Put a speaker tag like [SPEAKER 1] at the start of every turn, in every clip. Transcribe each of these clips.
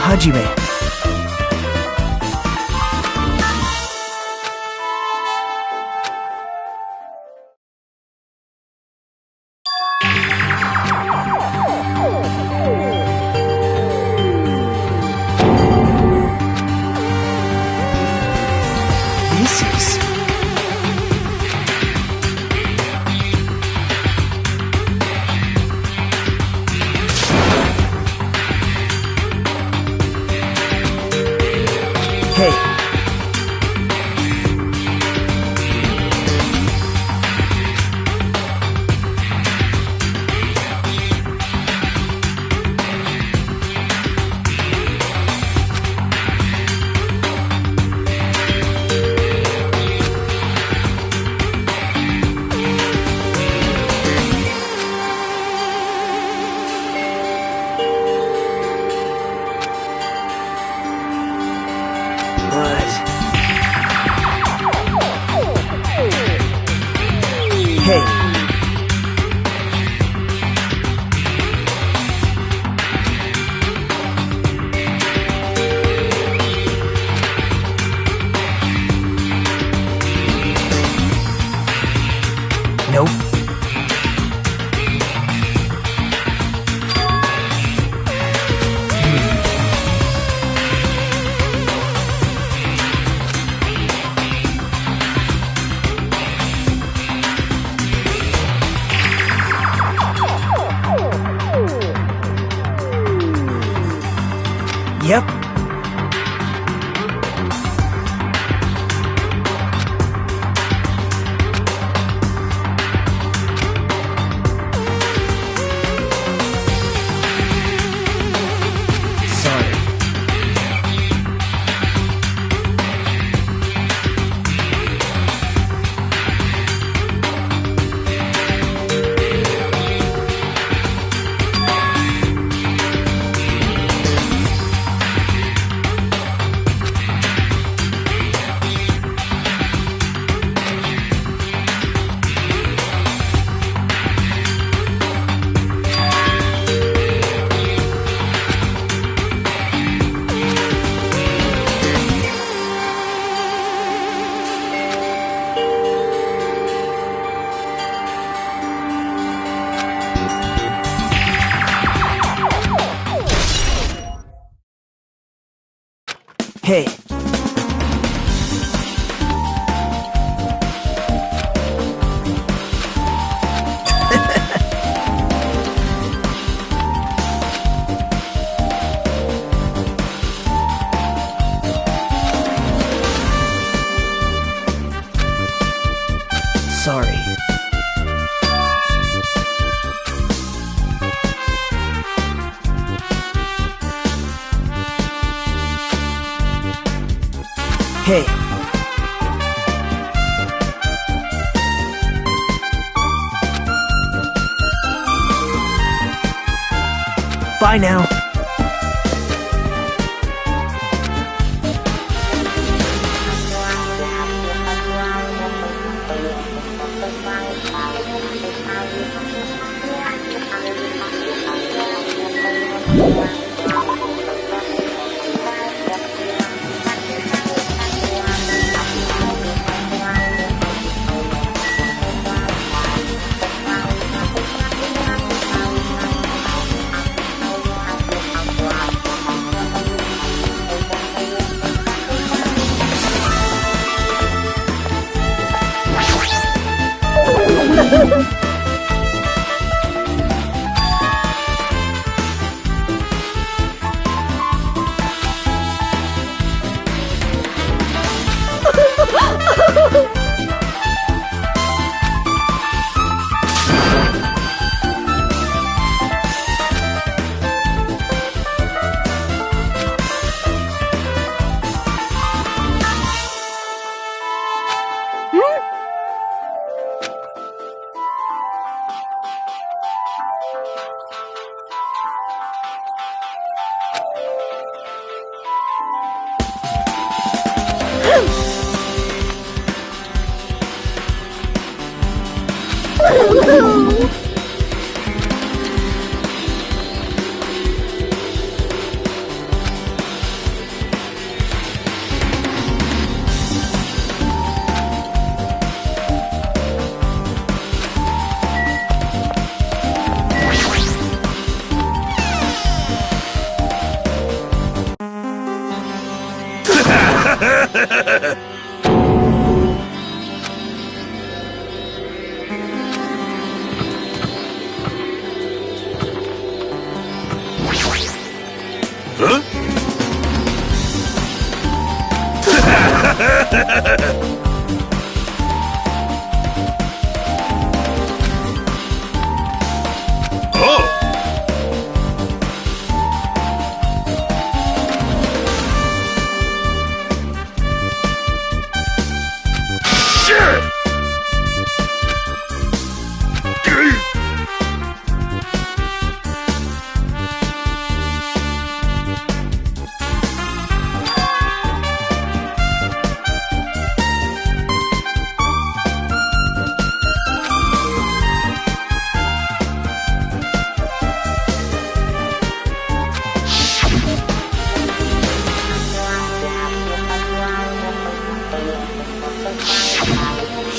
[SPEAKER 1] Hajime. This is... Hey. Hey. Nope. Yep. Sorry. Hey. Sorry. Hey. Bye now.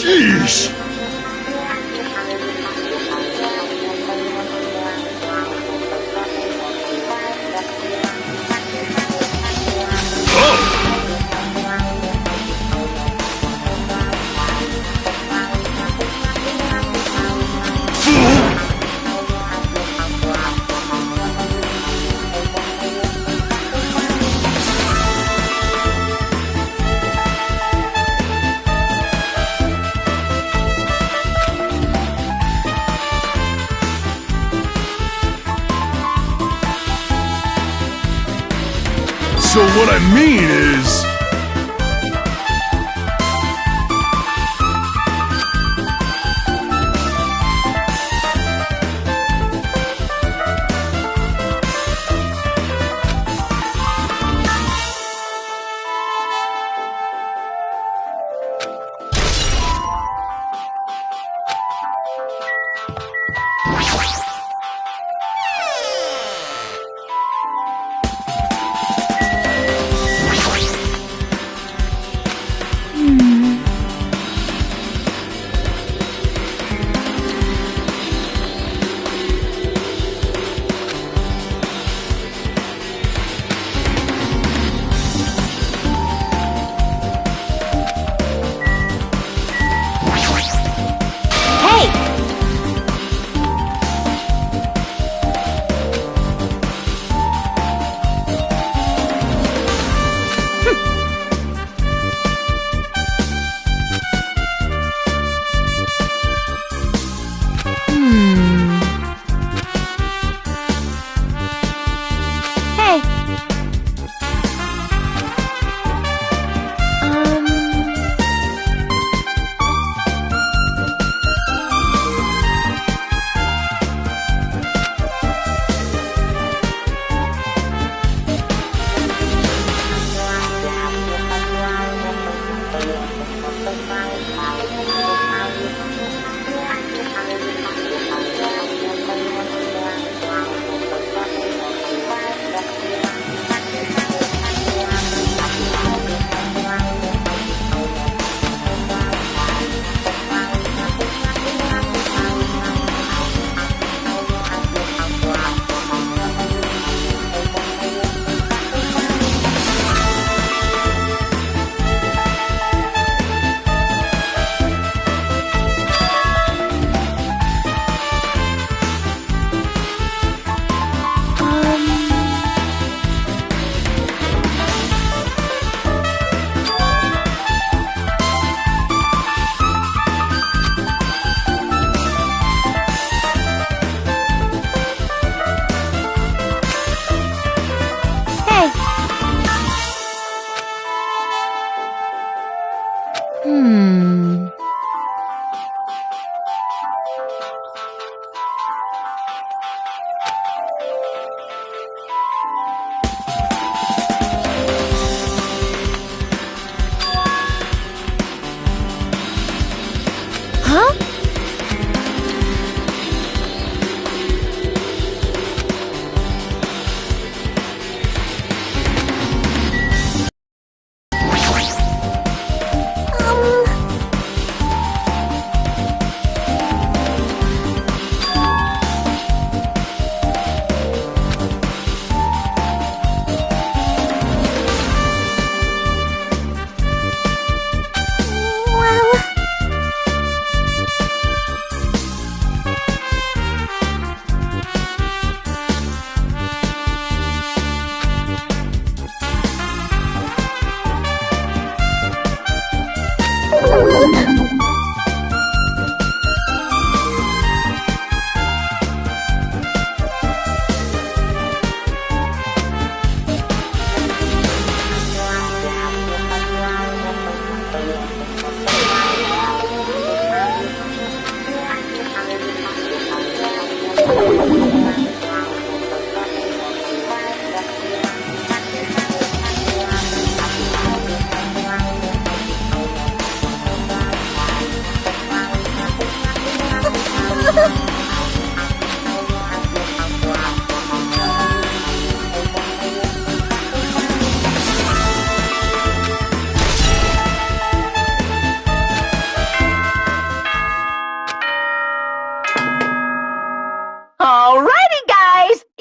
[SPEAKER 2] Sheesh! So what I mean is...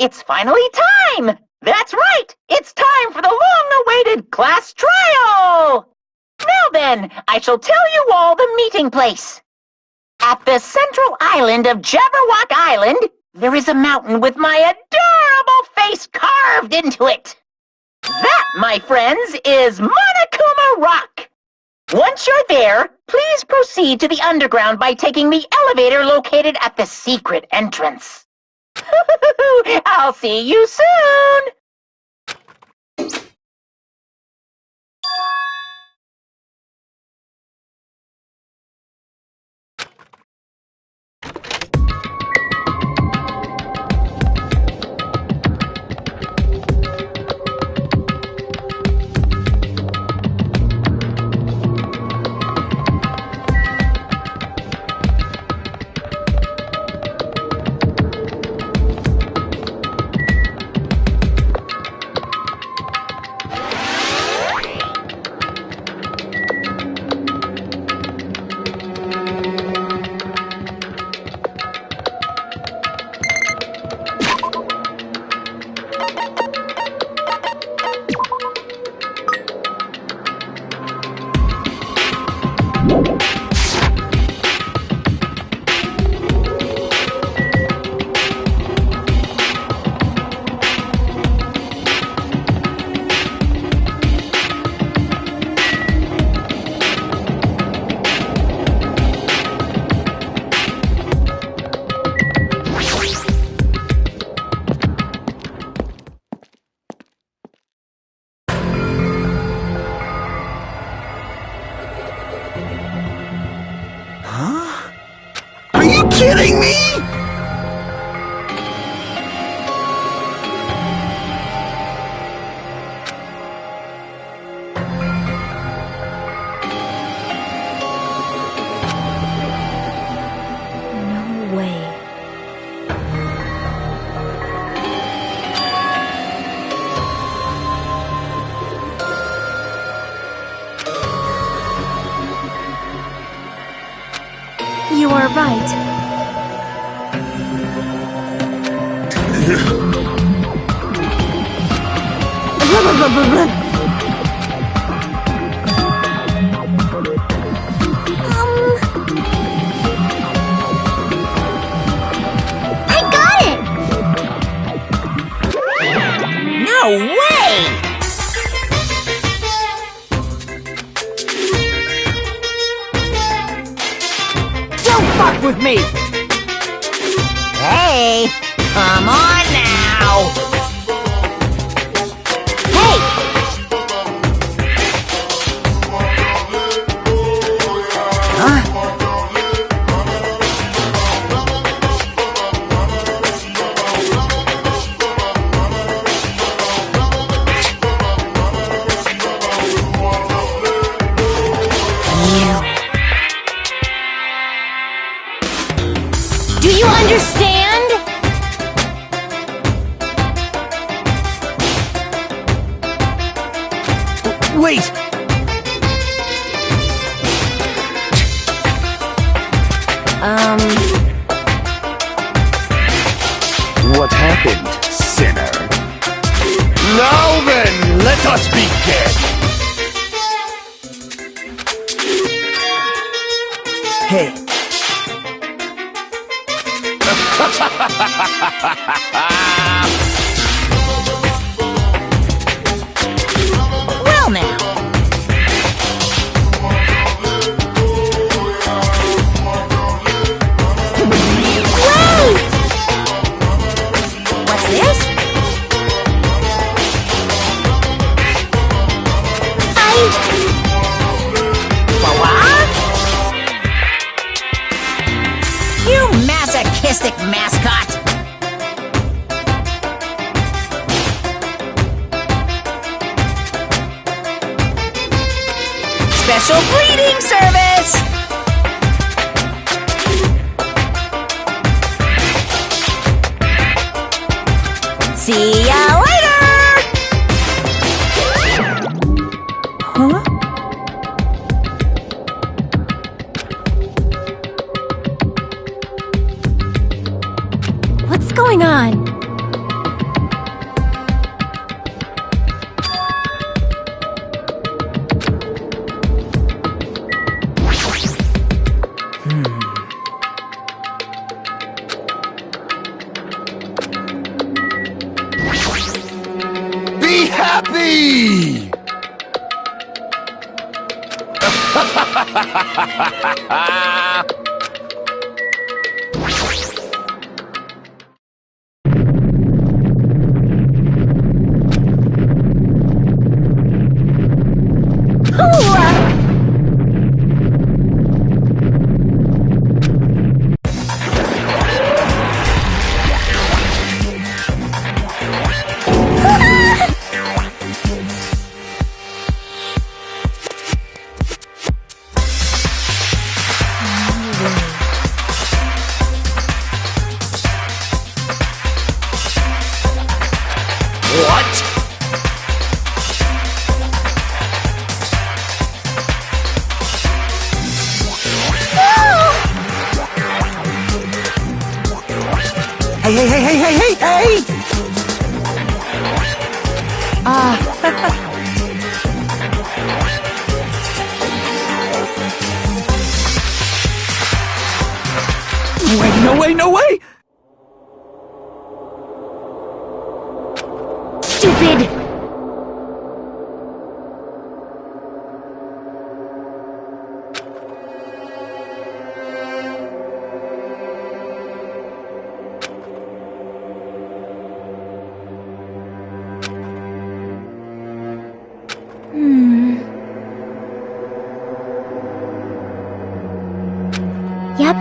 [SPEAKER 3] It's finally time! That's right! It's time for the long-awaited class trial! Now then, I shall tell you all the meeting place. At the central island of Jabberwock Island, there is a mountain with my adorable face carved into it. That, my friends, is Monokuma Rock. Once you're there, please proceed to the underground by taking the elevator located at the secret entrance. I'll see you soon!
[SPEAKER 2] Are you kidding me?
[SPEAKER 4] No way. You are right.
[SPEAKER 5] I got it! No way!
[SPEAKER 1] Don't fuck with me!
[SPEAKER 5] Hey, come on now! Hey!
[SPEAKER 4] Do you understand?
[SPEAKER 1] Wait!
[SPEAKER 2] What happened, sinner? Now then, let us begin!
[SPEAKER 1] Hey,
[SPEAKER 5] Well now. Wait! What's this? What? You masochistic mascot! Special breeding service! See ya later!
[SPEAKER 4] Huh? What's going on?
[SPEAKER 2] me! What?
[SPEAKER 1] Hey, hey, hey, hey, hey, hey, hey! Wait, no way, no way!
[SPEAKER 4] Stupid! Yep.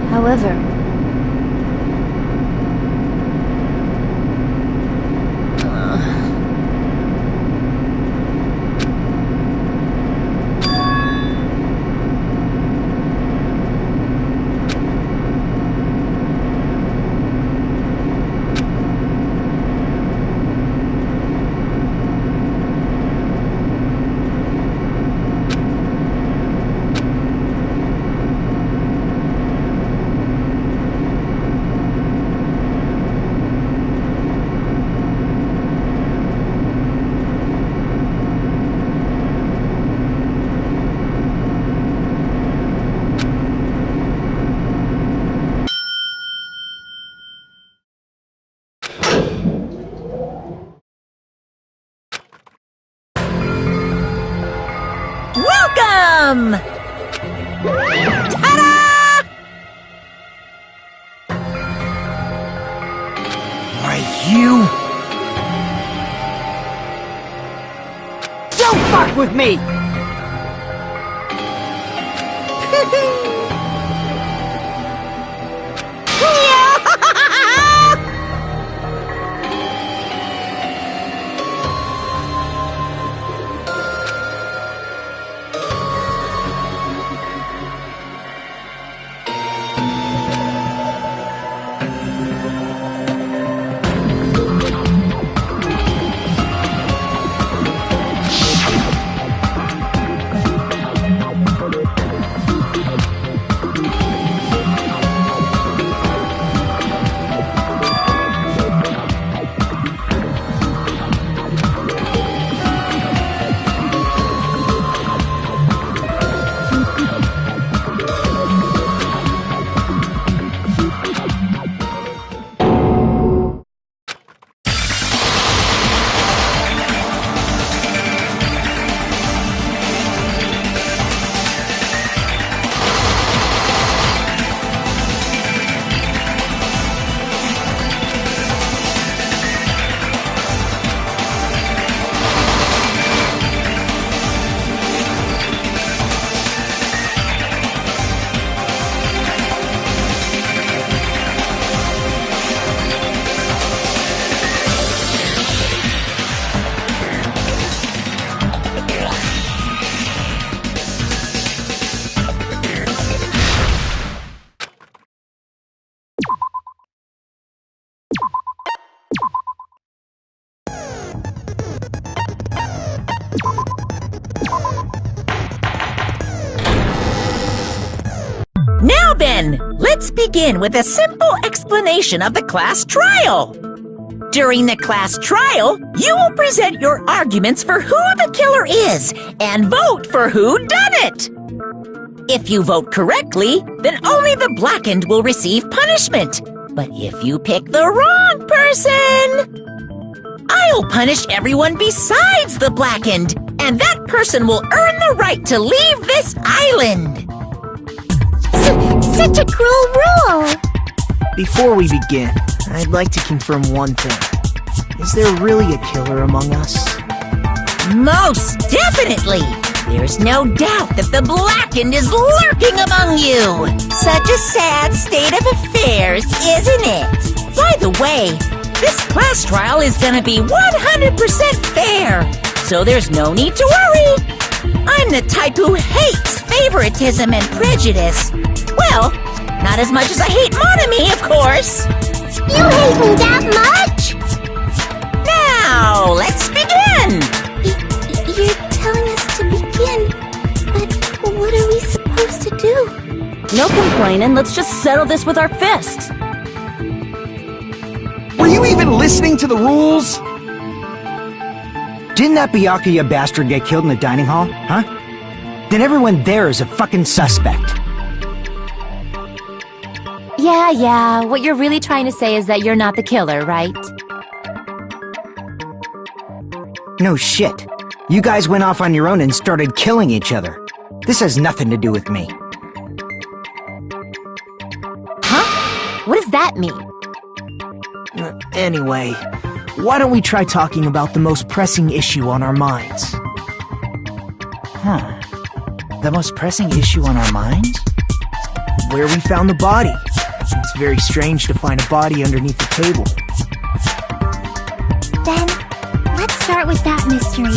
[SPEAKER 4] However,
[SPEAKER 5] Welcome! Ta-da!
[SPEAKER 1] Why, you... Don't fuck with me!
[SPEAKER 5] then, let's begin with a simple explanation of the class trial. During the class trial, you will present your arguments for who the killer is and vote for who done it. If you vote correctly, then only the blackened will receive punishment. But if you pick the wrong person, I'll punish everyone besides the blackened, and that person will earn the right to leave this island.
[SPEAKER 4] Such a cruel rule!
[SPEAKER 1] Before we begin, I'd like to confirm one thing. Is there really a killer among us?
[SPEAKER 5] Most definitely! There's no doubt that the blackened is lurking among you! Such a sad state of affairs, isn't it? By the way, this class trial is gonna be 100% fair, so there's no need to worry. I'm the type who hates favoritism and prejudice. Well, not as much as I hate Monami, of course.
[SPEAKER 4] You hate me that much?
[SPEAKER 5] Now, let's begin!
[SPEAKER 4] You're telling us to begin, but what are we supposed to do?
[SPEAKER 6] No complaining, let's just settle this with our fists.
[SPEAKER 1] Were you even listening to the rules? Didn't that Byakuya bastard get killed in the dining hall, huh? Then everyone there is a fucking suspect.
[SPEAKER 6] Yeah, what you're really trying to say is that you're not the killer, right?
[SPEAKER 1] No shit. You guys went off on your own and started killing each other. This has nothing to do with me.
[SPEAKER 6] Huh? What does that mean?
[SPEAKER 7] Anyway, why don't we try talking about the most pressing issue on our minds?
[SPEAKER 1] The most pressing issue on our minds?
[SPEAKER 7] Where we found the body. It's very strange to find a body underneath the table.
[SPEAKER 4] Then, let's start with that mystery.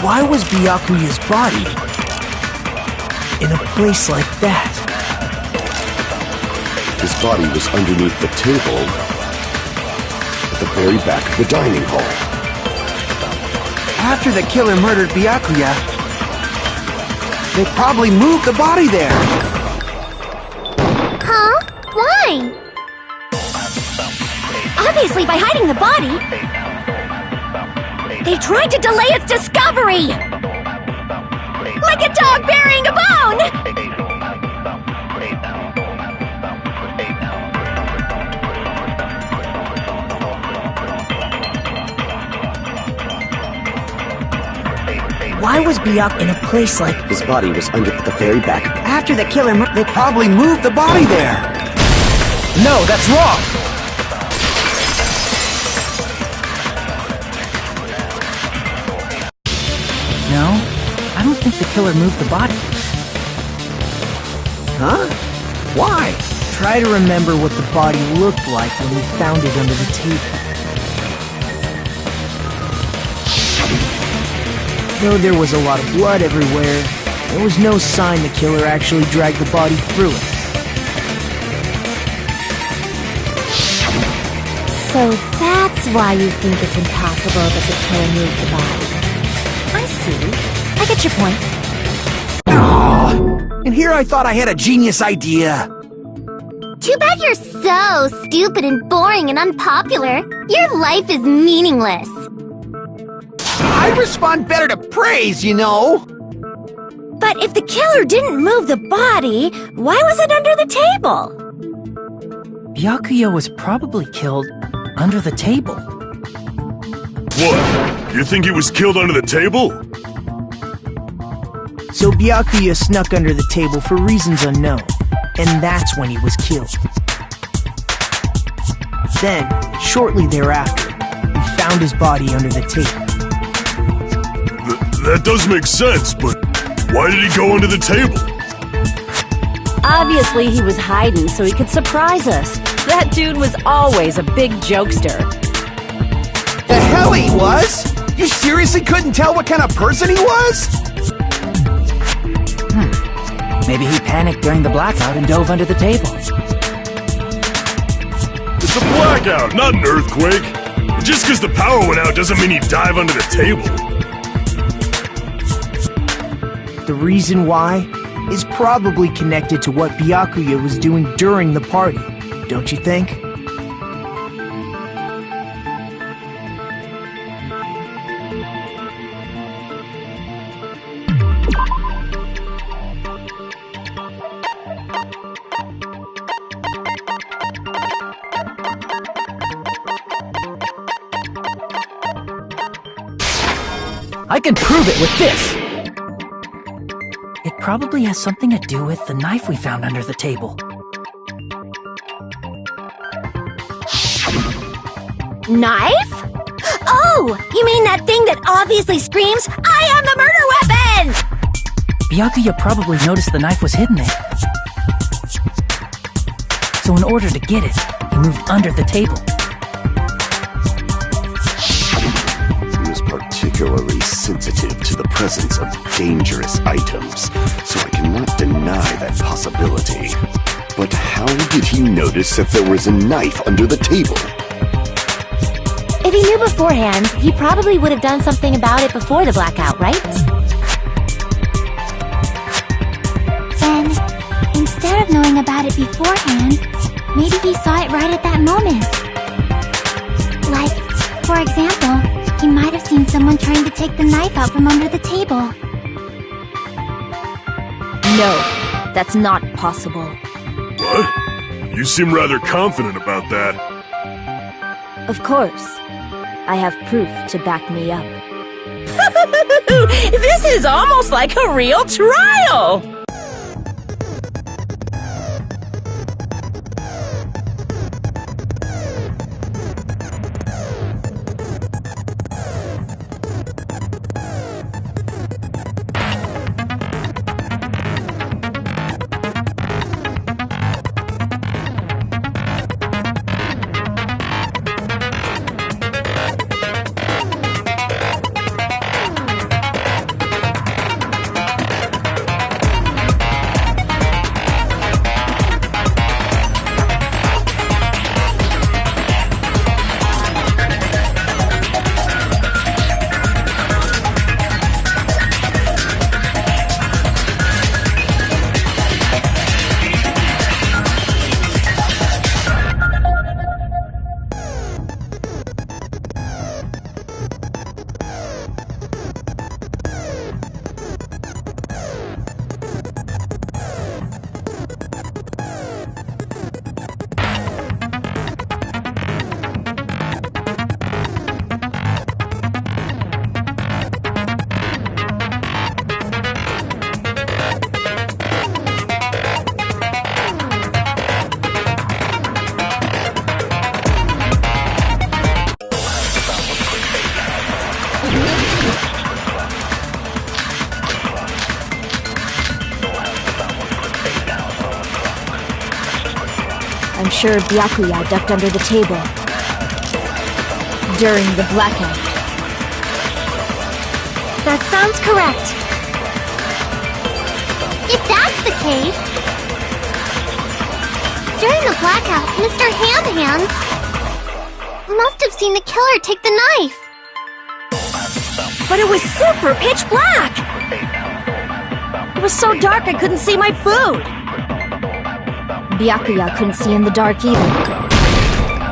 [SPEAKER 7] Why was Byakuya's body in a place like that?
[SPEAKER 2] His body was underneath the table at the very back of the dining hall.
[SPEAKER 1] After the killer murdered Byakuya, they probably moved the body there.
[SPEAKER 4] Huh? Why? Obviously by hiding the body. They tried to delay its discovery! Like a dog burying a bone!
[SPEAKER 7] Why was Byakuya in a place like...
[SPEAKER 2] His body was under the very back.
[SPEAKER 1] After the killer they probably moved the body there.
[SPEAKER 7] No, that's wrong! No, I don't think the killer moved the body.
[SPEAKER 1] Huh? Why?
[SPEAKER 7] Try to remember what the body looked like when we found it under the table. Though there was a lot of blood everywhere, there was no sign the killer actually dragged the body through it.
[SPEAKER 6] So that's why you think it's impossible that the killer moved the body. I see. I get your point.
[SPEAKER 1] Aww. And here I thought I had a genius idea.
[SPEAKER 4] Too bad you're so stupid and boring and unpopular. Your life is meaningless.
[SPEAKER 1] I respond better to praise, you know.
[SPEAKER 4] But if the killer didn't move the body, why was it under the table?
[SPEAKER 7] Byakuya was probably killed under the table.
[SPEAKER 2] What? You think he was killed under the table?
[SPEAKER 7] So Byakuya snuck under the table for reasons unknown, and that's when he was killed. Then, shortly thereafter, we found his body under the table.
[SPEAKER 2] That does make sense, but why did he go under the table?
[SPEAKER 8] Obviously, he was hiding so he could surprise us. That dude was always a big jokester.
[SPEAKER 1] The hell he was? You seriously couldn't tell what kind of person he was?
[SPEAKER 7] Maybe he panicked during the blackout and dove under the table.
[SPEAKER 2] It's a blackout, not an earthquake. Just because the power went out doesn't mean he'd dive under the table.
[SPEAKER 7] The reason why is probably connected to what Byakuya was doing during the party, don't you think? I can prove it with this! It probably has something to do with the knife we found under the table.
[SPEAKER 4] Knife? Oh, you mean that thing that obviously screams, "I am the murder weapon!"
[SPEAKER 7] Byakuya probably noticed the knife was hidden there. So in order to get it, he moved under the table.
[SPEAKER 2] He was particularly sensitive to the presence of dangerous items, so I cannot deny that possibility. But how did he notice that there was a knife under the table?
[SPEAKER 6] If he knew beforehand, he probably would have done something about it before the blackout, right?
[SPEAKER 4] Then, instead of knowing about it beforehand, maybe he saw it right at that moment. Like, for example, he might have seen someone trying to take the knife out from under the table.
[SPEAKER 8] No, that's not possible.
[SPEAKER 2] What? You seem rather confident about that.
[SPEAKER 8] Of course. I have proof to back me up.
[SPEAKER 5] This is almost like a real trial!
[SPEAKER 6] sure Byakuya ducked under the table during the blackout.
[SPEAKER 4] That sounds correct. If that's the case, during the blackout, Mr. Hand must have seen the killer take the knife.
[SPEAKER 8] But it was super pitch black! It was so dark I couldn't see my food!
[SPEAKER 6] Byakuya couldn't see in the dark either.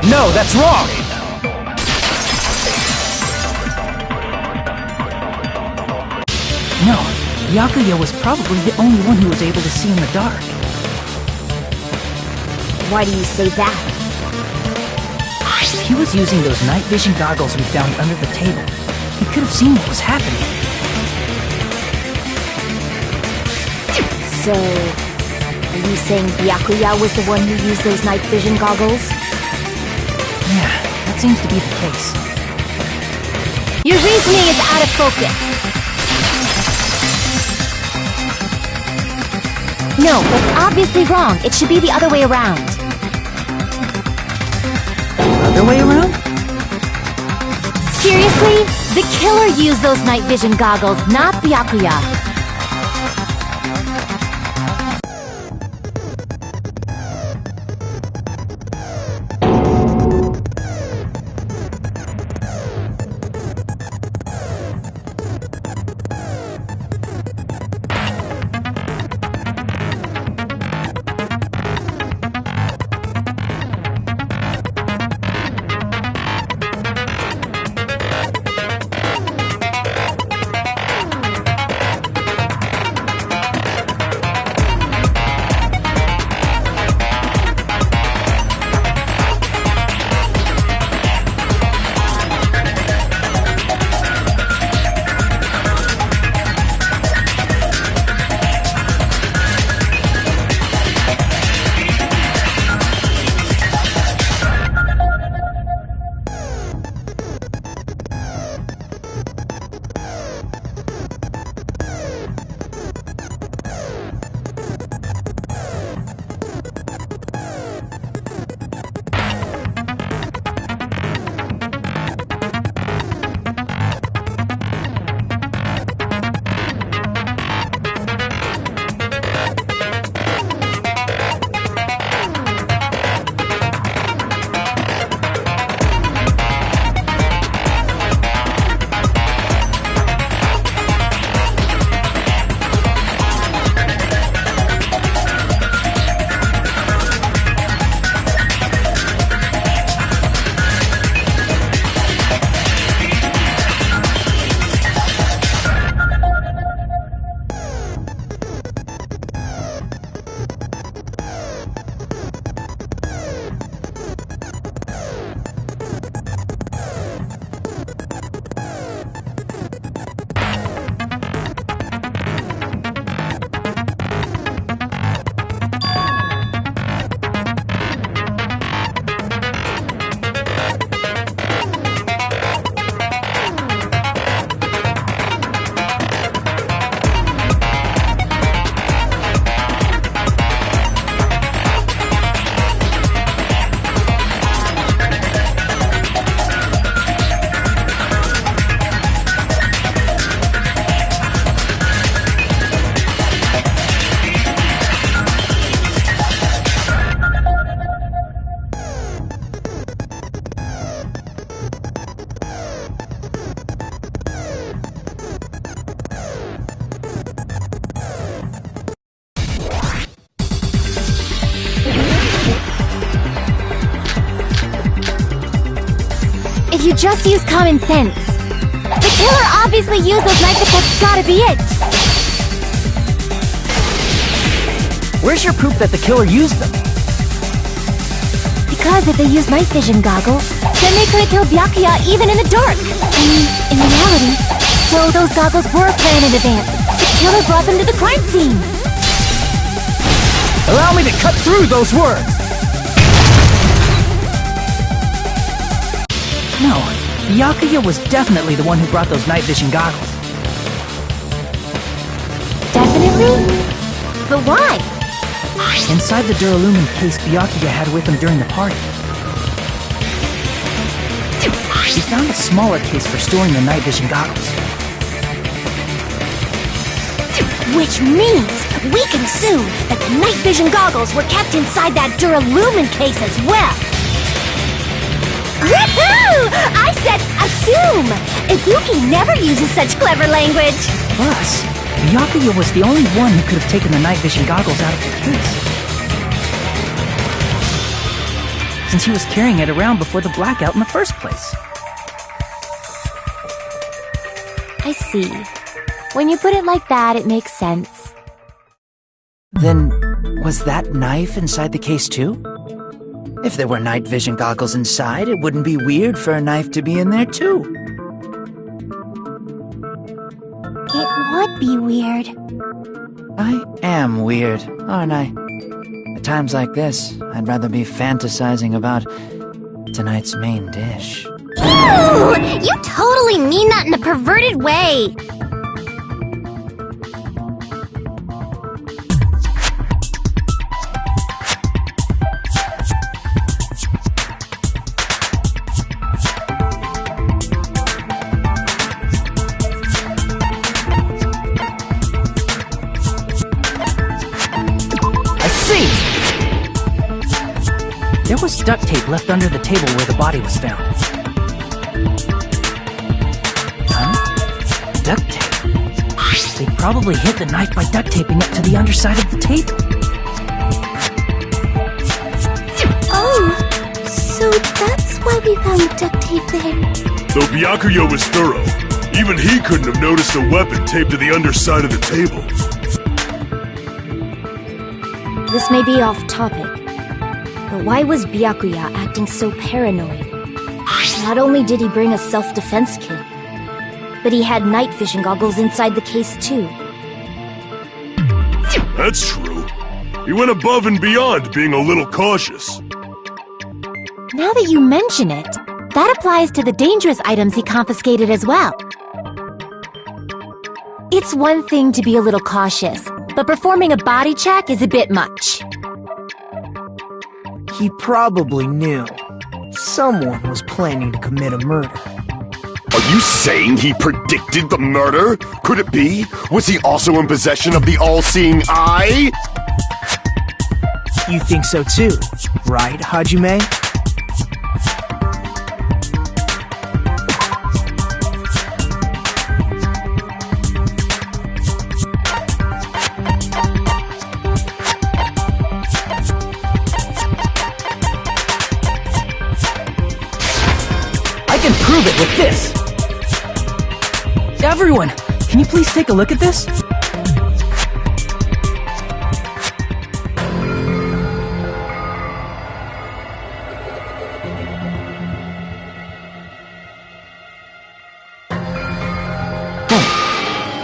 [SPEAKER 7] No, that's wrong!
[SPEAKER 9] No, Byakuya was probably the only one who was able to see in the dark.
[SPEAKER 6] Why do you say that?
[SPEAKER 9] He was using those night vision goggles we found under the table. He could have seen what was happening.
[SPEAKER 6] So, are you saying Byakuya was the one who used those night vision goggles?
[SPEAKER 9] Yeah, that seems to be the case.
[SPEAKER 6] Your reasoning is out of focus. No, that's obviously wrong. It should be the other way around.
[SPEAKER 9] Other way around?
[SPEAKER 6] Seriously? The killer used those night vision goggles, not Byakuya. If you just use common sense. The killer obviously used those knives. That's gotta be it.
[SPEAKER 9] Where's your proof that the killer used them?
[SPEAKER 6] Because if they used night vision goggles, then they couldn't kill Byakuya even in the dark. I mean, in reality, so those goggles were planned in advance. The killer brought them to the crime scene.
[SPEAKER 7] Allow me to cut through those words!
[SPEAKER 9] No, Byakuya was definitely the one who brought those night vision goggles.
[SPEAKER 6] Definitely? But why?
[SPEAKER 9] inside the duralumin case Byakuya had with him during the party. He found a smaller case for storing the night vision goggles.
[SPEAKER 8] Which means we can assume that the night vision goggles were kept inside that duralumin case as well. Woohoo! I said assume! Ibuki never uses such clever language.
[SPEAKER 9] Plus, Byakuya was the only one who could have taken the night vision goggles out of the case, since he was carrying it around before the blackout in the first place.
[SPEAKER 6] I see. When you put it like that, it makes sense.
[SPEAKER 7] Then, was that knife inside the case too? If there were night vision goggles inside, it wouldn't be weird for a knife to be in there too.
[SPEAKER 6] It would be weird.
[SPEAKER 7] I am weird, aren't I? At times like this, I'd rather be fantasizing about tonight's main dish.
[SPEAKER 4] Ew! You totally mean that in a perverted way!
[SPEAKER 9] There was duct tape left under the table where the body was found. Huh? Duct tape? They probably hid the knife by duct taping it to the underside of the table.
[SPEAKER 4] Oh, so that's why we found the duct tape there.
[SPEAKER 10] Though Byakuya was thorough, even he couldn't have noticed a weapon taped to the underside of the table.
[SPEAKER 6] This may be off topic, but why was Byakuya acting so paranoid? Not only did he bring a self-defense kit, but he had night vision goggles inside the case too.
[SPEAKER 10] That's true. He went above and beyond being a little cautious.
[SPEAKER 6] Now that you mention it, that applies to the dangerous items he confiscated as well. It's one thing to be a little cautious, but performing a body check is a bit much.
[SPEAKER 7] He probably knew someone was planning to commit a murder.
[SPEAKER 2] Are you saying he predicted the murder? Could it be? Was he also in possession of the all-seeing eye?
[SPEAKER 7] You think so too, right, Hajime?
[SPEAKER 9] I can prove it with this! Everyone, can you please take a look at this?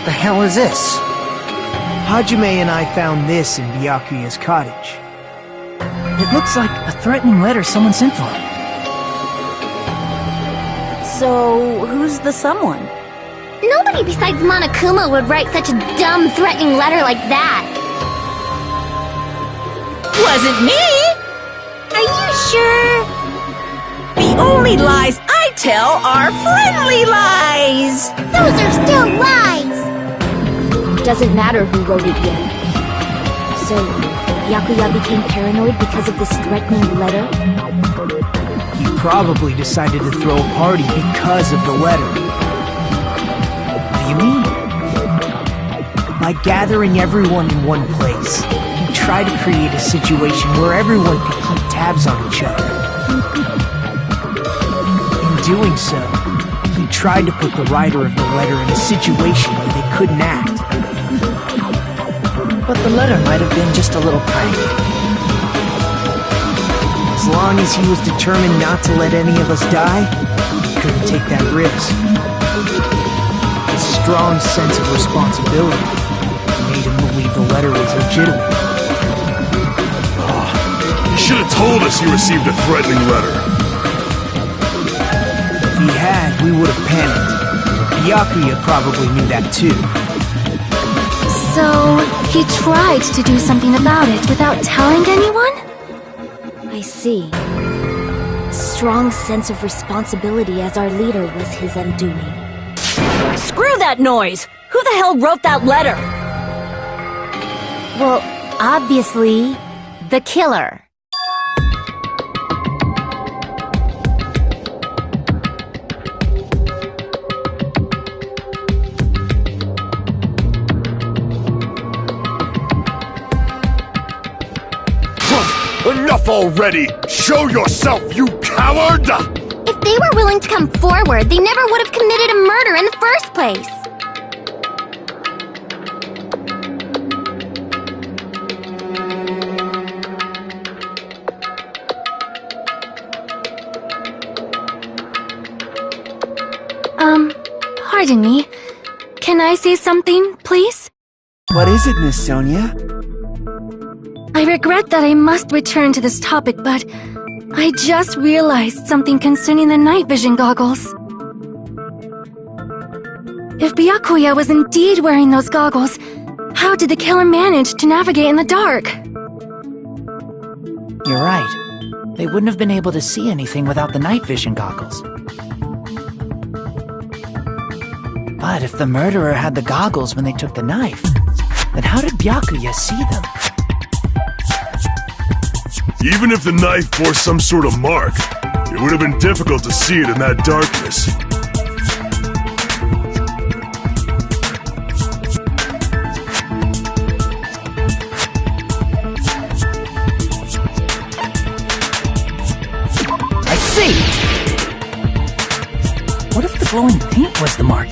[SPEAKER 7] The hell is this? Hajime and I found this in Byakuya's cottage.
[SPEAKER 9] It looks like a threatening letter someone sent for him.
[SPEAKER 8] So, who's the someone?
[SPEAKER 4] Nobody besides Monokuma would write such a dumb, threatening letter like that.
[SPEAKER 5] Wasn't me!
[SPEAKER 4] Are you sure?
[SPEAKER 5] The only lies I tell are friendly lies!
[SPEAKER 4] Those are still lies!
[SPEAKER 6] Doesn't matter who wrote it yet. So, Byakuya became paranoid because of this threatening letter?
[SPEAKER 7] He probably decided to throw a party because of the letter. What do you mean? By gathering everyone in one place, he tried to create a situation where everyone could keep tabs on each other. In doing so, he tried to put the writer of the letter in a situation where they couldn't act. But the letter might have been just a little prank. As long as he was determined not to let any of us die, he couldn't take that risk. His strong sense of responsibility made him believe the letter was legitimate.
[SPEAKER 10] He should have told us he received a threatening letter.
[SPEAKER 7] If he had, we would have panicked. Byakuya probably knew that too.
[SPEAKER 4] So, He tried to do something about it without telling anyone?
[SPEAKER 6] I see. Strong sense of responsibility as our leader was his undoing.
[SPEAKER 8] Screw that noise! Who the hell wrote that letter?
[SPEAKER 6] Well, obviously, the killer.
[SPEAKER 10] Enough already! Show yourself, you coward!
[SPEAKER 4] If they were willing to come forward, they never would have committed a murder in the first place. Pardon me. Can I say something, please?
[SPEAKER 7] What is it, Miss Sonia?
[SPEAKER 4] I regret that I must return to this topic, but I just realized something concerning the night vision goggles. If Byakuya was indeed wearing those goggles, how did the killer manage to navigate in the dark?
[SPEAKER 9] You're right. They wouldn't have been able to see anything without the night vision goggles. But if the murderer had the goggles when they took the knife, then how did Byakuya see them?
[SPEAKER 10] Even if the knife bore some sort of mark, it would have been difficult to see it in that darkness.
[SPEAKER 9] I see! What if the glowing paint was the mark?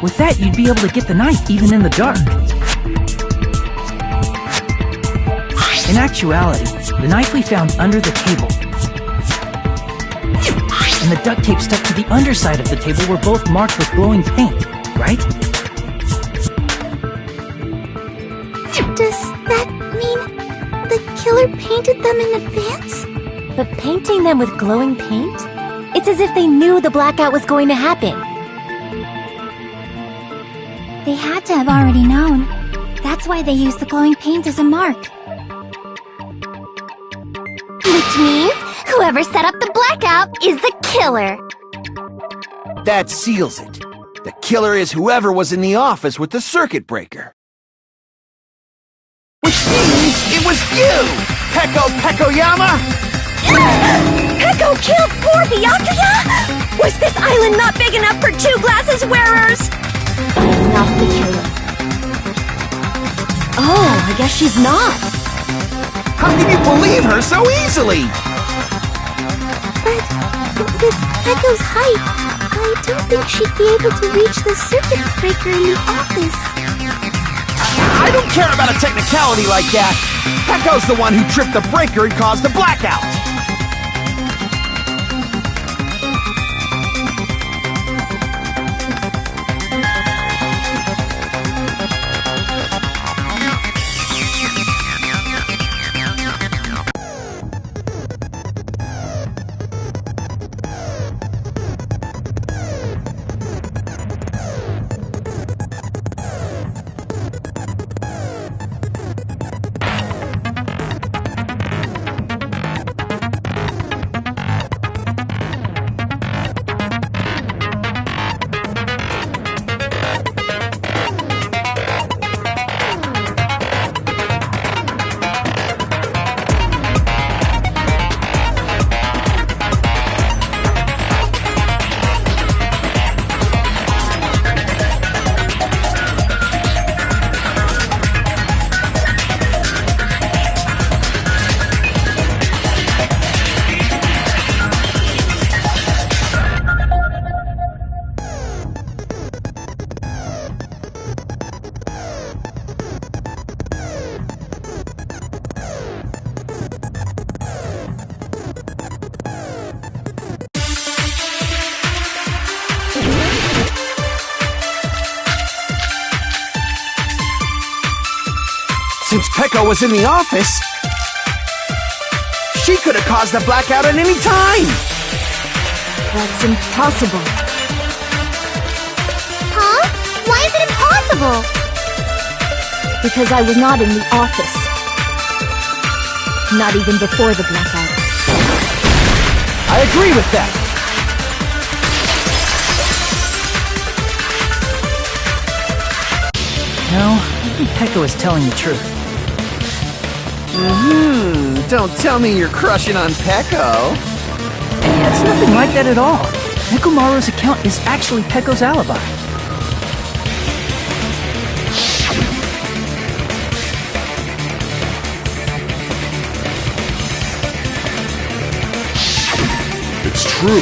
[SPEAKER 9] With that, you'd be able to get the knife even in the dark. In actuality, the knife we found under the table and the duct tape stuck to the underside of the table were both marked with glowing paint, right?
[SPEAKER 4] Does that mean the killer painted them in advance?
[SPEAKER 6] But painting them with glowing paint? It's as if they knew the blackout was going to happen.
[SPEAKER 4] They had to have already known. That's why they used the glowing paint as a mark. Which means whoever set up the blackout is the killer.
[SPEAKER 11] That seals it. The killer is whoever was in the office with the circuit breaker. Which means it was you, Peko-Pekoyama!
[SPEAKER 8] Peko killed poor Byakuya? Was this island not big enough for 2 glasses wearers?
[SPEAKER 6] Not the killer. Oh, I guess she's not.
[SPEAKER 11] How can you believe her so easily?
[SPEAKER 4] But with Peko's height, I don't think she'd be able to reach the circuit breaker in the office.
[SPEAKER 11] I don't care about a technicality like that. Peko's the one who tripped the breaker and caused the blackout. Since Peko was in the office, she could have caused the blackout at any time!
[SPEAKER 6] That's impossible.
[SPEAKER 4] Huh? Why is it impossible?
[SPEAKER 6] because I was not in the office. Not even before the blackout.
[SPEAKER 7] I agree with that. No, I think Peko is telling the truth.
[SPEAKER 11] Don't tell me you're crushing on Peko.
[SPEAKER 7] It's nothing like that at all. Nekomaru's account is actually Peko's alibi.
[SPEAKER 10] It's true.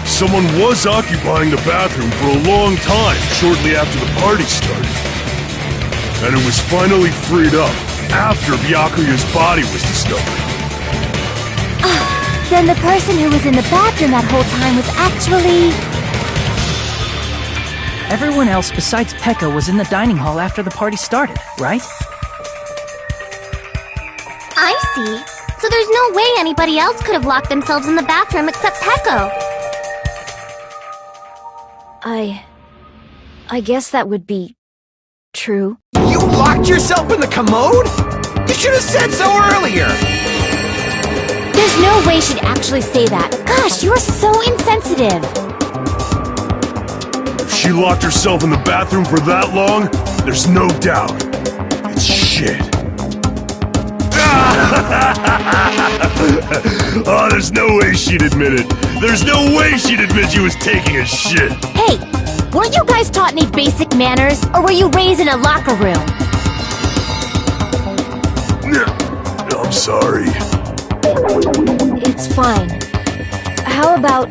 [SPEAKER 10] Someone was occupying the bathroom for a long time shortly after the party started. And it was finally freed up after Byakuya's body was discovered.
[SPEAKER 4] Then the person who was in the bathroom that whole time was actually...
[SPEAKER 7] Everyone else besides Peko was in the dining hall after the party started, right?
[SPEAKER 4] I see. So there's no way anybody else could have locked themselves in the bathroom except Peko.
[SPEAKER 6] I guess that would be... true.
[SPEAKER 11] You locked yourself in the commode? You should have said so earlier!
[SPEAKER 4] There's no way she'd actually say that. Gosh, you are so insensitive.
[SPEAKER 10] If she locked herself in the bathroom for that long, there's no doubt. It's shit. Oh, there's no way she'd admit it. There's no way she'd admit she was taking a shit.
[SPEAKER 4] Hey, weren't you guys taught any basic manners, or were you raised in a locker room?
[SPEAKER 10] I'm sorry.
[SPEAKER 6] It's fine. How about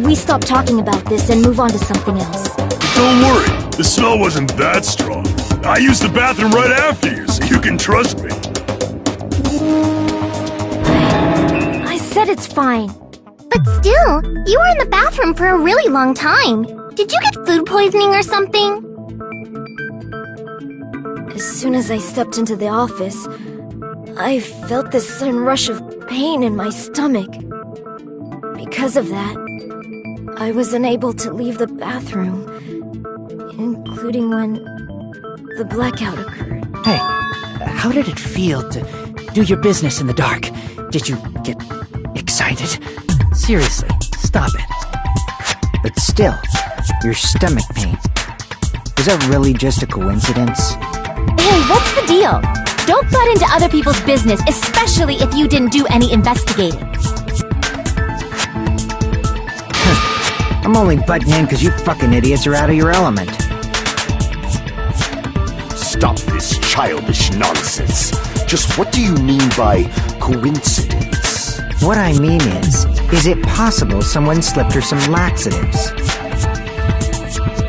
[SPEAKER 6] we stop talking about this and move on to something else?
[SPEAKER 10] Don't worry, the smell wasn't that strong. I used the bathroom right after you, so you can trust me.
[SPEAKER 6] I said it's fine.
[SPEAKER 4] But still, you were in the bathroom for a really long time. Did you get food poisoning or something?
[SPEAKER 6] As soon as I stepped into the office, I felt this sudden rush of pain in my stomach. Because of that, I was unable to leave the bathroom, including when the blackout occurred.
[SPEAKER 9] Hey, how did it feel to do your business in the dark? Did you get excited? Seriously, stop it.
[SPEAKER 1] But still, your stomach pain. Was that really just a coincidence?
[SPEAKER 4] Hey, what's the deal? Don't butt into other people's business, especially if you didn't do any investigating.
[SPEAKER 1] I'm only butting in because you fucking idiots are out of your element.
[SPEAKER 2] Stop this childish nonsense. Just what do you mean by coincidence?
[SPEAKER 1] What I mean is it possible someone slipped her some laxatives?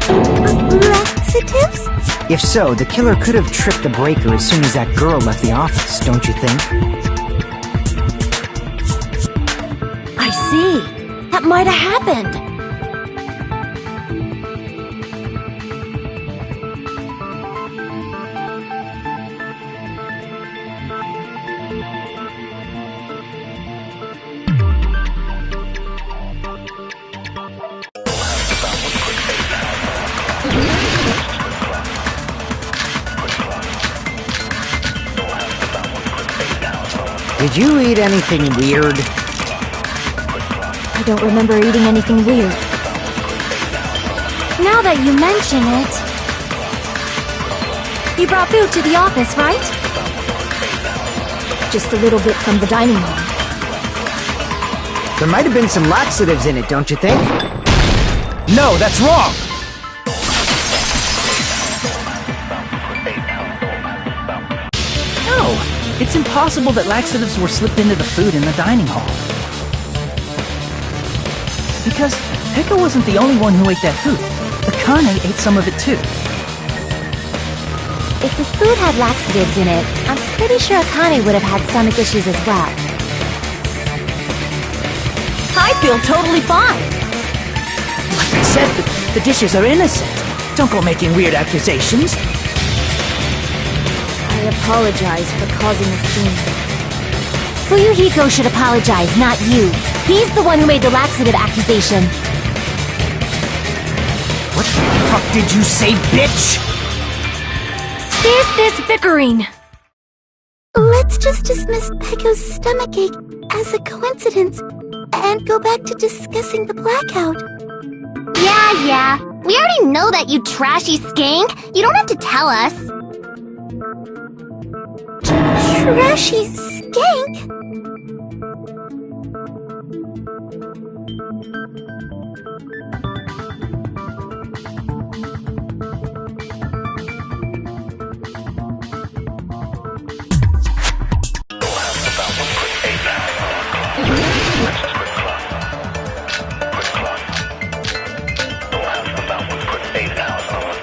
[SPEAKER 4] Laxatives?
[SPEAKER 1] If so, the killer could have tripped the breaker as soon as that girl left the office, don't you think?
[SPEAKER 8] I see. That might have happened.
[SPEAKER 1] Did you eat anything weird?
[SPEAKER 6] I don't remember eating anything weird.
[SPEAKER 4] Now that you mention it... You brought food to the office, right?
[SPEAKER 6] Just a little bit from the dining hall.
[SPEAKER 1] There might have been some laxatives in it, don't you think?
[SPEAKER 7] No, that's wrong! No, it's impossible that laxatives were slipped into the food in the dining hall. Because Peko wasn't the only one who ate that food. Akane ate some of it too.
[SPEAKER 4] If the food had laxatives in it, I'm pretty sure Akane would have had stomach issues as well.
[SPEAKER 8] I feel totally fine.
[SPEAKER 9] Like I said, the dishes are innocent. Don't go making weird accusations.
[SPEAKER 6] I apologize for causing a scene.
[SPEAKER 4] Fuyuhiko should apologize, not you. He's the one who made the laxative accusation.
[SPEAKER 9] What the fuck did you say, bitch?
[SPEAKER 8] Is this bickering?
[SPEAKER 4] Let's just dismiss Pecco's stomachache as a coincidence and go back to discussing the blackout.
[SPEAKER 12] Yeah. We already know that, you trashy skank. You don't have to tell us.
[SPEAKER 4] Trashy skank?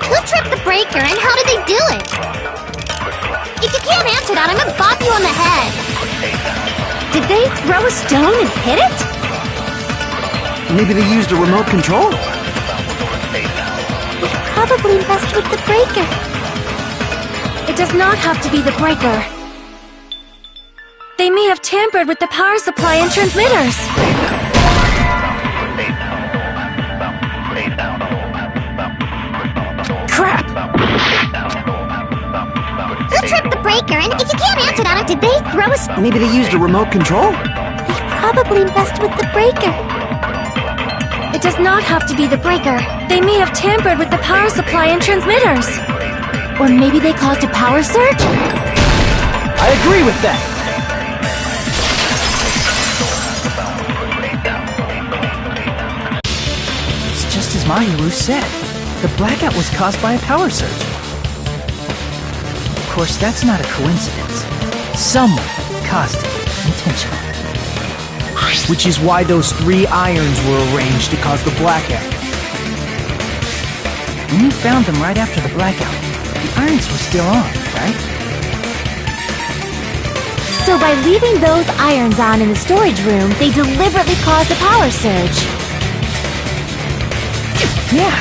[SPEAKER 12] Who tripped the breaker and how did they do it? If you can't answer that, I'm gonna bop you on the head.
[SPEAKER 8] Did they throw a stone and hit it?
[SPEAKER 1] Maybe they used a remote control.
[SPEAKER 4] They probably messed with the breaker.
[SPEAKER 8] It does not have to be the breaker. They may have tampered with the power supply and transmitters.
[SPEAKER 1] Crap!
[SPEAKER 12] Who tripped the breaker and if you can't answer that, did they throw a
[SPEAKER 1] Maybe they used a remote control.
[SPEAKER 4] They probably messed with the breaker.
[SPEAKER 8] It does not have to be the breaker. They may have tampered with the power supply and transmitters. Or maybe they caused a power surge?
[SPEAKER 7] I agree with that. It's just as Mahiru said. The blackout was caused by a power surge. Of course, that's not a coincidence. Someone caused it intentionally. Which is why those 3 irons were arranged to cause the blackout. When you found them right after the blackout, the irons were still on, right?
[SPEAKER 8] So by leaving those irons on in the storage room, they deliberately caused a power surge.
[SPEAKER 7] Yeah,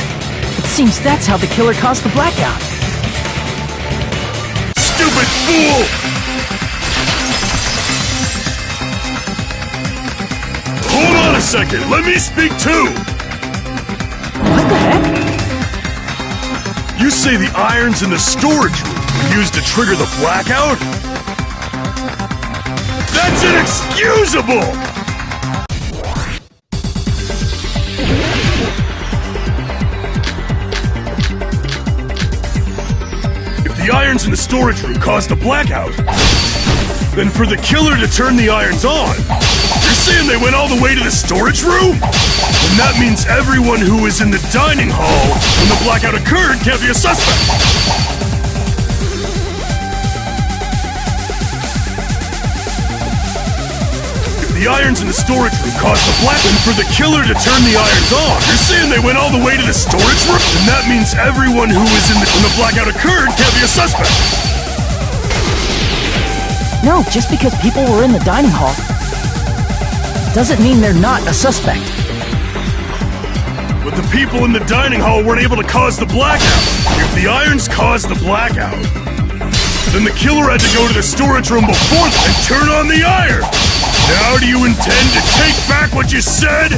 [SPEAKER 7] it seems that's how the killer caused the blackout.
[SPEAKER 10] Stupid fool! Hold on a second, let me speak too!
[SPEAKER 7] What the heck?
[SPEAKER 10] You say the irons in the storage room were used to trigger the blackout? That's inexcusable! If the irons in the storage room caused a blackout, then for the killer to turn the irons on, you're saying they went all the way to the storage room? And that means everyone who was in the dining hall when the blackout occurred can't be a suspect. If the irons in the storage room caused the blackout, then for the killer to turn the irons on, you're saying they went all the way to the storage room? And that means everyone who was in when the blackout occurred can't be a suspect.
[SPEAKER 7] No, just because people were in the dining hall doesn't mean they're not a suspect.
[SPEAKER 10] But the people in the dining hall weren't able to cause the blackout. If the irons caused the blackout, then the killer had to go to the storage room before and turn on the iron. Now do you intend to take back what you said?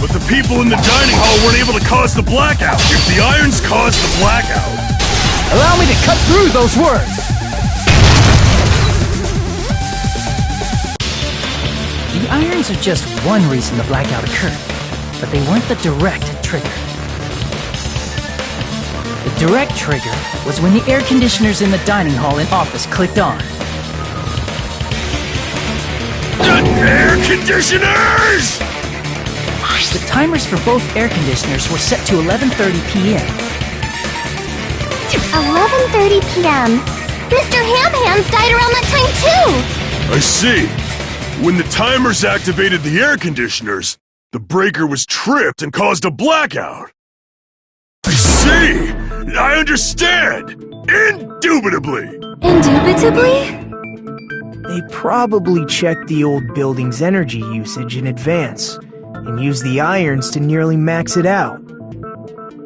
[SPEAKER 10] But the people in the dining hall weren't able to cause the blackout. If the irons caused the blackout...
[SPEAKER 7] Allow me to cut through those words! The irons are just one reason the blackout occurred, but they weren't the direct trigger. The direct trigger was when the air conditioners in the dining hall and office clicked on.
[SPEAKER 10] Air conditioners!
[SPEAKER 7] The timers for both air conditioners were set to 11:30 p.m.
[SPEAKER 12] 11:30 p.m. Mr. Ham-Hands died around that time too!
[SPEAKER 10] I see. When the timers activated the air conditioners, the breaker was tripped and caused a blackout. I see! I understand! Indubitably!
[SPEAKER 8] Indubitably?
[SPEAKER 7] They probably checked the old building's energy usage in advance and used the irons to nearly max it out.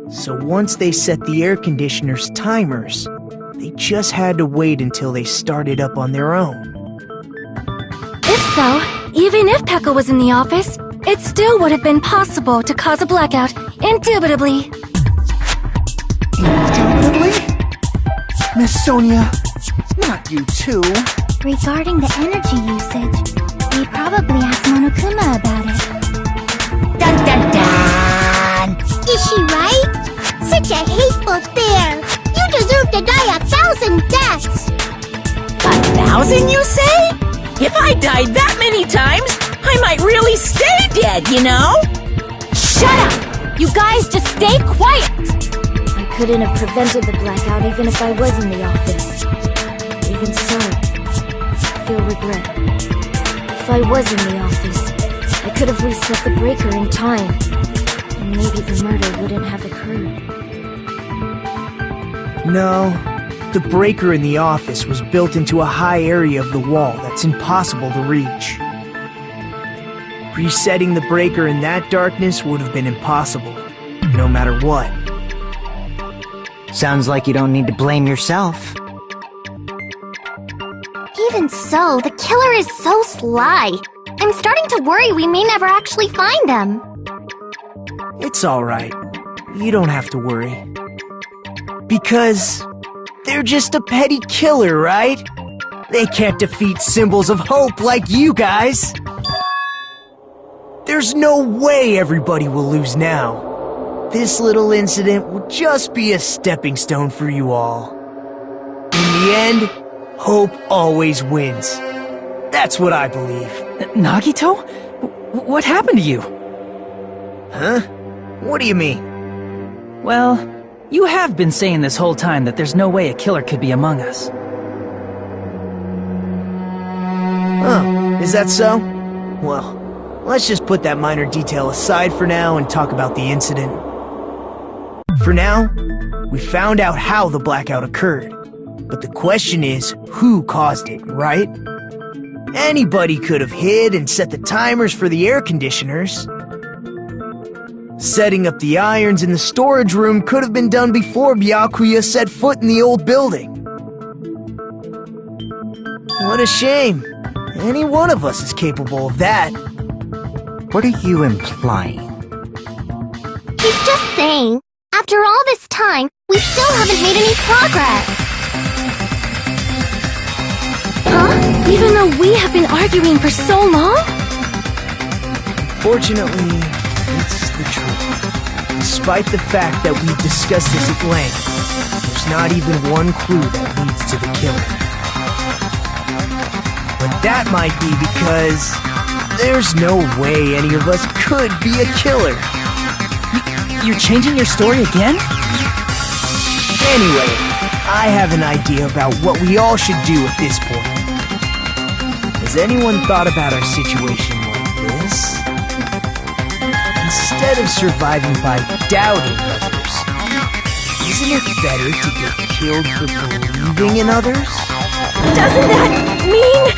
[SPEAKER 7] So once they set the air conditioner's timers, they just had to wait until they started up on their own.
[SPEAKER 8] If so, even if Pekka was in the office, it still would have been possible to cause a blackout, indubitably.
[SPEAKER 4] Indubitably?
[SPEAKER 11] Miss Sonia, not you too.
[SPEAKER 4] Regarding the energy usage, we probably asked Monokuma about it.
[SPEAKER 12] Dun dun dun! Is she right? Such a hateful bear! You deserve to die 1,000 deaths!
[SPEAKER 5] 1,000, you say? If I died that many times, I might really stay dead, you know?
[SPEAKER 8] Shut up! You guys just stay quiet!
[SPEAKER 6] I couldn't have prevented the blackout even if I was in the office. Even so, I feel regret. If I was in the office, I could have reset the breaker in time, and maybe the murder wouldn't have occurred.
[SPEAKER 7] No, the breaker in the office was built into a high area of the wall that's impossible to reach. Resetting the breaker in that darkness would have been impossible, no matter what.
[SPEAKER 1] Sounds like you don't need to blame yourself.
[SPEAKER 12] Even so, the killer is so sly. I'm starting to worry we may never actually find them.
[SPEAKER 7] It's alright. You don't have to worry. Because they're just a petty killer, right? They can't defeat symbols of hope like you guys. There's no way everybody will lose now. This little incident will just be a stepping stone for you all. In the end, hope always wins. That's what I believe.
[SPEAKER 9] Nagito? What happened to you?
[SPEAKER 7] Huh? What do you mean?
[SPEAKER 9] Well, you have been saying this whole time that there's no way a killer could be among us.
[SPEAKER 7] Oh, is that so? Well, let's just put that minor detail aside for now and talk about the incident. For now, we found out how the blackout occurred. But the question is, who caused it, right? Anybody could have hid and set the timers for the air conditioners. Setting up the irons in the storage room could have been done before Byakuya set foot in the old building. What a shame. Any one of us is capable of that.
[SPEAKER 1] What are you implying?
[SPEAKER 12] He's just saying, after all this time, we still haven't made any progress.
[SPEAKER 8] Huh? Even though we have been arguing for so long?
[SPEAKER 7] Fortunately, it's the truth. Despite the fact that we've discussed this at length, there's not even one clue that leads to the killer. But that might be because there's no way any of us could be a killer.
[SPEAKER 9] You're changing your story again?
[SPEAKER 7] Anyway, I have an idea about what we all should do at this point. Has anyone thought about our situation like this? Instead of surviving by doubting others, isn't it better to get killed for believing in others?
[SPEAKER 8] Doesn't that mean...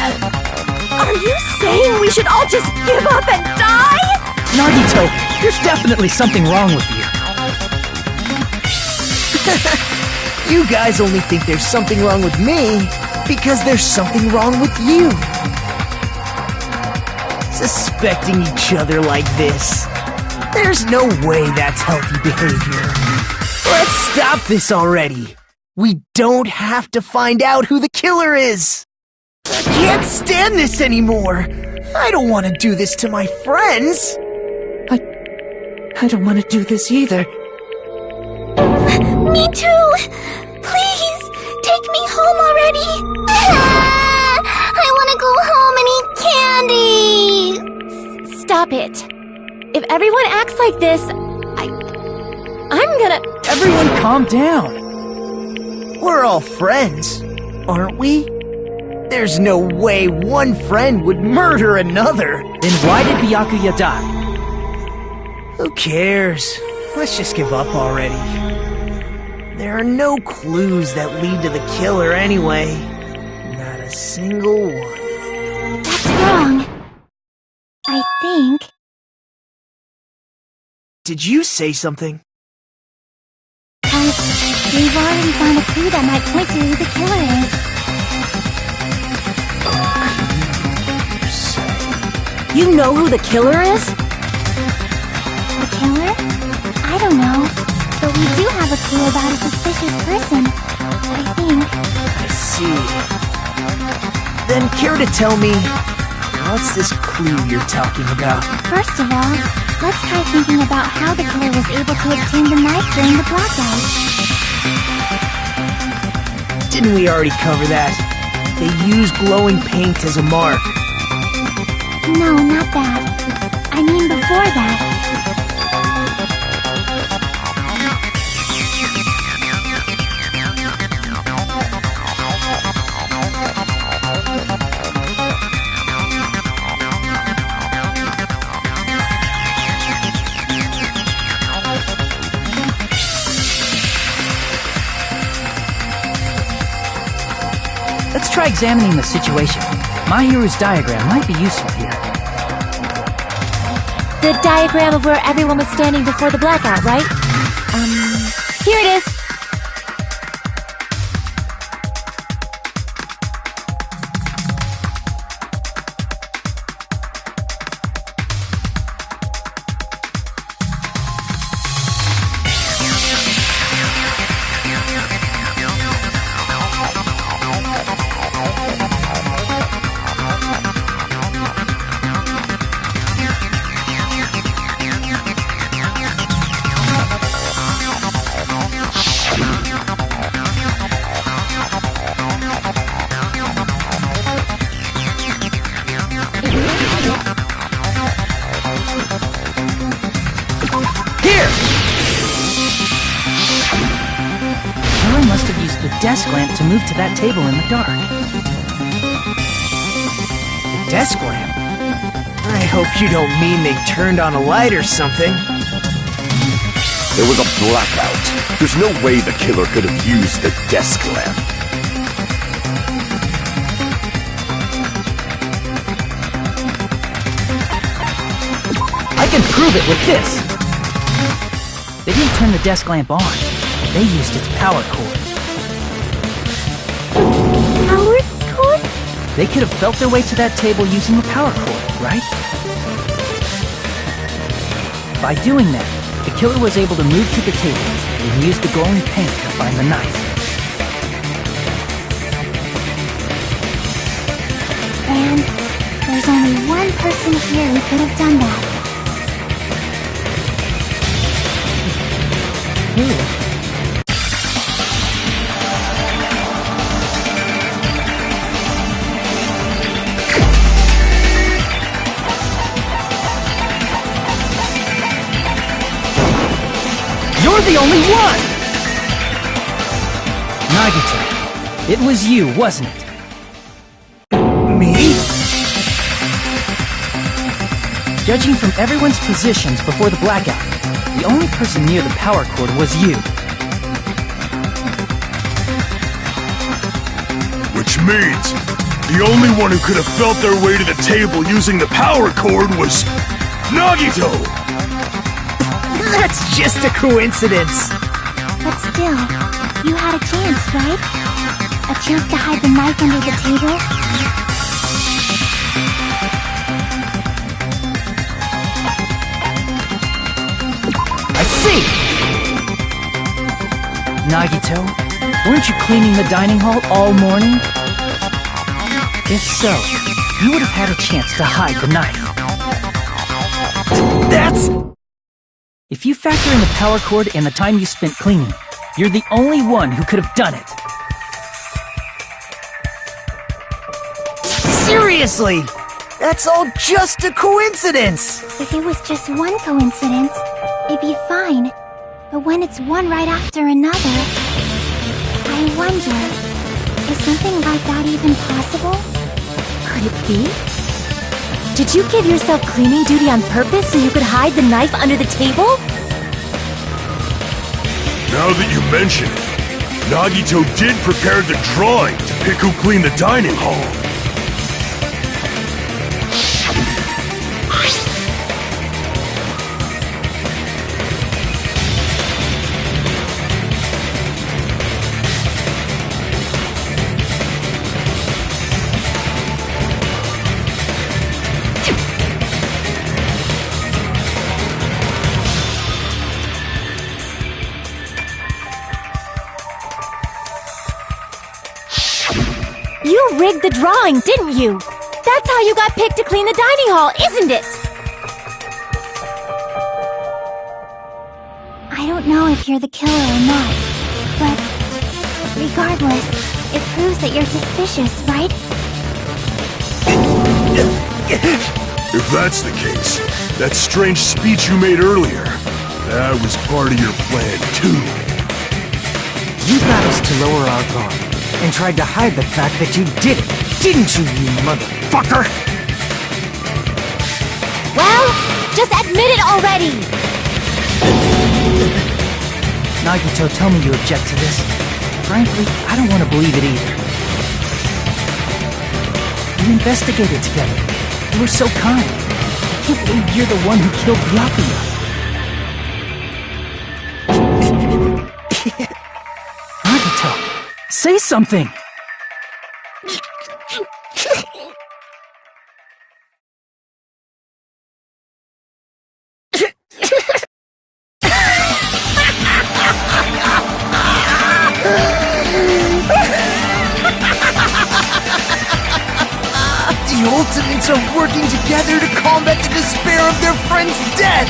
[SPEAKER 8] Are you saying we should all just give up and die?
[SPEAKER 9] Nagito, there's definitely something wrong with you.
[SPEAKER 7] You guys only think there's something wrong with me because there's something wrong with you. Suspecting each other like this. There's no way that's healthy behavior. Let's stop this already. We don't have to find out who the killer is. I can't stand this anymore. I don't want to do this to my friends.
[SPEAKER 9] I don't want to do this either.
[SPEAKER 12] Me too! Please, take me home already! I want to go home and eat candy!
[SPEAKER 8] Stop it. If everyone acts like this, I'm gonna...
[SPEAKER 9] Everyone calm down.
[SPEAKER 7] We're all friends, aren't we? There's no way one friend would murder another.
[SPEAKER 9] Then why did Byakuya die?
[SPEAKER 7] Who cares? Let's just give up already. There are no clues that lead to the killer anyway. Not a single one.
[SPEAKER 12] That's wrong. I think...
[SPEAKER 7] Did you say something?
[SPEAKER 12] We've already found a clue that might point to who the killer is.
[SPEAKER 8] You know who the killer is?
[SPEAKER 12] The killer? I don't know. But we do have a clue about a suspicious person.
[SPEAKER 4] I think.
[SPEAKER 7] I see. Then care to tell me, what's this clue you're talking about?
[SPEAKER 4] First of all, let's try thinking about how the killer was able to obtain the knife during the blackout.
[SPEAKER 7] Didn't we already cover that? They use glowing paint as a mark.
[SPEAKER 4] No, not that. I mean before that.
[SPEAKER 9] Let's try examining the situation. My hero's diagram might be useful here.
[SPEAKER 8] The diagram of where everyone was standing before the blackout, right? Here it is.
[SPEAKER 9] Must have used the desk lamp to move to that table in the dark.
[SPEAKER 7] The desk lamp? I hope you don't mean they turned on a light or something.
[SPEAKER 2] There was a blackout. There's no way the killer could have used the desk lamp.
[SPEAKER 9] I can prove it with this! They didn't turn the desk lamp on. They used its power cord.
[SPEAKER 4] Power cord?
[SPEAKER 9] They could have felt their way to that table using the power cord, right? By doing that, the killer was able to move to the table and use the glowing paint to find the knife.
[SPEAKER 4] And there's only one person here who could have done that.
[SPEAKER 9] Who? You're the only one! Nagito, it was you, wasn't it?
[SPEAKER 7] Me?
[SPEAKER 9] Judging from everyone's positions before the blackout, the only person near the power cord was you.
[SPEAKER 10] Which means, the only one who could have felt their way to the table using the power cord was Nagito!
[SPEAKER 7] That's just a coincidence.
[SPEAKER 4] But still, you had a chance, right? A chance to hide the knife under the table?
[SPEAKER 9] I see! Nagito, weren't you cleaning the dining hall all morning? If so, you would have had a chance to hide the knife.
[SPEAKER 7] That's...
[SPEAKER 9] If you factor in the power cord and the time you spent cleaning, you're the only one who could have done it.
[SPEAKER 7] Seriously! That's all just a coincidence!
[SPEAKER 4] If it was just one coincidence, it'd be fine. But when it's one right after another, I wonder, is something like that even possible?
[SPEAKER 8] Could it be? Did you give yourself cleaning duty on purpose so you could hide the knife under the table?
[SPEAKER 10] Now that you mention it, Nagito did prepare the drawing to pick who cleaned the dining hall.
[SPEAKER 8] You rigged the drawing, didn't you? That's how you got picked to clean the dining hall, isn't it?
[SPEAKER 4] I don't know if you're the killer or not, but regardless, it proves that you're suspicious, right?
[SPEAKER 10] If that's the case, that strange speech you made earlier, that was part of your plan too.
[SPEAKER 1] You got us to lower our guard, and tried to hide the fact that you did it, didn't you, you motherfucker?
[SPEAKER 8] Well, just admit it already!
[SPEAKER 7] Nagito, tell me you object to this. Frankly, I don't want to believe it either. We investigated together. You were so kind. I can't believe you're the one who killed Byakuya. Nagito, say something!
[SPEAKER 11] The Ultimates are working together to combat the despair of their friend's death!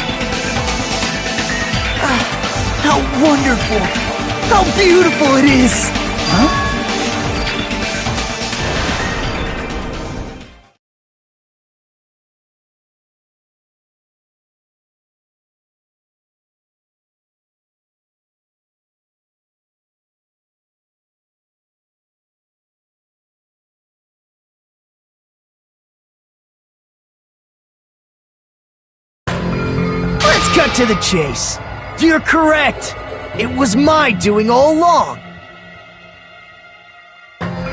[SPEAKER 11] How wonderful! How beautiful it is!
[SPEAKER 7] Huh?
[SPEAKER 11] Let's cut to the chase. You're correct. It was my doing all along.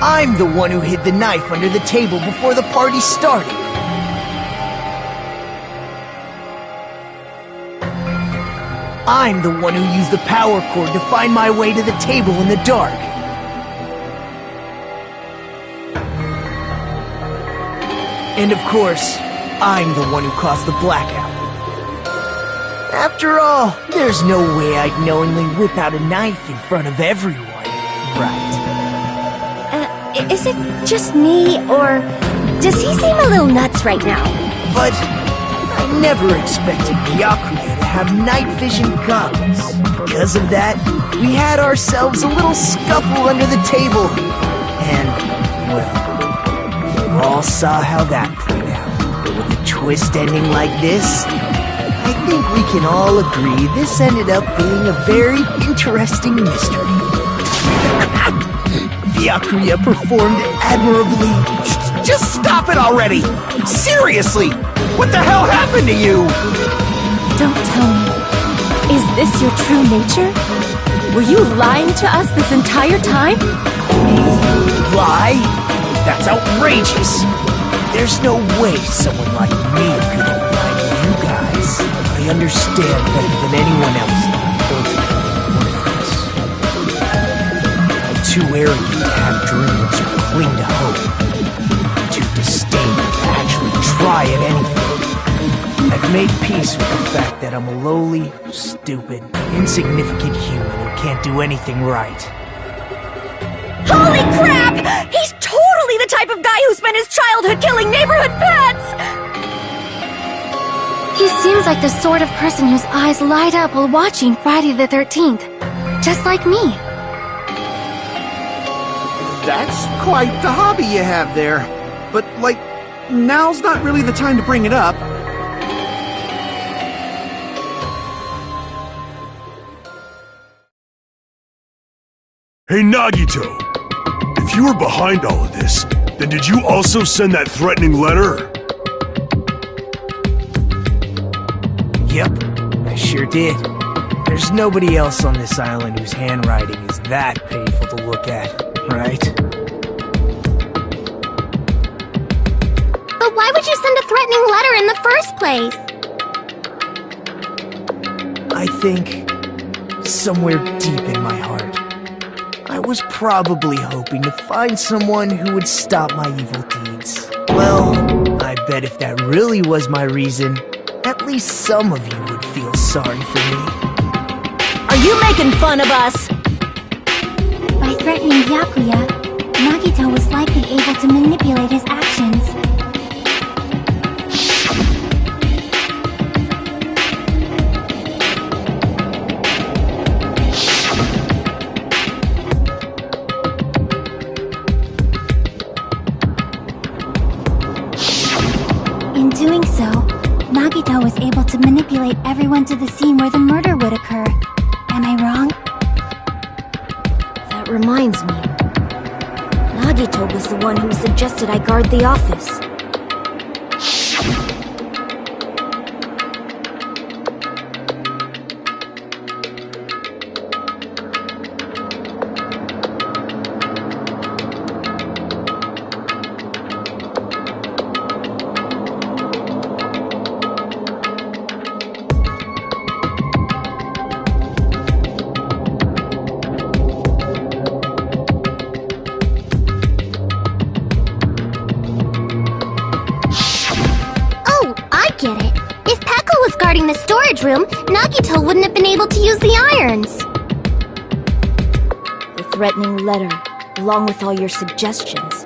[SPEAKER 11] I'm the one who hid the knife under the table before the party started. I'm the one who used the power cord to find my way to the table in the dark. And of course, I'm the one who caused the blackout. After all, there's no way I'd knowingly whip out a knife in front of everyone, right?
[SPEAKER 8] Is it just me, or does he seem a little nuts right now?
[SPEAKER 11] But I never expected Byakuya to have night vision goggles. Because of that, we had ourselves a little scuffle under the table. And, well, we all saw how that played out. But with a twist ending like this, I think we can all agree this ended up being a very interesting mystery. Byakuya performed admirably.
[SPEAKER 13] Just stop it already! Seriously! What the hell happened to you?
[SPEAKER 8] Don't tell me. Is this your true nature? Were you lying to us this entire time?
[SPEAKER 11] Lie? That's outrageous! There's no way someone like me could have lied to you guys. I understand better than anyone else that I'm ultimately worthless. I'm too arrogant to have dreams or cling to hope. Too disdainful to actually try at anything. I've made peace with the fact that I'm a lowly, stupid, insignificant human who can't do anything right.
[SPEAKER 8] Holy crap! He's totally the type of guy who spent his childhood killing neighborhood pets! He seems like the sort of person whose eyes light up while watching Friday the 13th. Just like me.
[SPEAKER 13] That's quite the hobby you have there. But, like, now's not really the time to bring it up.
[SPEAKER 10] Hey, Nagito! If you were behind all of this, then did you also send that threatening letter?
[SPEAKER 11] Yep, I sure did. There's nobody else on this island whose handwriting is that painful to look at, right?
[SPEAKER 12] But why would you send a threatening letter in the first place?
[SPEAKER 11] I think, somewhere deep in my heart, I was probably hoping to find someone who would stop my evil deeds. Well, I bet if that really was my reason, at least some of you would feel sorry for me.
[SPEAKER 5] Are you making fun of us?
[SPEAKER 4] By threatening Byakuya, Nagito was likely able to manipulate his actions. In doing so, Nagito was able to manipulate everyone to the scene where the murder would occur. Am I wrong?
[SPEAKER 6] That reminds me. Nagito was the one who suggested I guard the office.
[SPEAKER 12] The storage room, Nagito wouldn't have been able to use the irons.
[SPEAKER 6] The threatening letter, along with all your suggestions.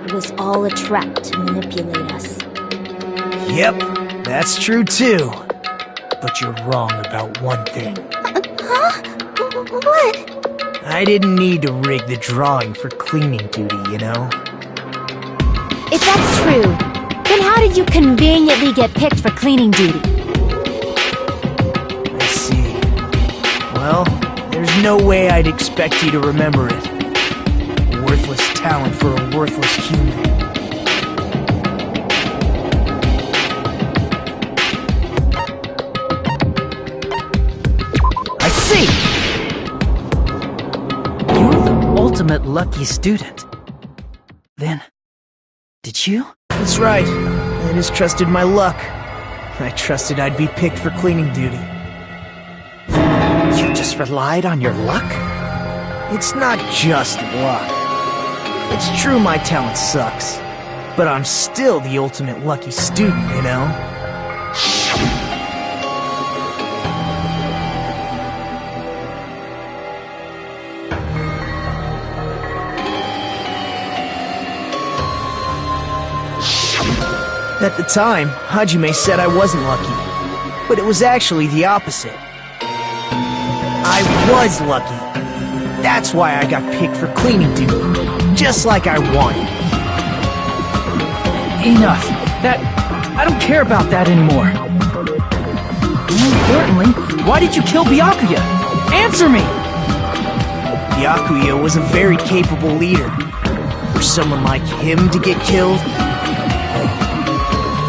[SPEAKER 6] It was all a trap to manipulate us.
[SPEAKER 7] Yep, that's true too. But you're wrong about one thing.
[SPEAKER 12] Huh? What?
[SPEAKER 7] I didn't need to rig the drawing for cleaning duty, you know?
[SPEAKER 8] If that's true, then how did you conveniently get picked for cleaning duty?
[SPEAKER 7] Well, there's no way I'd expect you to remember it. A worthless talent for a worthless human. I see!
[SPEAKER 9] You're the ultimate lucky student. Then, did you?
[SPEAKER 7] That's right. I just trusted my luck. I trusted I'd be picked for cleaning duty.
[SPEAKER 9] You just relied on your luck?
[SPEAKER 7] It's not just luck. It's true my talent sucks, but I'm still the ultimate lucky student, you know? At the time, Hajime said I wasn't lucky, but it was actually the opposite. I was lucky. That's why I got picked for cleaning duty, just like I wanted.
[SPEAKER 9] Enough. I don't care about that anymore. More importantly, why did you kill Byakuya? Answer me!
[SPEAKER 7] Byakuya was a very capable leader. For someone like him to get killed,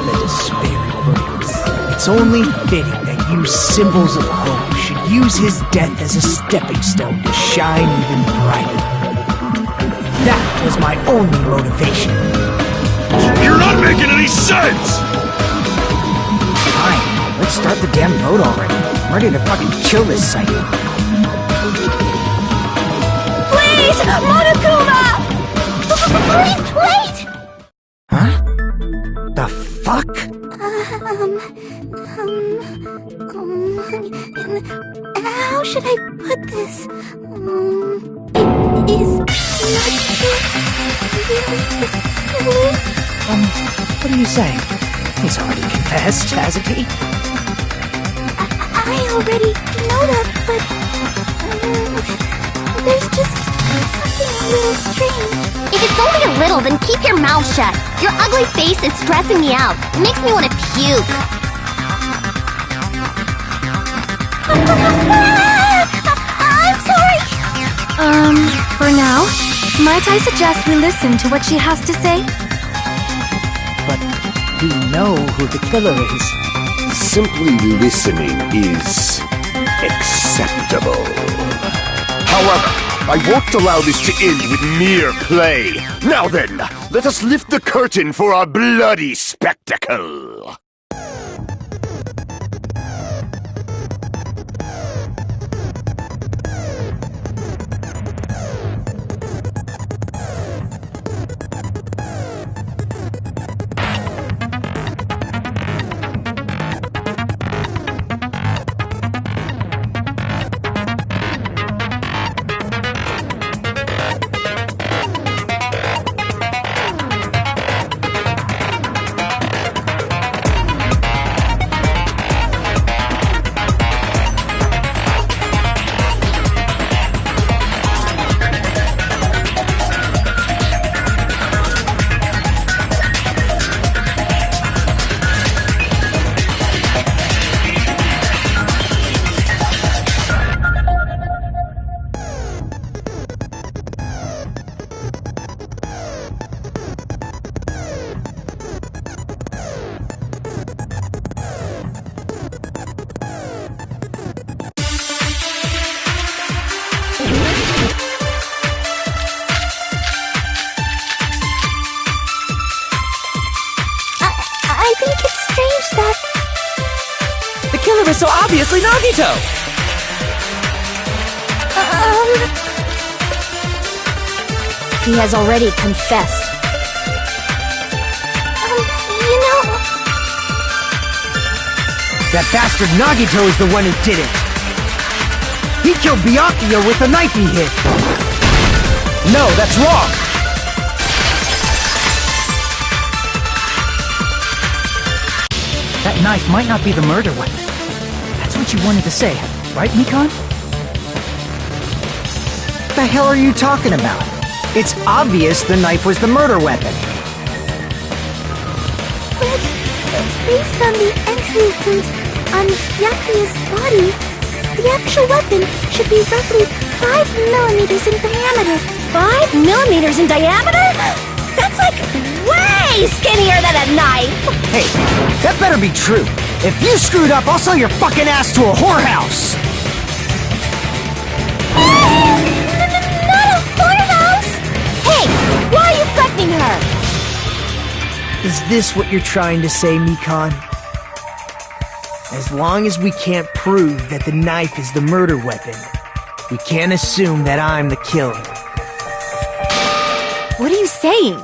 [SPEAKER 7] the despair it brings. It's only fitting that you symbols of hope should use his death as a stepping stone to shine even brighter. That was my only motivation.
[SPEAKER 10] You're not making any sense!
[SPEAKER 1] Fine, let's start the damn vote already. I'm ready to fucking kill this site.
[SPEAKER 12] Please, Monokuma! Please, wait!
[SPEAKER 1] Huh? The fuck?
[SPEAKER 12] How should I put this? It is not really.
[SPEAKER 9] What are you saying? He's already confessed, hasn't he?
[SPEAKER 12] I already know that, but there's just something a little strange. If it's only a little, then keep your mouth shut. Your ugly face is stressing me out. It makes me want to puke. I'm sorry.
[SPEAKER 8] For now, might I suggest we listen to what she has to say?
[SPEAKER 9] But we know who the killer is.
[SPEAKER 2] Simply listening is acceptable. However, I won't allow this to end with mere play. Now then, let us lift the curtain for our bloody spectacle.
[SPEAKER 11] obviously Nagito!
[SPEAKER 6] He has already confessed.
[SPEAKER 8] You know...
[SPEAKER 1] That bastard Nagito is the one who did it! He killed Byakuya with the knife he hit! No, that's wrong!
[SPEAKER 9] That knife might not be the murder weapon. That's what you wanted to say, right, Mikon?
[SPEAKER 1] What the hell are you talking about? It's obvious the knife was the murder weapon.
[SPEAKER 8] But based on the entry print on Byakuya's body, the actual weapon should be roughly 5 millimeters in diameter.
[SPEAKER 6] 5 millimeters in diameter?
[SPEAKER 8] That's like way skinnier than a knife!
[SPEAKER 1] Hey, that better be true. If you screwed up, I'll sell your fucking ass to a whorehouse!
[SPEAKER 8] Not a whorehouse! Hey, why are you threatening her?
[SPEAKER 7] Is this what you're trying to say, Mikon? As long as we can't prove that the knife is the murder weapon, we can't assume that I'm the killer.
[SPEAKER 8] What are you saying?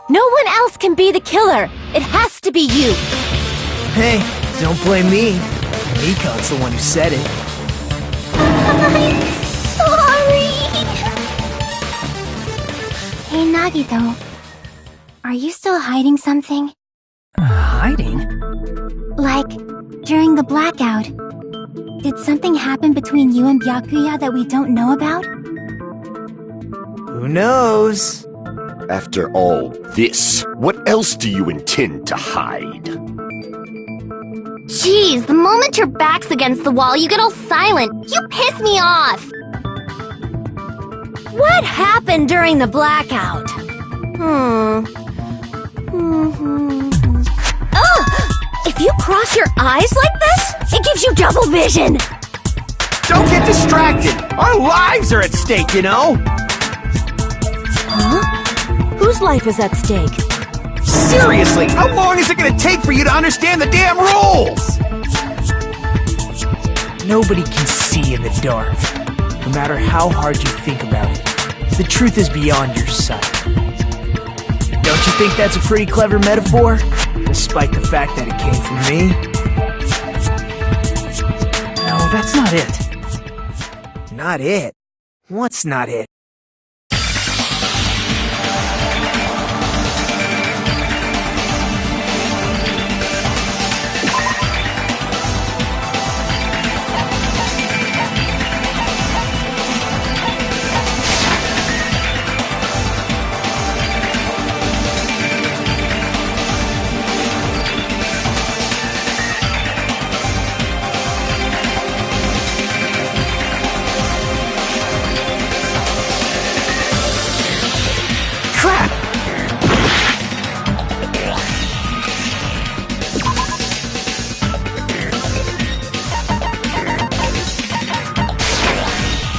[SPEAKER 8] No one else can be the killer. It has to be you.
[SPEAKER 7] Hey, don't blame me. Mikon's the one who said it.
[SPEAKER 8] I'm sorry.
[SPEAKER 4] Hey, Nagito. Are you still hiding something?
[SPEAKER 9] Hiding?
[SPEAKER 4] Like, during the blackout, did something happen between you and Byakuya that we don't know about?
[SPEAKER 7] Who knows?
[SPEAKER 2] After all this, what else do you intend to hide?
[SPEAKER 12] Jeez, the moment your back's against the wall, you get all silent. You piss me off.
[SPEAKER 8] What happened during the blackout? If you cross your eyes like this, it gives you double vision.
[SPEAKER 13] Don't get distracted! Our lives are at stake, you know?
[SPEAKER 8] Huh? Whose life is at stake?
[SPEAKER 13] Seriously, how long is it gonna take for you to understand the damn rules?
[SPEAKER 7] Nobody can see in the dark, no matter how hard you think about it. The truth is beyond your sight. Don't you think that's a pretty clever metaphor? Despite the fact that it came from me?
[SPEAKER 9] No, that's not it.
[SPEAKER 7] Not it? What's not it?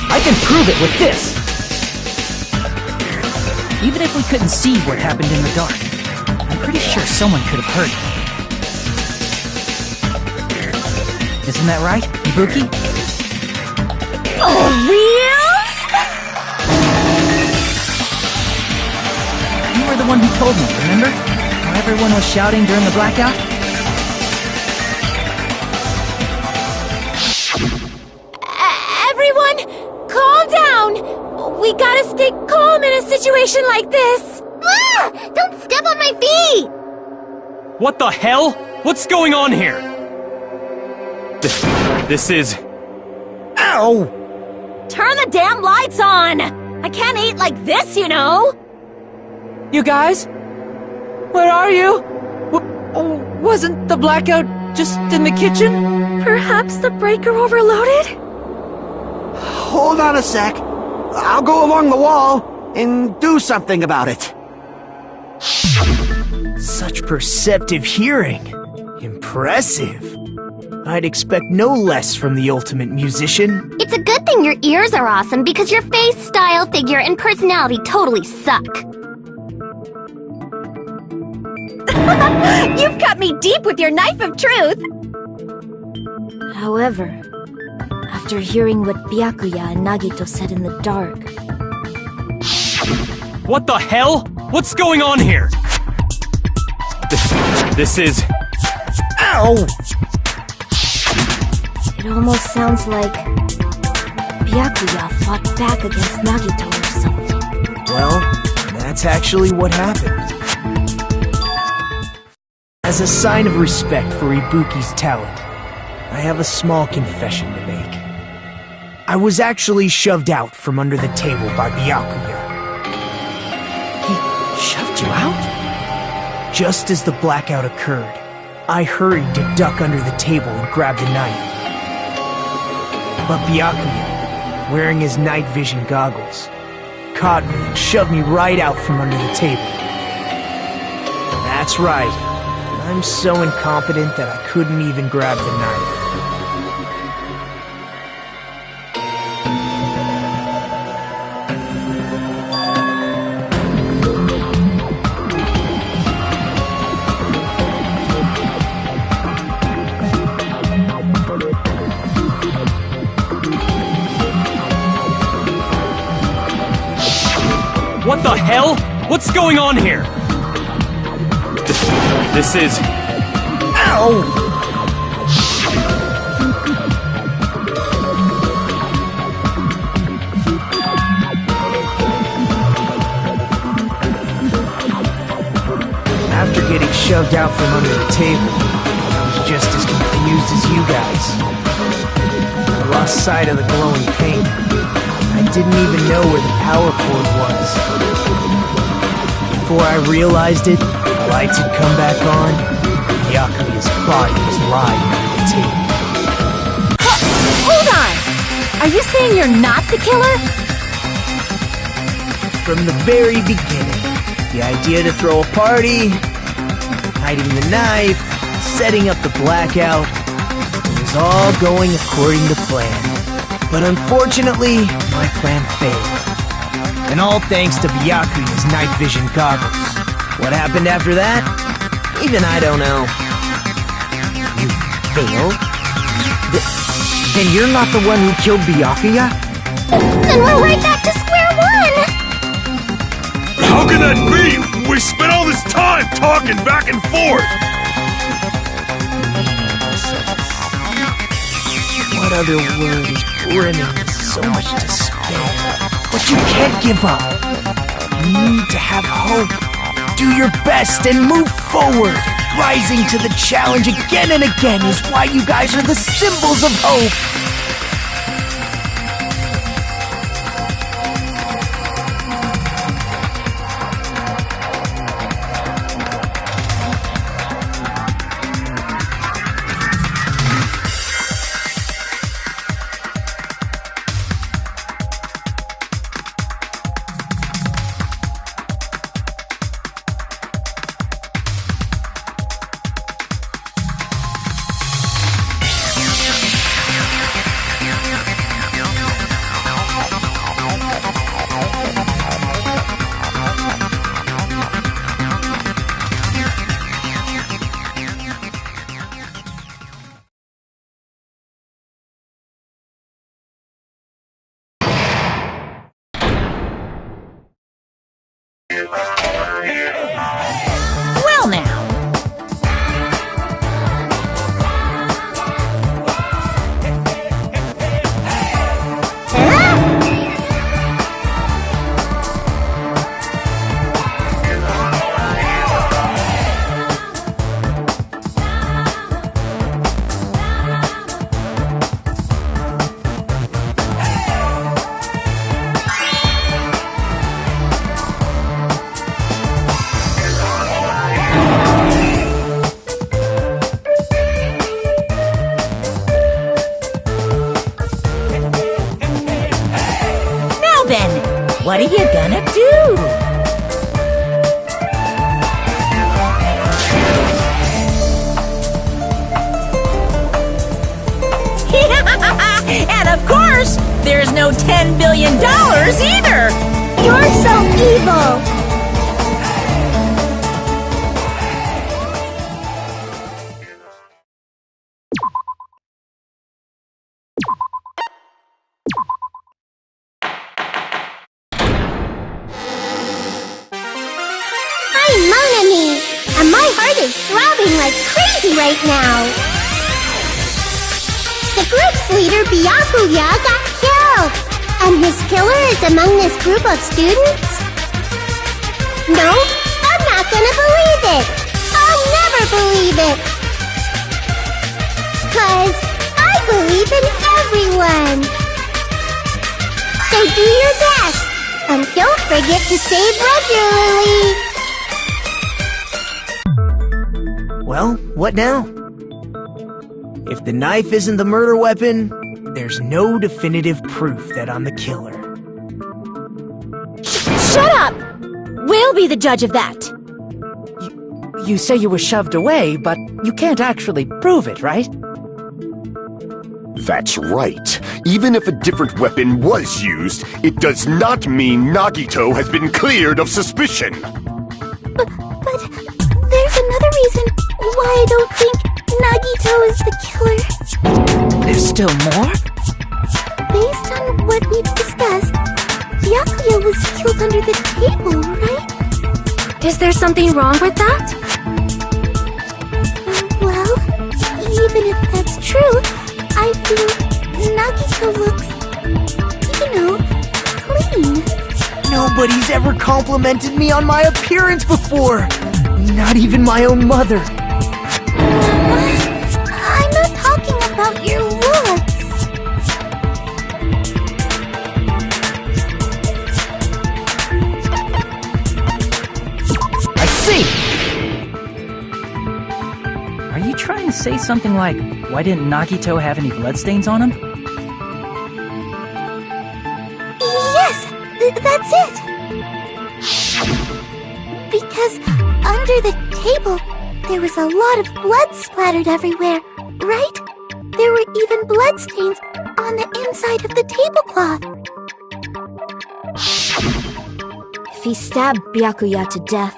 [SPEAKER 9] I can prove it with this! Even if we couldn't see what happened in the dark, I'm pretty sure someone could have heard it. Isn't that right, Ibuki?
[SPEAKER 8] Oh, real?
[SPEAKER 9] You were the one who told me, remember? How everyone was shouting during the blackout?
[SPEAKER 8] Everyone, calm down. We gotta stay calm in a situation like this.
[SPEAKER 12] Ah! Don't step on my feet!
[SPEAKER 14] What the hell? What's going on here? This is...
[SPEAKER 1] Ow!
[SPEAKER 8] Turn the damn lights on! I can't eat like this, you know!
[SPEAKER 11] You guys? Where are you? Wasn't the blackout just in the kitchen?
[SPEAKER 8] Perhaps the breaker overloaded?
[SPEAKER 13] Hold on a sec. I'll go along the wall and do something about it.
[SPEAKER 7] Such perceptive hearing. Impressive. I'd expect no less from the ultimate musician.
[SPEAKER 12] It's a good thing your ears are awesome because your face, style, figure, and personality totally suck.
[SPEAKER 8] You've cut me deep with your knife of truth!
[SPEAKER 6] However, after hearing what Byakuya and Nagito said in the dark...
[SPEAKER 14] What the hell? What's going on here? This is... Ow!
[SPEAKER 6] It almost sounds like Byakuya fought back against Nagito or something.
[SPEAKER 7] Well, that's actually what happened. As a sign of respect for Ibuki's talent, I have a small confession to make. I was actually shoved out from under the table by Byakuya.
[SPEAKER 9] He shoved you out?
[SPEAKER 7] Just as the blackout occurred, I hurried to duck under the table and grab the knife. But Byakuya, wearing his night vision goggles, caught me and shoved me right out from under the table. That's right. I'm so incompetent that I couldn't even grab the knife.
[SPEAKER 14] What the hell? What's going on here? This is...
[SPEAKER 7] Ow! After getting shoved out from under the table, I was just as confused as you guys. I lost sight of the glowing paint. I didn't even know where the power cord was. Before I realized it, the lights had come back on, and Byakuya's body was lying under the table.
[SPEAKER 8] Hold on! Are you saying you're not the killer?
[SPEAKER 7] From the very beginning, the idea to throw a party, hiding the knife, setting up the blackout, it was all going according to plan. But unfortunately, my plan failed. And all thanks to Byakuya's night vision goggles. What happened after that? Even I don't know.
[SPEAKER 1] You failed? Then you're not the one who killed Byakuya?
[SPEAKER 8] Then we're right back to square one!
[SPEAKER 10] How can that be? We spent all this time talking back and forth!
[SPEAKER 7] What other word is brimming with so much despair? But you can't give up. You need to have hope. Do your best and move forward. Rising to the challenge again and again is why you guys are the symbols of hope.
[SPEAKER 5] Well now. What are you gonna do? And of course, there's no $10 billion either!
[SPEAKER 8] You're so evil!
[SPEAKER 12] heart is throbbing like crazy right now. The group's leader, Byakuya, got killed. And his killer is among this group of students? No, I'm not gonna believe it. I'll never believe it. 'Cause I believe in everyone. So do your best. And don't forget to save regularly.
[SPEAKER 7] Well, what now? If the knife isn't the murder weapon, there's no definitive proof that I'm the killer.
[SPEAKER 6] Shut up! We'll be the judge of that.
[SPEAKER 9] You say you were shoved away, but you can't actually prove it, right?
[SPEAKER 2] That's right. Even if a different weapon was used, it does not mean Nagito has been cleared of suspicion.
[SPEAKER 8] But there's another reason why I don't think Nagito is the killer.
[SPEAKER 9] There's still more?
[SPEAKER 8] Based on what we've discussed, Byakuya was killed under the table, right?
[SPEAKER 6] Is there something wrong with that?
[SPEAKER 8] Well, even if that's true, I feel Nagito looks, clean.
[SPEAKER 7] Nobody's ever complimented me on my appearance before! Not even my own mother.
[SPEAKER 8] I'm not talking about your looks.
[SPEAKER 9] I see! Are you trying to say something like, why didn't Nagito have any bloodstains on him?
[SPEAKER 8] Yes, that's it. Because under the table, there was a lot of blood splattered everywhere, right? There were even bloodstains on the inside of the tablecloth.
[SPEAKER 6] If he stabbed Byakuya to death,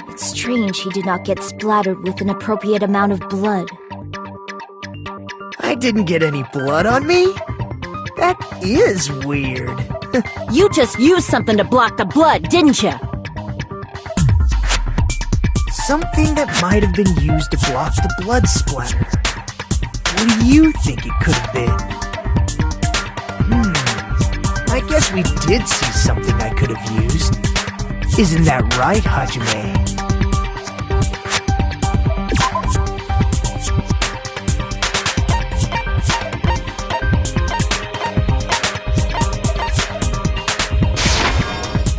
[SPEAKER 6] it's strange he did not get splattered with an appropriate amount of blood.
[SPEAKER 7] I didn't get any blood on me? That is weird.
[SPEAKER 6] You just used something to block the blood, didn't you?
[SPEAKER 7] Something that might have been used to block the blood splatter. What do you think it could have been? I guess we did see something I could have used. Isn't that right, Hajime?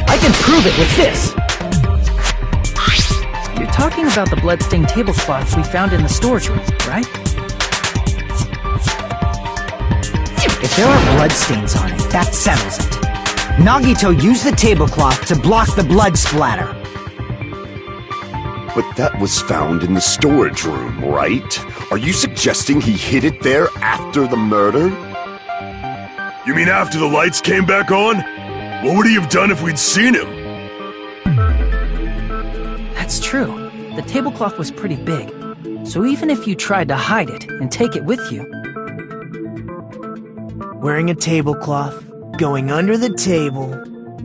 [SPEAKER 9] I can prove it with this! You're talking about the bloodstained tablecloth we found in the storage room, right?
[SPEAKER 1] If there are bloodstains on it, that settles it. Nagito used the tablecloth to block the blood splatter.
[SPEAKER 2] But that was found in the storage room, right? Are you suggesting he hid it there after the murder?
[SPEAKER 10] You mean after the lights came back on? What would he have done if we'd seen him?
[SPEAKER 9] That's true. The tablecloth was pretty big, so even if you tried to hide it and take it with you...
[SPEAKER 7] Wearing a tablecloth, going under the table,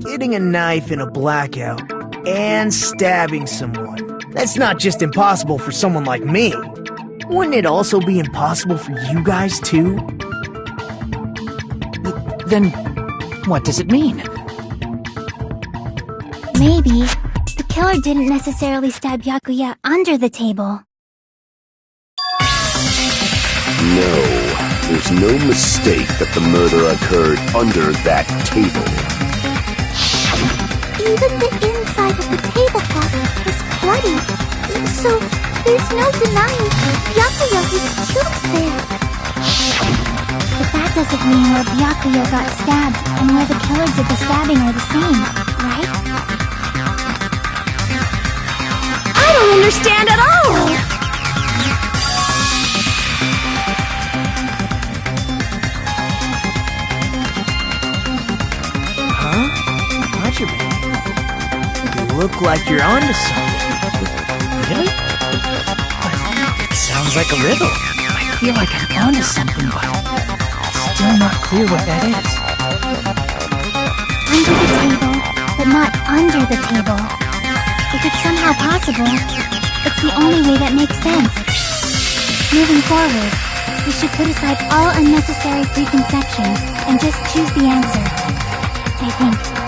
[SPEAKER 7] getting a knife in a blackout, and stabbing someone. That's not just impossible for someone like me. Wouldn't it also be impossible for you guys too?
[SPEAKER 9] Then, what does it mean?
[SPEAKER 8] Maybe the killer didn't necessarily stab Byakuya under the table.
[SPEAKER 2] No, there's no mistake that the murder occurred under that table.
[SPEAKER 8] Even the inside of the tablecloth was bloody, so there's no denying Byakuya was killed there. But that doesn't mean where Byakuya got stabbed and where the killer did the stabbing are the same, right?
[SPEAKER 6] I don't understand at all!
[SPEAKER 7] Huh? Hajime, you look like you're onto something.
[SPEAKER 9] Really? It sounds like a riddle. I feel like I'm onto something, but it's still not clear what that is.
[SPEAKER 8] Under the table, but not under the table. If it's somehow possible,
[SPEAKER 4] It's the only way that makes sense. Moving forward, we should put aside all unnecessary preconceptions and just choose the answer. I think.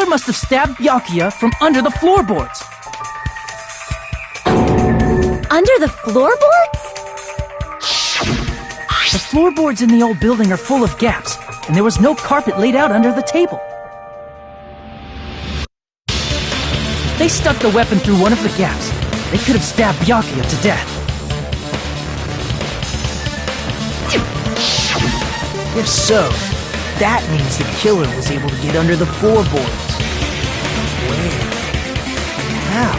[SPEAKER 7] killer must have stabbed Byakuya from under the floorboards.
[SPEAKER 6] Under the floorboards?
[SPEAKER 7] The floorboards in the old building are full of gaps, and there was no carpet laid out under the table. They stuck the weapon through one of the gaps. They could have stabbed Byakuya to death.
[SPEAKER 11] If so, that means the killer was able to get under the floorboards. Where?
[SPEAKER 7] How?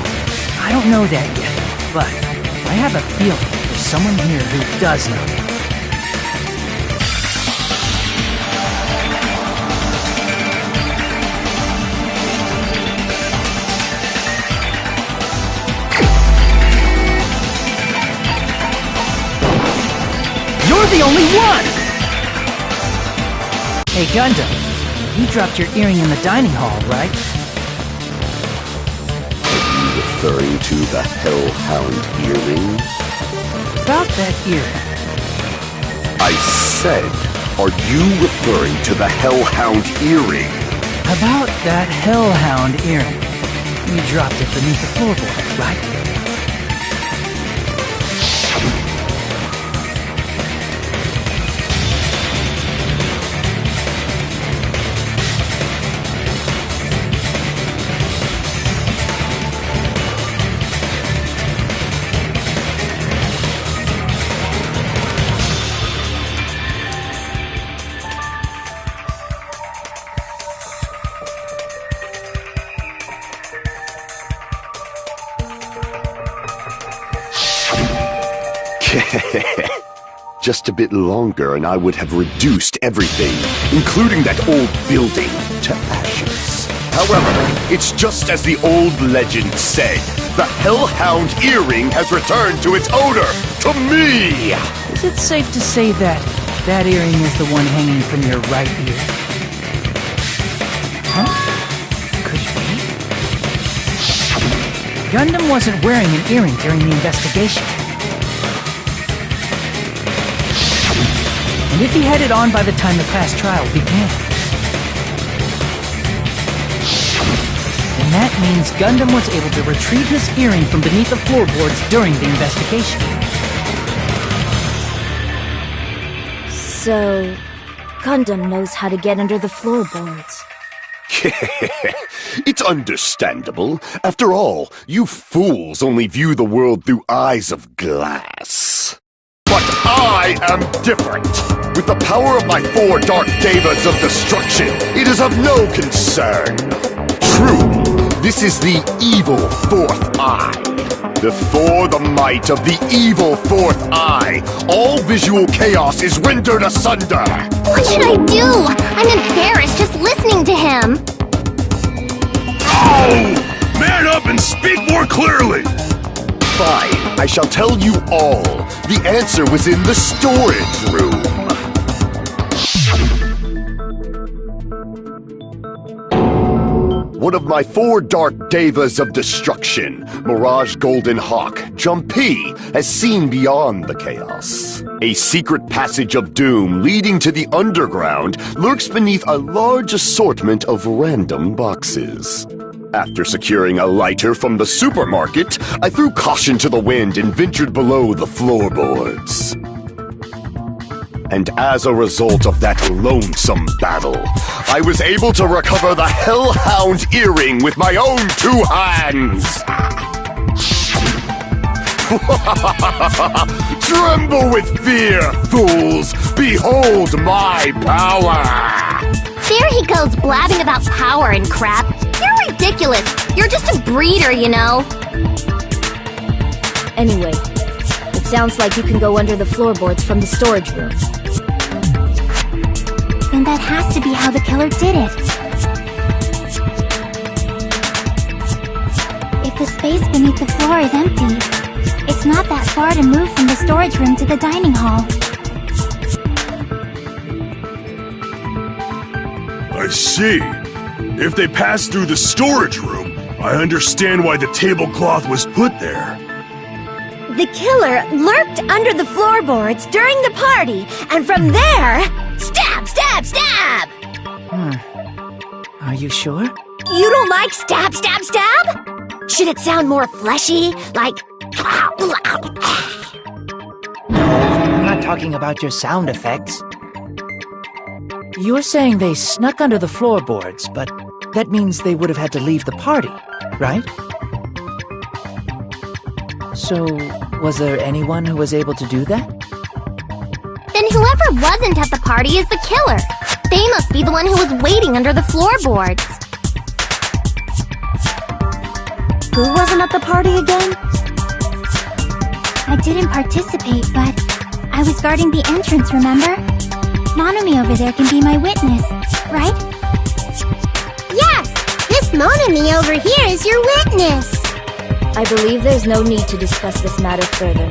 [SPEAKER 7] I don't know that yet, but I have a feeling there's someone here who does know.
[SPEAKER 11] You're the only one!
[SPEAKER 7] Hey, Gundam, you dropped your earring in the dining hall, right?
[SPEAKER 2] Referring to the Hellhound earring?
[SPEAKER 7] About that earring.
[SPEAKER 2] I said, are you referring to the Hellhound earring?
[SPEAKER 7] About that Hellhound earring. You dropped it beneath the floorboard, right?
[SPEAKER 2] Just a bit longer and I would have reduced everything, including that old building, to ashes. However, it's just as the old legend said. The Hellhound earring has returned to its owner, to me!
[SPEAKER 7] Is it safe to say that that earring is the one hanging from your right ear? Huh? Could it be? Gundam wasn't wearing an earring during the investigation. And if he had it on by the time the class trial began, then that means Gundam was able to retrieve his earring from beneath the floorboards during the investigation.
[SPEAKER 6] So, Gundam knows how to get under the floorboards.
[SPEAKER 2] It's understandable. After all, you fools only view the world through eyes of glass. But I am different. With the power of my 4 dark devas of destruction, it is of no concern. True, this is the evil 4th eye. Before the might of the evil 4th eye, all visual chaos is rendered asunder.
[SPEAKER 12] What should I do? I'm embarrassed just listening to him.
[SPEAKER 10] Oh! Man up and speak more clearly!
[SPEAKER 2] Fine, I shall tell you all. The answer was in the storage room. One of my 4 dark devas of destruction, Mirage Golden Hawk, Jumpy, has seen beyond the chaos. A secret passage of doom leading to the underground lurks beneath a large assortment of random boxes. After securing a lighter from the supermarket, I threw caution to the wind and ventured below the floorboards. And as a result of that lonesome battle, I was able to recover the Hellhound earring with my own 2 hands! Tremble with fear, fools! Behold my power!
[SPEAKER 12] There he goes blabbing about power and crap. You're ridiculous. You're just a breeder, you know.
[SPEAKER 6] Anyway, it sounds like you can go under the floorboards from the storage room.
[SPEAKER 8] Then that has to be how the killer did it. If the space beneath the floor is empty, it's not that far to move from the storage room to the dining hall.
[SPEAKER 10] I see. If they passed through the storage room, I understand why the tablecloth was put there.
[SPEAKER 6] The killer lurked under the floorboards during the party, and from there... Stab! Stab! Stab!
[SPEAKER 7] Are you sure?
[SPEAKER 6] You don't like stab, stab, stab? Should it sound more fleshy, like...
[SPEAKER 9] No, I'm not talking about your sound effects. You were saying they snuck under the floorboards, but that means they would have had to leave the party, right? So, was there anyone who was able to do that?
[SPEAKER 8] Then whoever wasn't at the party is the killer. They must be the one who was waiting under the floorboards.
[SPEAKER 6] Who wasn't at the party again?
[SPEAKER 8] I didn't participate, but I was guarding the entrance, remember? Monami over there can be my witness, right?
[SPEAKER 12] Yes! This Monami over here is your witness!
[SPEAKER 6] I believe there's no need to discuss this matter further,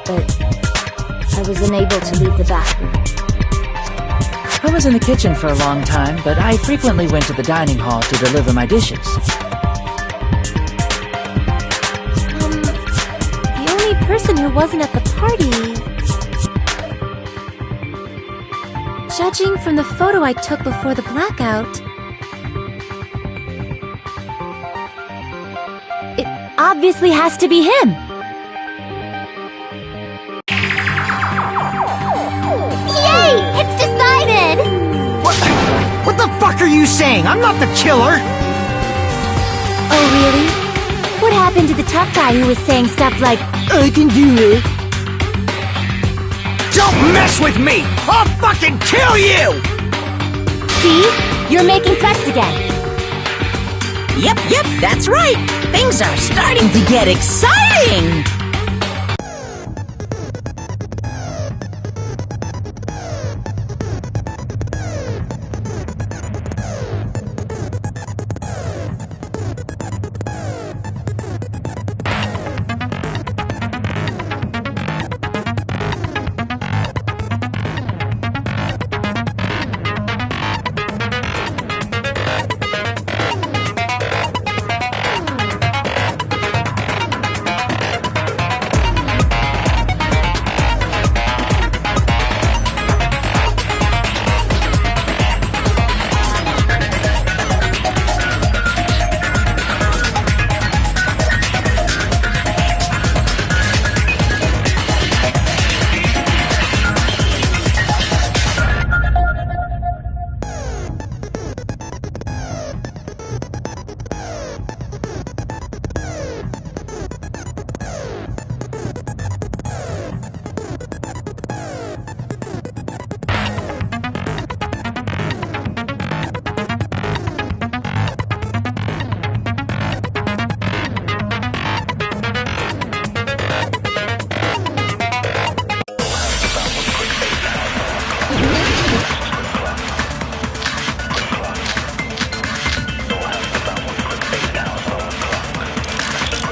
[SPEAKER 6] but I was unable to leave the bathroom.
[SPEAKER 9] I was in the kitchen for a long time, but I frequently went to the dining hall to deliver my dishes.
[SPEAKER 6] The only person who wasn't at the party... Judging from the photo I took before the blackout... it obviously has to be him!
[SPEAKER 8] Yay! It's decided!
[SPEAKER 1] What the fuck are you saying? I'm not the killer!
[SPEAKER 6] Oh, really? What happened to the tough guy who was saying stuff like, I can do it?
[SPEAKER 1] Don't mess with me! I'll fucking kill you!
[SPEAKER 6] See? You're making threats again.
[SPEAKER 5] Yep, that's right. Things are starting to get exciting.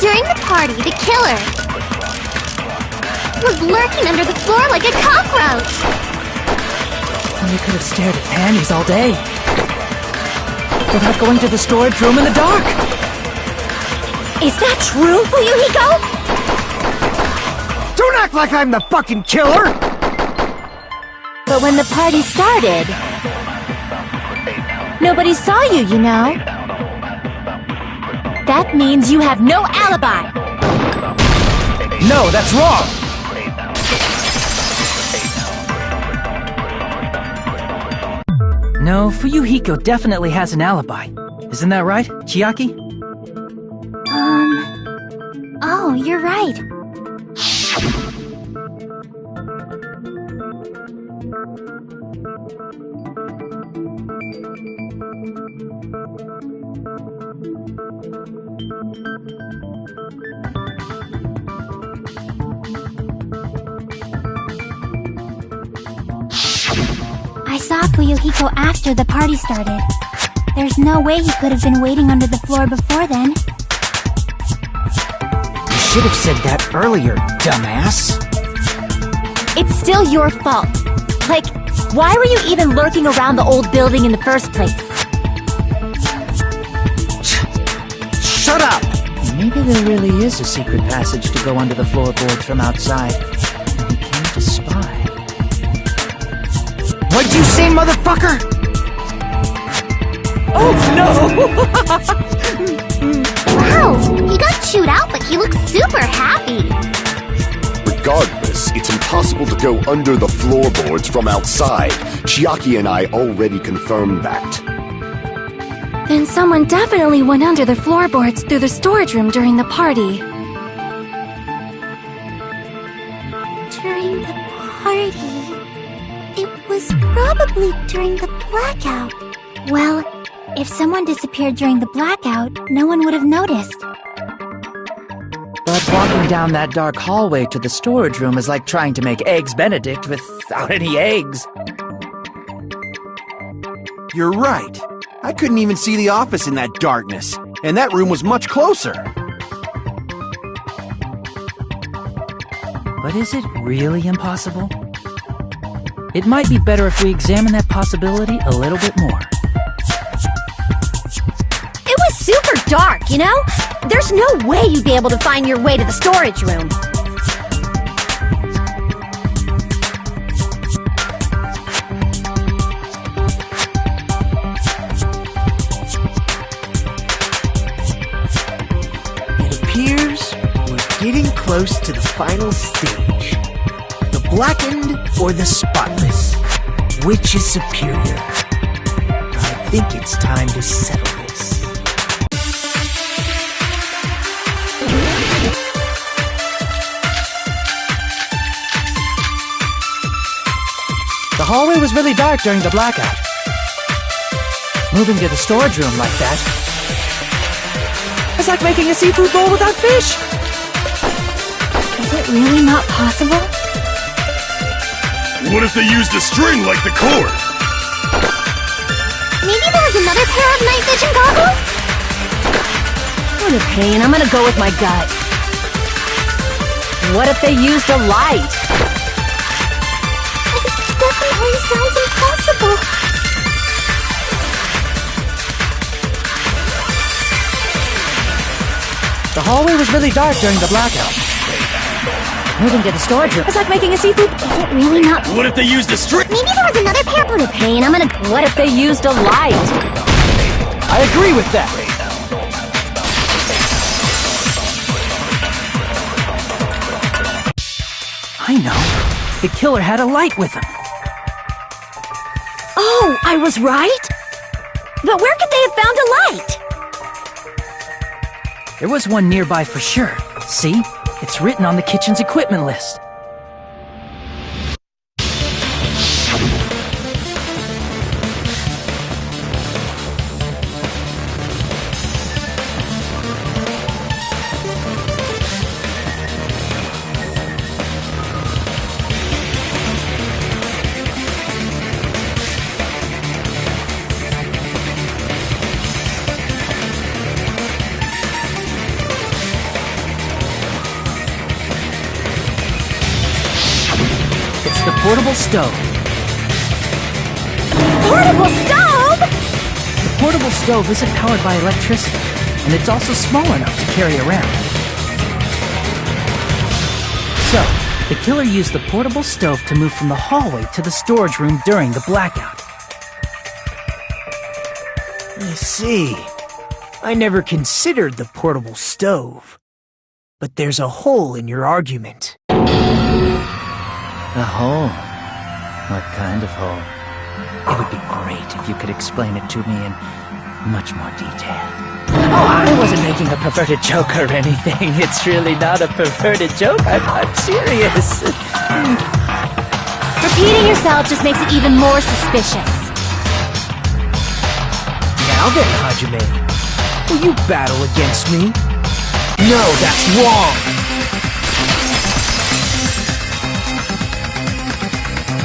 [SPEAKER 8] During the party, the killer was lurking under the floor like a cockroach.
[SPEAKER 9] You could have stared at panties all day. Without going to the storage room in the dark.
[SPEAKER 6] Is that true, Fuyuhiko?
[SPEAKER 1] Don't act like I'm the fucking killer!
[SPEAKER 6] But when the party started, nobody saw you, you know? That means you have no alibi!
[SPEAKER 1] No, that's wrong!
[SPEAKER 9] No, Fuyuhiko definitely has an alibi. Isn't that right, Chiaki?
[SPEAKER 8] Oh, you're right. I saw Fuyuhiko after the party started. There's no way he could have been waiting under the floor before then.
[SPEAKER 1] You should have said that earlier, dumbass.
[SPEAKER 6] It's still your fault. Like, why were you even lurking around the old building in the first place?
[SPEAKER 1] Shut up!
[SPEAKER 9] Maybe there really is a secret passage to go under the floorboards from outside. And he came to spy.
[SPEAKER 1] What'd you say, motherfucker?
[SPEAKER 9] Oh no!
[SPEAKER 8] Wow, he got chewed out, but he looks super happy.
[SPEAKER 2] Regardless, it's impossible to go under the floorboards from outside. Chiaki and I already confirmed that.
[SPEAKER 4] Then someone definitely went under the floorboards through the storage room during the party.
[SPEAKER 8] During the party... It was probably during the blackout.
[SPEAKER 4] Well, if someone disappeared during the blackout, no one would have noticed.
[SPEAKER 9] But walking down that dark hallway to the storage room is like trying to make Eggs Benedict without any eggs.
[SPEAKER 13] You're right. I couldn't even see the office in that darkness, and that room was much closer.
[SPEAKER 9] But is it really impossible? It might be better if we examine that possibility a little bit more.
[SPEAKER 6] It was super dark, you know? There's no way you'd be able to find your way to the storage room.
[SPEAKER 7] It appears we're getting close to the final stage. The blackened or the spotless? Which is superior? I think it's time to settle this.
[SPEAKER 9] The hallway was really dark during the blackout. Moving to the storage room like that, it's like making a seafood bowl without fish.
[SPEAKER 4] Is it really not possible?
[SPEAKER 10] What if they used a string like the cord?
[SPEAKER 8] Maybe there was another pair of night vision goggles?
[SPEAKER 6] What a pain, I'm gonna go with my gut. What if they used a light?
[SPEAKER 8] It definitely sounds impossible.
[SPEAKER 9] The hallway was really dark during the blackout. Moving to the storage room, it's like making a seafood.
[SPEAKER 4] Is it really not?
[SPEAKER 10] What if they used a string?
[SPEAKER 8] Maybe there was another pair.
[SPEAKER 6] What a pain, I'm gonna... What if they used a light?
[SPEAKER 7] I agree with that.
[SPEAKER 9] I know. The killer had a light with him.
[SPEAKER 6] Oh, I was right? But where could they have found a light?
[SPEAKER 9] There was one nearby for sure. See? It's written on the kitchen's equipment list. The portable stove.
[SPEAKER 6] Portable stove?!
[SPEAKER 9] The portable stove isn't powered by electricity, and it's also small enough to carry around. So, the killer used the portable stove to move from the hallway to the storage room during the blackout.
[SPEAKER 7] I see. I never considered the portable stove. But there's a hole in your argument.
[SPEAKER 9] A hole? What kind of hole? It would be great if you could explain it to me in much more detail. Oh, I wasn't making a perverted joke or anything. It's really not a perverted joke. I'm serious.
[SPEAKER 6] Repeating yourself just makes it even more suspicious.
[SPEAKER 7] Now then, Hajime, will you battle against me? No, that's wrong!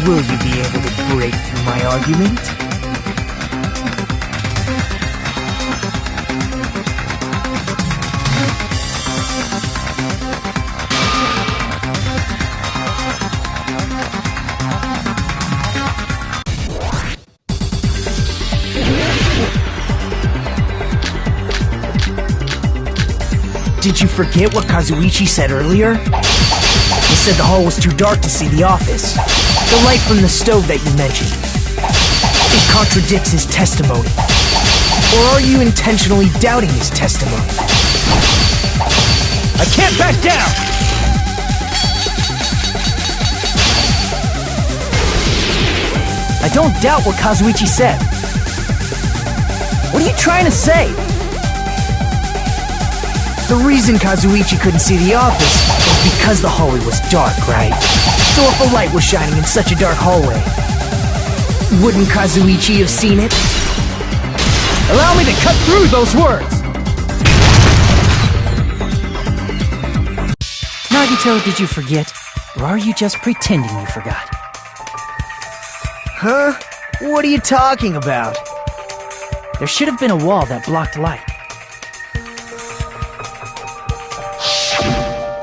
[SPEAKER 7] Will you be able to break through my argument? Did you forget what Kazuichi said earlier? He said the hall was too dark to see the office. The light from the stove that you mentioned. It contradicts his testimony. Or are you intentionally doubting his testimony?
[SPEAKER 11] I can't back down!
[SPEAKER 7] I don't doubt what Kazuichi said. What are you trying to say? The reason Kazuichi couldn't see the office was because the hallway was dark, right? So if a light was shining in such a dark hallway, wouldn't Kazuichi have seen it?
[SPEAKER 11] Allow me to cut through those words!
[SPEAKER 9] Nagito, did you forget? Or are you just pretending you forgot?
[SPEAKER 7] Huh? What are you talking about?
[SPEAKER 9] There should have been a wall that blocked light.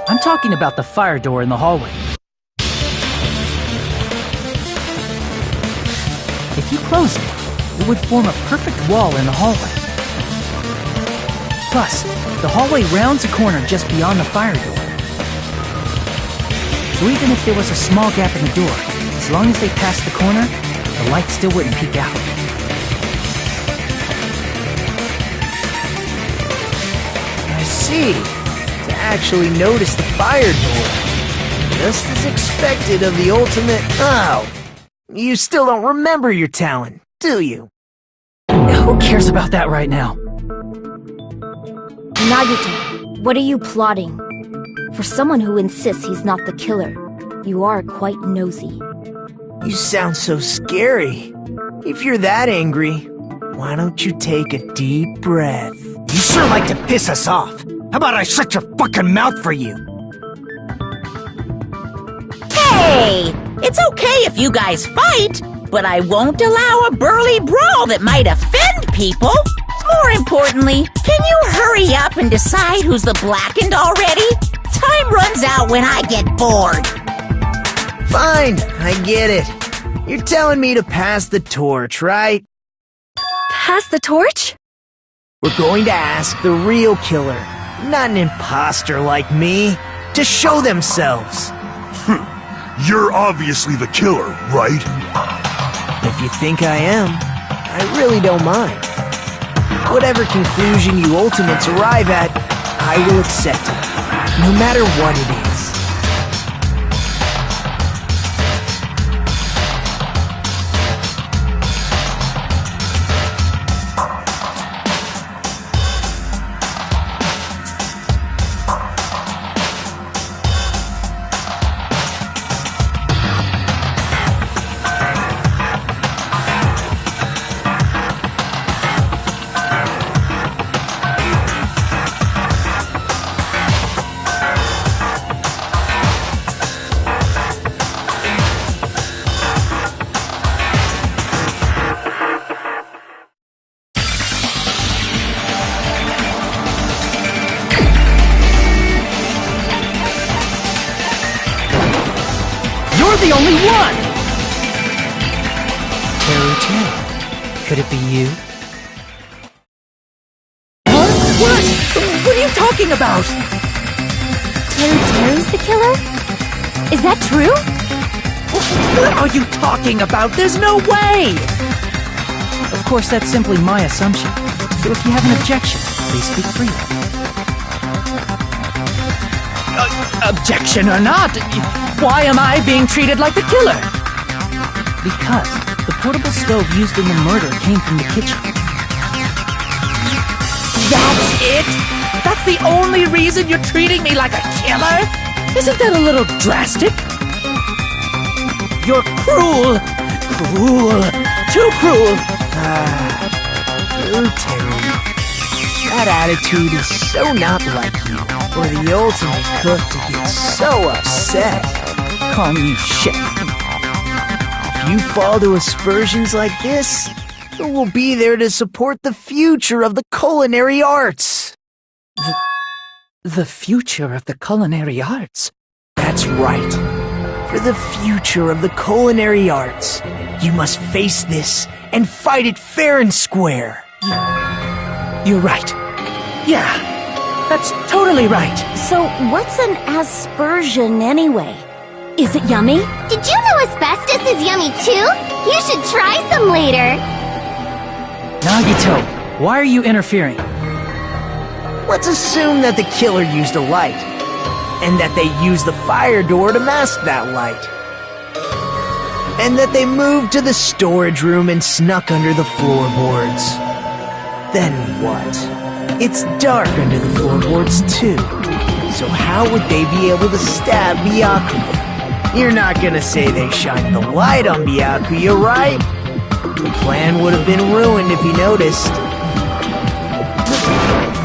[SPEAKER 9] I'm talking about the fire door in the hallway. If you close it, it would form a perfect wall in the hallway. Plus, the hallway rounds a corner just beyond the fire door. So even if there was a small gap in the door, as long as they passed the corner, the light still wouldn't peek out.
[SPEAKER 7] I see. To actually notice the fire door. Just as expected of the ultimate... Oh! You still don't remember your talent, do you?
[SPEAKER 9] Who cares about that right now?
[SPEAKER 6] Nagito, what are you plotting? For someone who insists he's not the killer, you are quite nosy.
[SPEAKER 7] You sound so scary. If you're that angry, why don't you take a deep breath?
[SPEAKER 11] You sure like to piss us off. How about I shut your fucking mouth for you?
[SPEAKER 5] Hey! It's okay if you guys fight, but I won't allow a burly brawl that might offend people. More importantly, can you hurry up and decide who's the blackened already? Time runs out when I get bored.
[SPEAKER 7] Fine, I get it. You're telling me to pass the torch, right?
[SPEAKER 6] Pass the torch?
[SPEAKER 7] We're going to ask the real killer, not an imposter like me, to show themselves.
[SPEAKER 10] You're obviously the killer, right?
[SPEAKER 7] If you think I am, I really don't mind. Whatever conclusion you ultimates arrive at, I will accept it, no matter what it is.
[SPEAKER 11] The only one!
[SPEAKER 9] Teru, could it be you?
[SPEAKER 5] What? What are you talking about?
[SPEAKER 6] Teru's the killer? Is that true?
[SPEAKER 9] What are you talking about? There's no way! Of course, that's simply my assumption. So if you have an objection, please speak freely. Objection or not, why am I being treated like the killer? Because the portable stove used in the murder came from the kitchen. That's it? That's the only reason you're treating me like a killer? Isn't that a little drastic? You're cruel! Cruel! Too cruel!
[SPEAKER 7] Terry. That attitude is so not like you, for the ultimate cook to get so upset.
[SPEAKER 9] Call me chef.
[SPEAKER 7] If you fall to aspersions like this, who will be there to support the future of the culinary arts?
[SPEAKER 9] The future of the culinary arts?
[SPEAKER 7] That's right. For the future of the culinary arts, you must face this and fight it fair and square.
[SPEAKER 9] You're right. Yeah, that's totally right.
[SPEAKER 6] So what's an aspersion anyway? Is it yummy?
[SPEAKER 12] Did you know asbestos is yummy too? You should try some later.
[SPEAKER 9] Nagito,
[SPEAKER 7] Why are you interfering?
[SPEAKER 11] Let's assume that the killer used a light, and that they used the fire door to mask that light. And that they moved to the storage room and snuck under the floorboards. Then what? It's dark under the floorboards too. So how would they be able to stab Byakuya? You're not gonna say they shined the light on Byakuya, right? The plan would have been ruined if he noticed.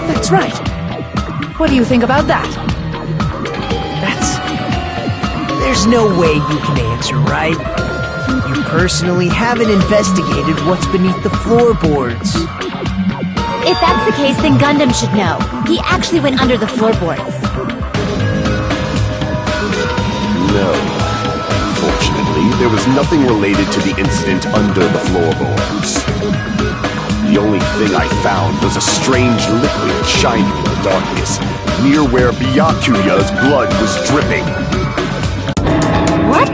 [SPEAKER 7] That's right. What do you think about that?
[SPEAKER 11] There's no way you can answer, right? You personally haven't investigated what's beneath the floorboards.
[SPEAKER 6] If that's the case, then Gundam should know. He actually went under the floorboards.
[SPEAKER 2] No. Fortunately, there was nothing related to the incident under the floorboards. The only thing I found was a strange liquid shining in the darkness, near where Byakuya's blood was dripping.
[SPEAKER 6] What?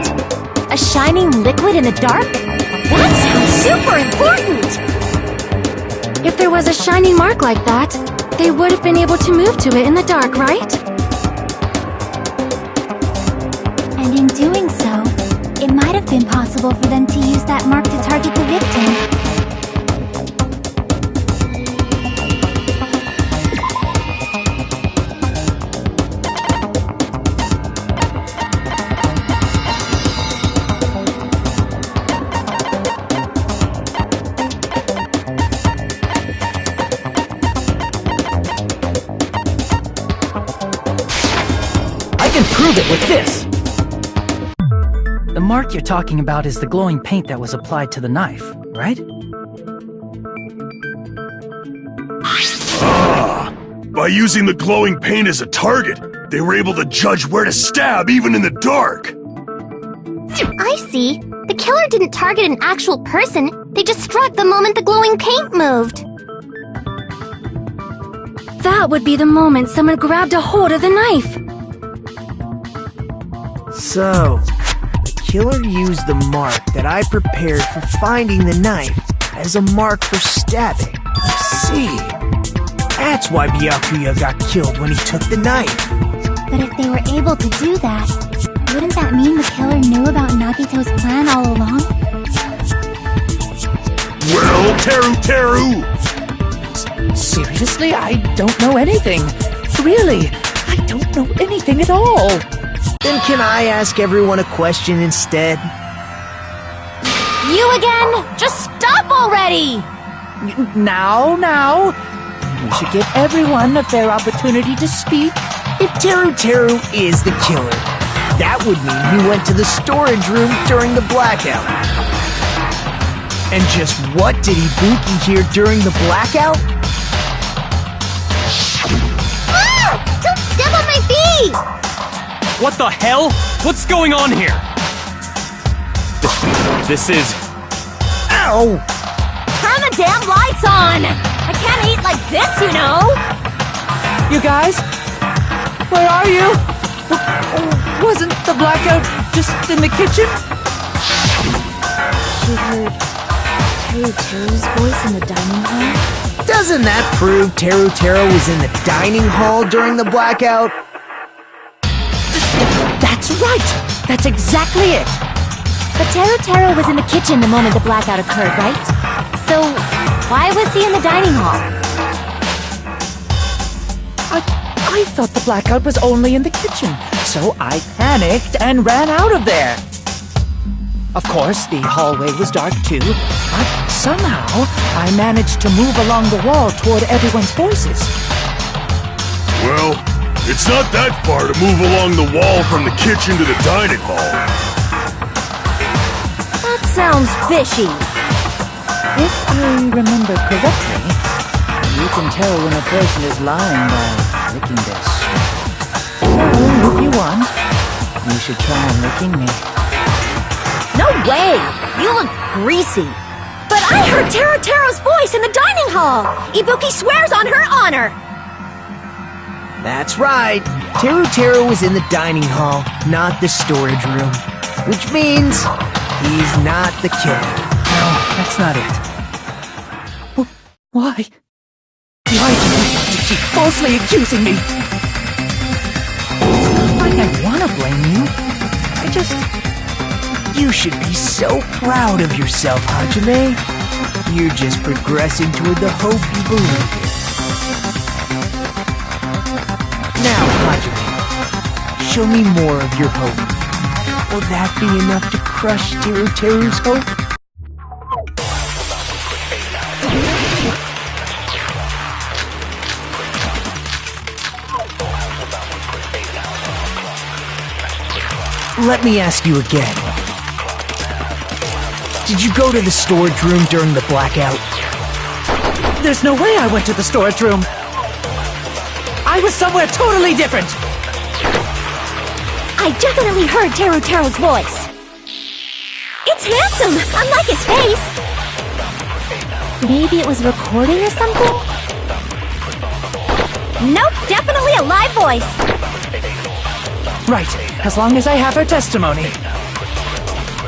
[SPEAKER 6] A shining liquid in the dark? That sounds super important!
[SPEAKER 8] If there was a shining mark like that, they would have been able to move to it in the dark, right?
[SPEAKER 4] And in doing so, it might have been possible for them to use that mark to target the victim.
[SPEAKER 7] Prove it with this! The mark you're talking about is the glowing paint that was applied to the knife, right?
[SPEAKER 10] Ah! By using the glowing paint as a target, they were able to judge where to stab even in the dark!
[SPEAKER 8] I see. The killer didn't target an actual person, they just struck the moment the glowing paint moved. That would be the moment someone grabbed a hold of the knife.
[SPEAKER 11] So, the killer used the mark that I prepared for finding the knife as a mark for stabbing. I see. That's why Byakuya got killed when he took the knife.
[SPEAKER 4] But if they were able to do that, wouldn't that mean the killer knew about Nagito's plan all along?
[SPEAKER 10] Well, Teru!
[SPEAKER 7] Seriously, I don't know anything. Really, I don't know anything at all.
[SPEAKER 11] Then can I ask everyone a question instead?
[SPEAKER 8] You again? Just stop already!
[SPEAKER 7] Now. We should give everyone a fair opportunity to speak.
[SPEAKER 11] If Teru is the killer, that would mean he went to the storage room during the blackout. And just what did Ibuki hear during the blackout?
[SPEAKER 8] Ah! Don't step on my feet!
[SPEAKER 14] What the hell? What's going on here? This is...
[SPEAKER 11] Ow!
[SPEAKER 6] Turn the damn lights on! I can't eat like this, you know!
[SPEAKER 7] You guys? Where are you? Wasn't the blackout just in the kitchen?
[SPEAKER 6] She heard Teru's voice in the dining hall?
[SPEAKER 11] Doesn't that prove Teru was in the dining hall during the blackout?
[SPEAKER 6] That's right! That's exactly it! But Teru was in the kitchen the moment the blackout occurred, right? So, why was he in the dining hall?
[SPEAKER 7] I thought the blackout was only in the kitchen, so I panicked and ran out of there. Of course, the hallway was dark too, but somehow I managed to move along the wall toward everyone's voices.
[SPEAKER 10] Well, it's not that far to move along the wall from the kitchen to the dining hall.
[SPEAKER 6] That sounds fishy.
[SPEAKER 9] If I remember correctly, you can tell when a person is lying by licking their sweat. So, if you want, you should try licking me.
[SPEAKER 6] No way! You look greasy. But I heard Teru's voice in the dining hall! Ibuki swears on her honor!
[SPEAKER 11] That's right. Teru was in the dining hall, not the storage room. Which means he's not the killer.
[SPEAKER 7] No, that's not it. Why? she falsely accusing me? It's not like I wanna blame you. I just... You should be so proud of yourself, Hajime. You're just progressing toward the hope you believe in. Now, Hajime, show me more of your hope. Will that be enough to crush Teruteru's hope? Let me ask you again. Did you go to the storage room during the blackout?
[SPEAKER 9] There's no way I went to the storage room. I was somewhere totally different.
[SPEAKER 6] I definitely heard Teruteru's voice. It's handsome, unlike his face. Maybe it was recording or something? Nope, definitely a live voice.
[SPEAKER 9] Right, as long as I have her testimony.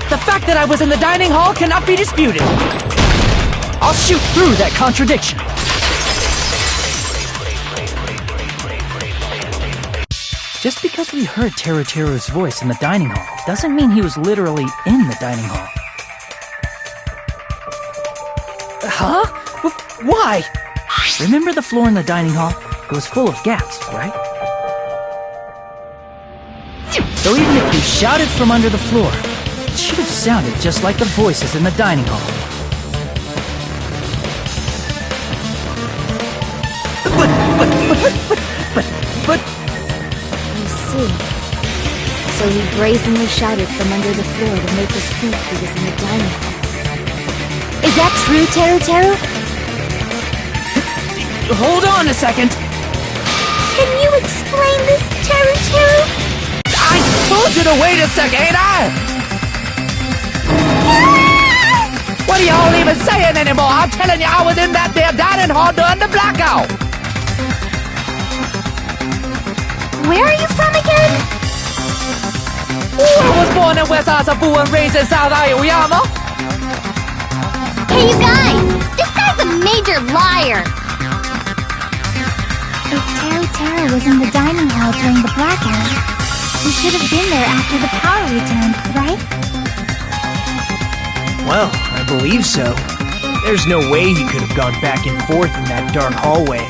[SPEAKER 9] The fact that I was in the dining hall cannot be disputed. I'll shoot through that contradiction. Just because we heard Teruteru's voice in the dining hall doesn't mean he was literally in the dining hall. Huh? Why? Remember the floor in the dining hall? It was full of gaps, right? So even if you shouted from under the floor, it should have sounded just like the voices in the dining hall. But...
[SPEAKER 6] I see. So he brazenly shouted from under the floor to make us think he was in the dining hall. Is that true, Teruteru?
[SPEAKER 9] Hold on a second!
[SPEAKER 8] Can you explain this, Teruteru?
[SPEAKER 9] I told you to wait a second, ain't I? What are y'all even saying anymore? I'm telling you, I was in that there dining hall during the blackout!
[SPEAKER 8] Where are you from again?
[SPEAKER 9] I was born in West Asabu and raised in South Aoyama.
[SPEAKER 8] Hey, you guys! This guy's a major liar!
[SPEAKER 4] If Teruteru was in the dining hall during the blackout, he should have been there after the power returned, right?
[SPEAKER 7] Well, I believe so. There's no way he could have gone back and forth in that dark hallway.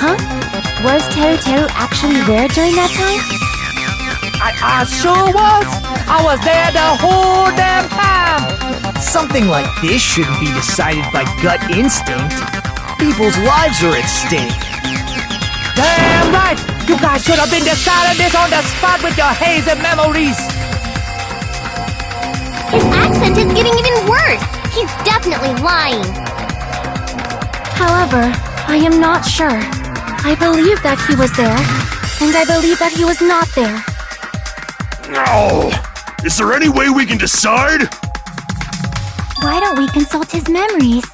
[SPEAKER 6] Huh? Was Teruteru actually there during that time?
[SPEAKER 9] I sure was! I was there the whole damn time!
[SPEAKER 7] Something like this shouldn't be decided by gut instinct. People's lives are at stake.
[SPEAKER 9] Damn right! You guys should have been deciding this on the spot with your hazy memories!
[SPEAKER 8] His accent is getting even worse! He's definitely lying!
[SPEAKER 6] However, I am not sure. I believe that he was there, and I believe that he was not there.
[SPEAKER 10] No! Is there any way we can decide?
[SPEAKER 4] Why don't we consult his memories?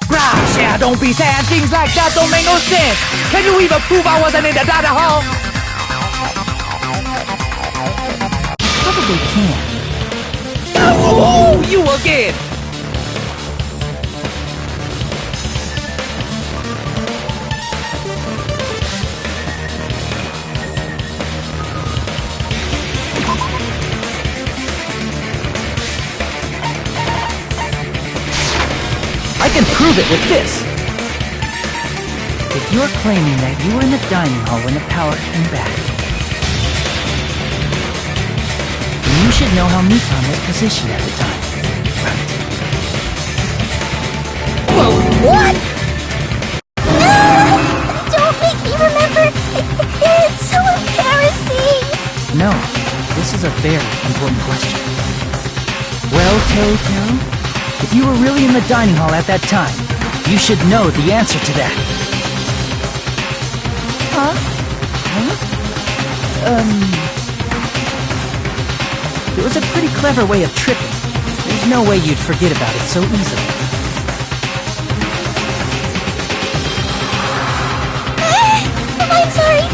[SPEAKER 9] Gosh, yeah, don't be saying things like that, don't make no sense! Can you even prove I wasn't in the dining hall? Probably can. Oh, you again! I can prove it with this. If you're claiming that you were in the dining hall when the power came back, then you should know how Mikan was positioned at the time, right?
[SPEAKER 8] Whoa, what? No! Don't make me remember! It's so embarrassing!
[SPEAKER 9] No, this is a very important question. Well, Teruteru, if you were really in the dining hall at that time, you should know the answer to that. Huh? It was a pretty clever way of tripping. There's no way you'd forget about it so easily.
[SPEAKER 8] I'm sorry!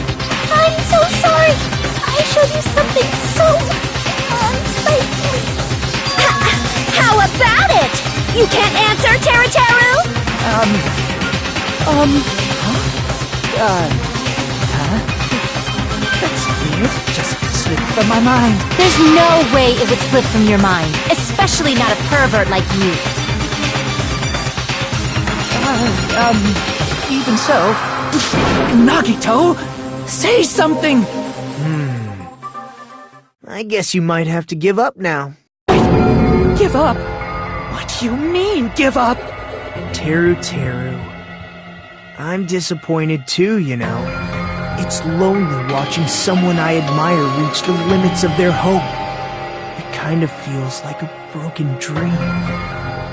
[SPEAKER 8] I'm so sorry! I showed you something so unsightly!
[SPEAKER 6] How about it? You can't answer, Teruteru!
[SPEAKER 9] That's weird. Just slipped from my mind.
[SPEAKER 6] There's no way it would slip from your mind, especially not a pervert like you.
[SPEAKER 9] Even so... Nagito! Say something!
[SPEAKER 7] I guess you might have to give up now.
[SPEAKER 9] Give up? What do you mean, give up?
[SPEAKER 7] Teru. I'm disappointed too, you know. It's lonely watching someone I admire reach the limits of their hope. It kind of feels like a broken dream.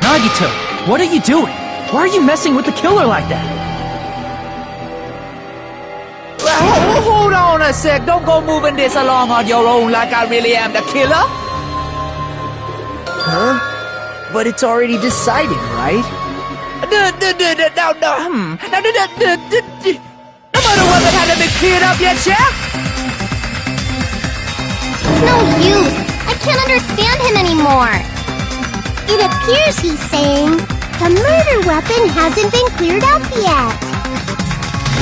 [SPEAKER 9] Nagito, what are you doing? Why are you messing with the killer like that? Hold on a sec. Don't go moving this along on your own like I really am the killer.
[SPEAKER 7] Huh? But it's already decided, right?
[SPEAKER 9] No murder weapon hasn't been cleared up yet, Jack?
[SPEAKER 12] It's no use. I can't understand him anymore. It appears he's saying the murder weapon hasn't been cleared up yet.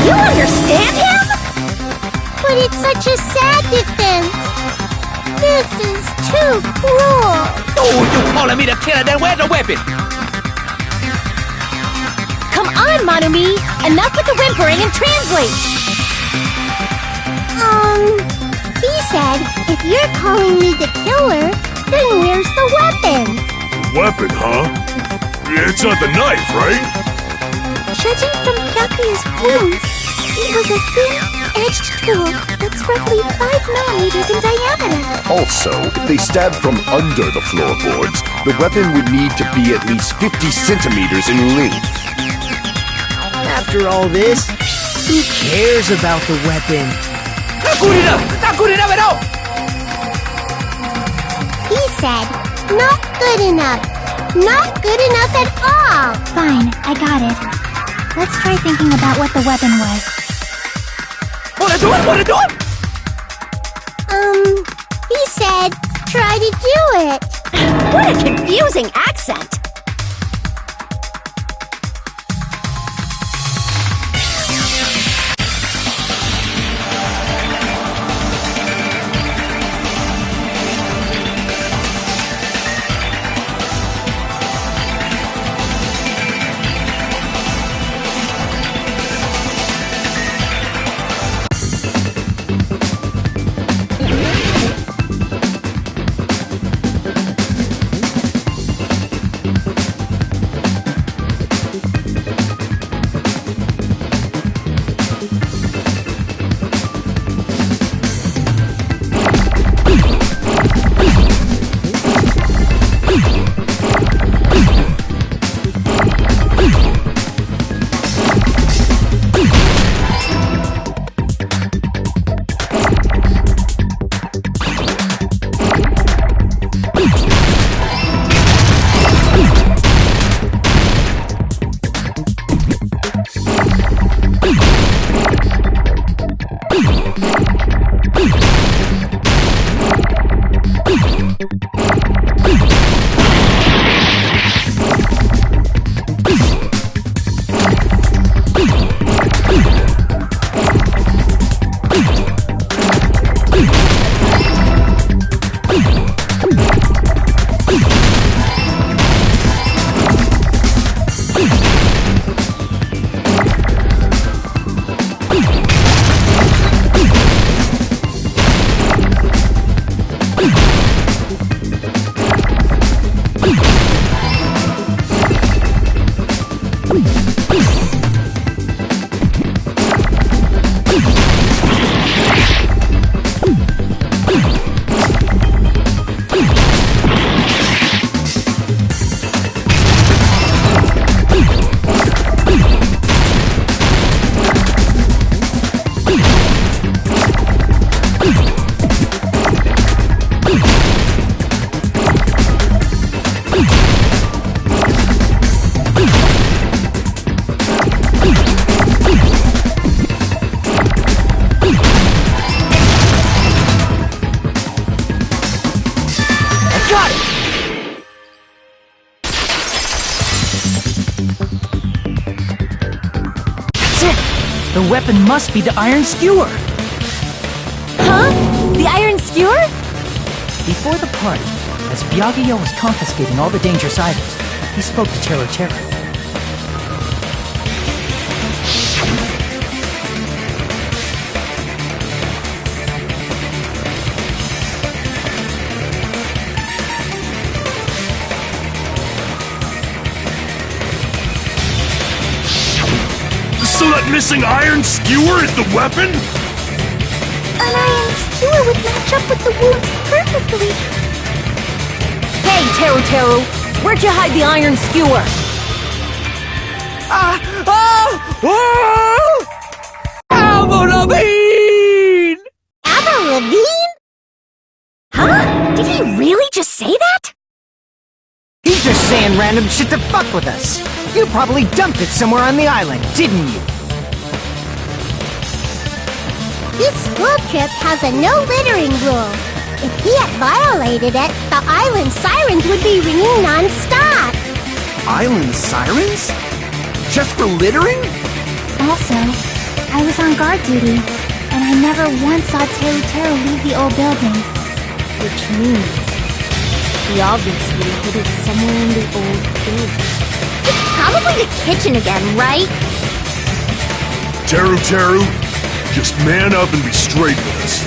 [SPEAKER 5] You understand him?
[SPEAKER 12] But it's such a sad defense. This is too cruel.
[SPEAKER 9] Oh, you calling me the killer? Then where's the weapon?
[SPEAKER 6] Come on, Manumi! Enough with the whimpering and translate!
[SPEAKER 12] He said, if you're calling me the killer, then where's the weapon?
[SPEAKER 10] Weapon, huh? It's not the knife, right?
[SPEAKER 8] Judging from Byakuya's wounds, it was a thin-edged tool that's roughly 5 millimeters in diameter.
[SPEAKER 2] Also, if they stabbed from under the floorboards, the weapon would need to be at least 50 centimeters in length.
[SPEAKER 7] After all this, who cares about the weapon?
[SPEAKER 9] Not good enough! Not good enough at all!
[SPEAKER 12] He said, not good enough. Not good enough at all.
[SPEAKER 8] Fine, I got it. Let's try thinking about what the weapon was.
[SPEAKER 9] Wanna do it?
[SPEAKER 12] He said, try to do it.
[SPEAKER 6] What a confusing accent!
[SPEAKER 7] weapon must be the iron skewer.
[SPEAKER 6] Huh? The iron skewer?
[SPEAKER 7] Before the party, as Byakuya was confiscating all the dangerous items, he spoke to Teru Teru.
[SPEAKER 10] So that missing iron skewer is the weapon?
[SPEAKER 8] An iron skewer would match up with the wounds perfectly.
[SPEAKER 6] Hey, Teru Teru! Where'd you hide the iron skewer?
[SPEAKER 11] Avril Lavigne!
[SPEAKER 12] Avril Lavigne?
[SPEAKER 6] Huh? Did he really just say that?
[SPEAKER 1] He's just saying random shit to fuck with us. You probably dumped it somewhere on the island, didn't you?
[SPEAKER 12] This school trip has a no littering rule. If he had violated it, the island sirens would be ringing non-stop.
[SPEAKER 13] Island sirens? Just for littering?
[SPEAKER 4] Also, I was on guard duty, and I never once saw Teru Teru leave the old building.
[SPEAKER 6] Which means he obviously hid it somewhere in the old building.
[SPEAKER 8] It's probably the kitchen again, right?
[SPEAKER 10] Teru Teru, just man up and be straight with us.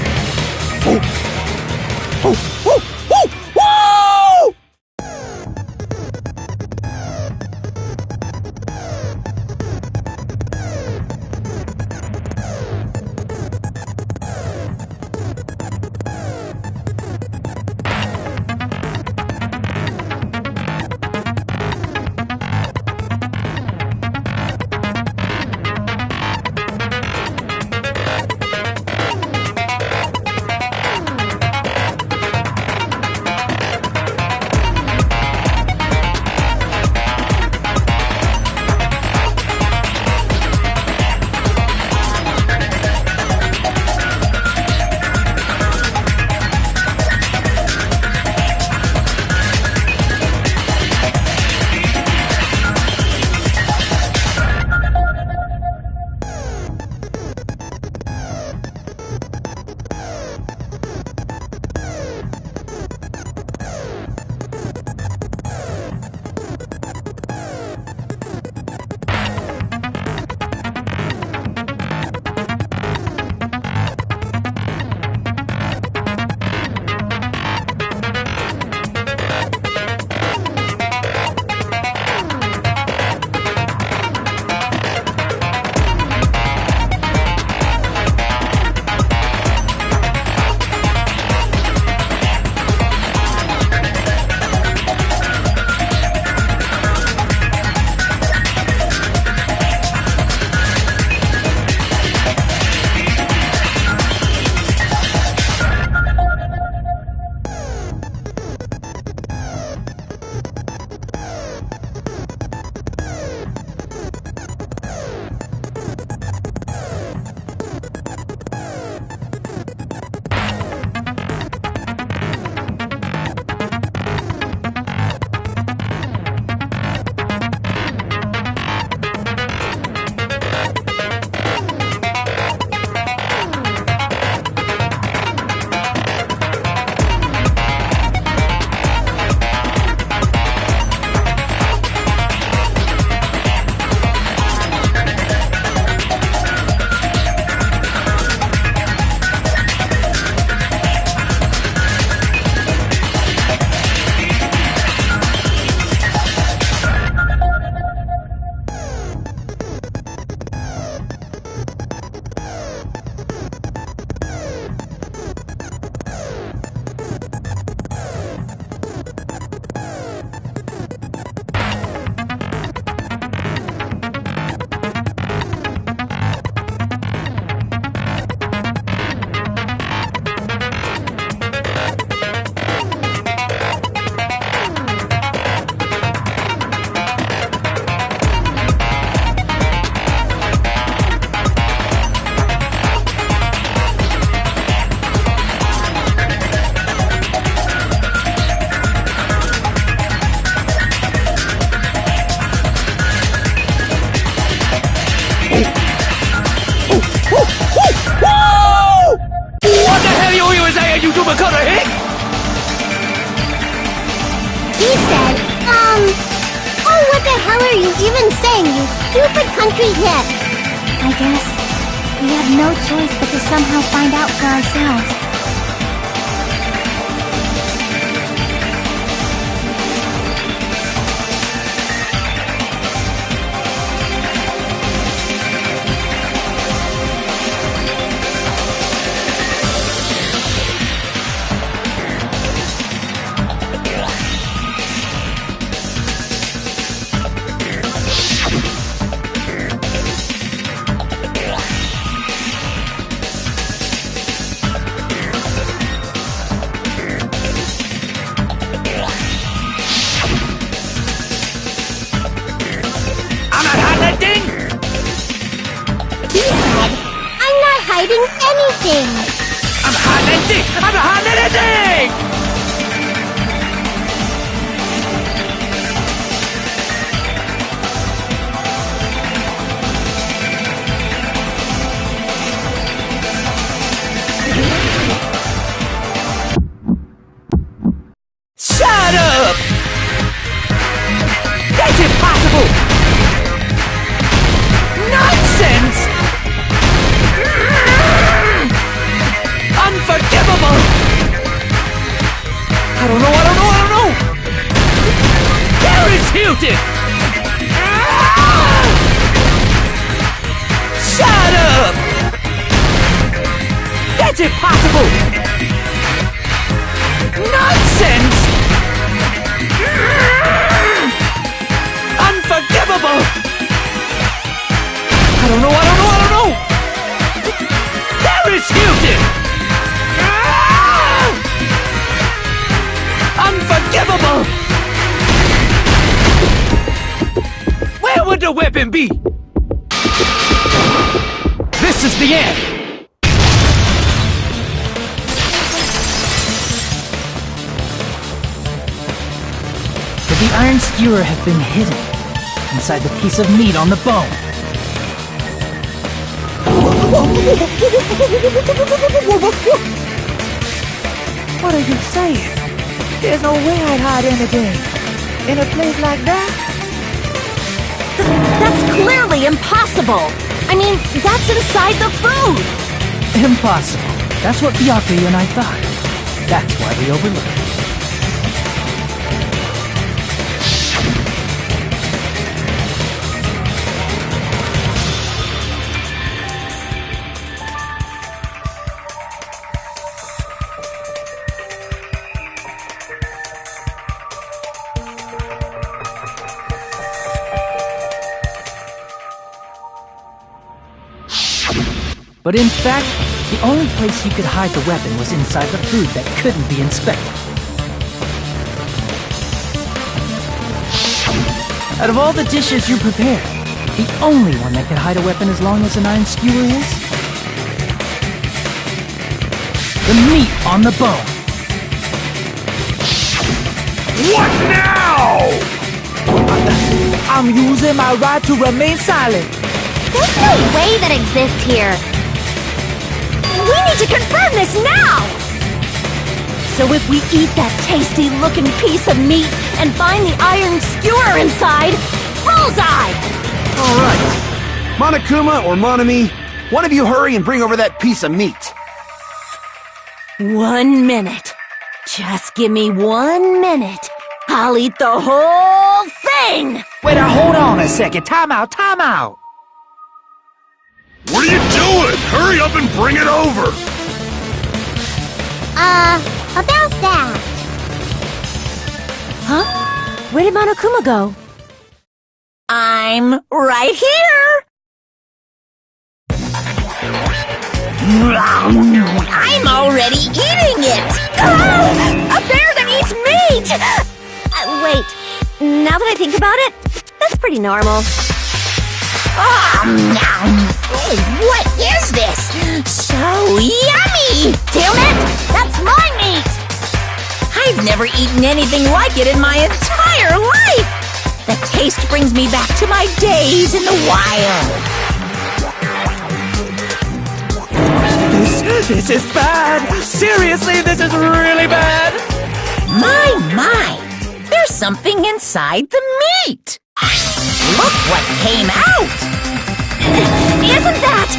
[SPEAKER 12] He said, oh, what the hell are you even saying, you stupid country hip?
[SPEAKER 4] I guess we have no choice but to somehow find out for ourselves.
[SPEAKER 12] Anything.
[SPEAKER 11] I'm not hiding anything! Shut up! That's impossible! Nonsense! Unforgivable! I don't know! There is Hilton! Shut up! That's impossible! Nonsense! Unforgivable! I don't know! There is Hilton! Unforgivable! Where would the weapon be? This is the end! Could the iron skewer have been hidden inside the piece of meat on the bone? What are you saying? There's no way I'd hide anything in a place like that.
[SPEAKER 5] That's clearly impossible! I mean, that's inside the food!
[SPEAKER 9] Impossible. That's what Byakuya and I thought. That's why we overlooked it. But in fact, the only place you could hide the weapon was inside the food that couldn't be inspected. Out of all the dishes you prepared, the only one that could hide a weapon as long as an iron skewer is? The meat on the bone.
[SPEAKER 11] What now? I'm using my right to remain silent.
[SPEAKER 4] There's no way that exists here.
[SPEAKER 5] We need to confirm this now! So if we eat that tasty-looking piece of meat and find the iron skewer inside, bullseye!
[SPEAKER 13] Alright. Monokuma or Monami, one of you hurry and bring over that piece of meat.
[SPEAKER 5] 1 minute. Just give me 1 minute. I'll eat the whole thing!
[SPEAKER 11] Wait, hold on a second. Time out.
[SPEAKER 10] What are you doing? Hurry up and bring it over!
[SPEAKER 12] About that.
[SPEAKER 6] Huh? Where did Monokuma go?
[SPEAKER 5] I'm right here! I'm already eating it! A bear that eats meat!
[SPEAKER 6] Wait, now that I think about it, that's pretty normal.
[SPEAKER 5] What is this? So yummy!
[SPEAKER 12] Damn it! That's my meat!
[SPEAKER 5] I've never eaten anything like it in my entire life! The taste brings me back to my days in the wild.
[SPEAKER 11] This
[SPEAKER 9] This is bad! Seriously, this is really bad!
[SPEAKER 5] My! There's something inside the meat! Look what came out!
[SPEAKER 4] Isn't that...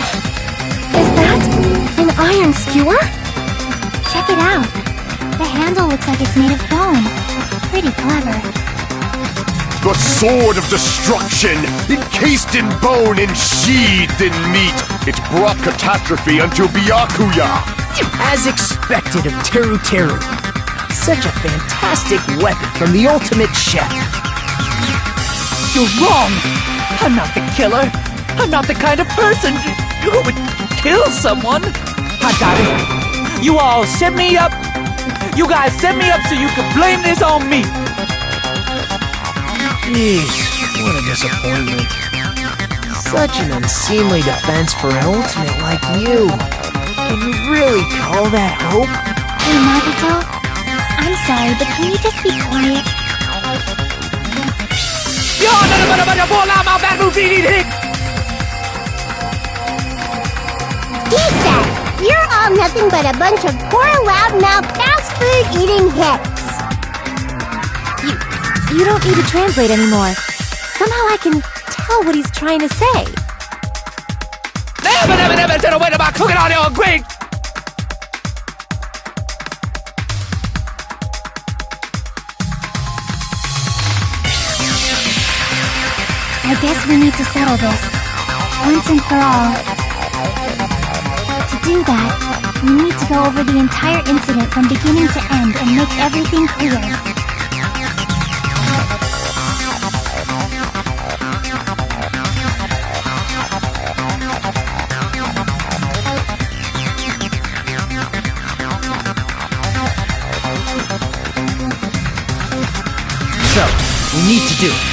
[SPEAKER 4] Is that an iron skewer? Check it out. The handle looks like it's made of bone. Pretty clever.
[SPEAKER 2] The sword of destruction, encased in bone and sheathed in meat. It brought catastrophe unto Byakuya.
[SPEAKER 7] As expected of Teru Teru. Such a fantastic weapon from the ultimate chef.
[SPEAKER 9] You're wrong! I'm not the killer! I'm not the kind of person who would kill someone! I got it! You all set me up! You guys set me up so you could blame this on me!
[SPEAKER 7] Jeez, what a disappointment. Such an unseemly defense for an ultimate like you. Can you really call that hope?
[SPEAKER 4] Hey, Nagito. I'm sorry, but can you just be quiet?
[SPEAKER 12] He said, you're all nothing but a bunch of poor loudmouth fast food eating hicks.
[SPEAKER 6] You don't need to translate anymore. Somehow I can tell what he's trying to say.
[SPEAKER 9] Never said a word about cooking on your grate!
[SPEAKER 4] I guess we need to settle this, once and for all. To do that, we need to go over the entire incident from beginning to end and make everything clear.
[SPEAKER 7] So, we need to do it.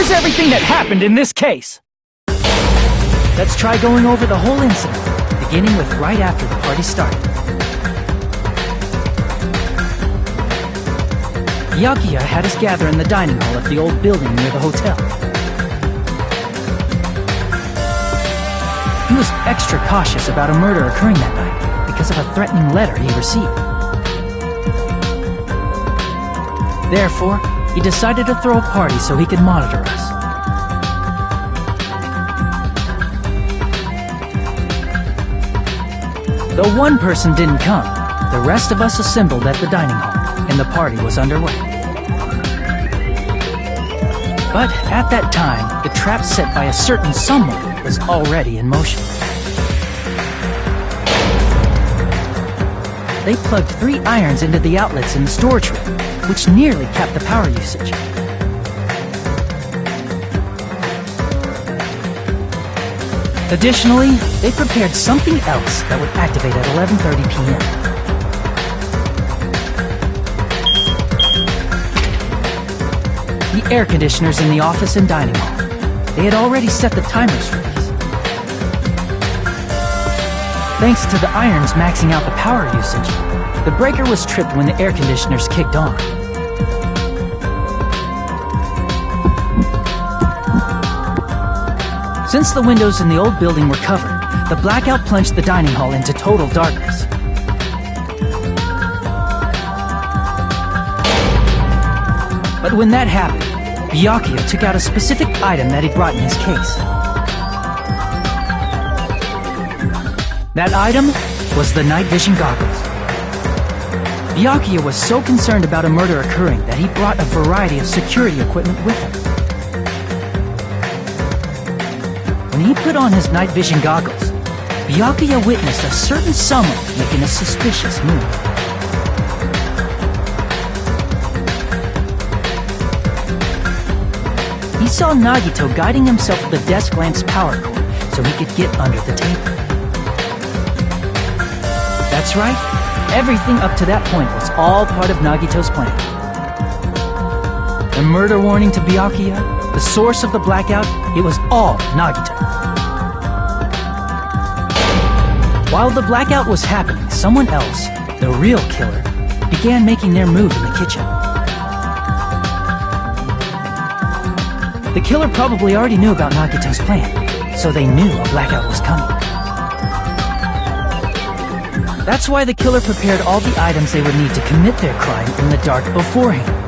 [SPEAKER 7] here's everything that happened in this case. Let's try going over the whole incident, beginning with right after the party started. Byakuya had us gather in the dining hall of the old building near the hotel. He was extra cautious about a murder occurring that night because of a threatening letter he received. Therefore, he decided to throw a party so he could monitor us. Though one person didn't come, the rest of us assembled at the dining hall, and the party was underway. But at that time, the trap set by a certain someone was already in motion. They plugged 3 irons into the outlets in the storage room, which nearly capped the power usage. Additionally, they prepared something else that would activate at 11:30 p.m. The air conditioners in the office and dining hall. They had already set the timers for these. Thanks to the irons maxing out the power usage, the breaker was tripped when the air conditioners kicked on. Since the windows in the old building were covered, the blackout plunged the dining hall into total darkness. But when that happened, Byakuya took out a specific item that he brought in his case. That item was the night vision goggles. Byakuya was so concerned about a murder occurring that he brought a variety of security equipment with him. When he put on his night vision goggles, Byakuya witnessed a certain someone making a suspicious move. He saw Nagito guiding himself with the desk lamp's power cord so he could get under the table. That's right, everything up to that point was all part of Nagito's plan. The murder warning to Byakuya, the source of the blackout, it was all Nagito. While the blackout was happening, someone else, the real killer, began making their move in the kitchen. The killer probably already knew about Nagito's plan, so they knew a blackout was coming. That's why the killer prepared all the items they would need to commit their crime in the dark beforehand.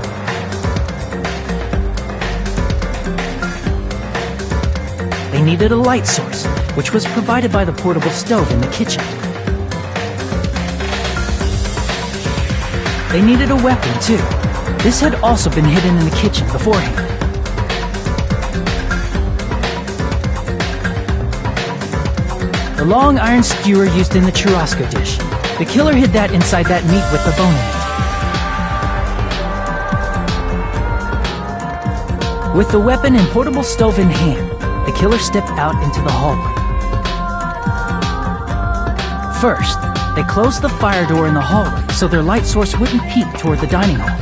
[SPEAKER 7] They needed a light source, which was provided by the portable stove in the kitchen. They needed a weapon, too. This had also been hidden in the kitchen beforehand. The long iron skewer used in the churrasco dish. The killer hid that inside that meat with the bone in it. With the weapon and portable stove in hand, the killer stepped out into the hallway. First, they closed the fire door in the hallway so their light source wouldn't peek toward the dining hall.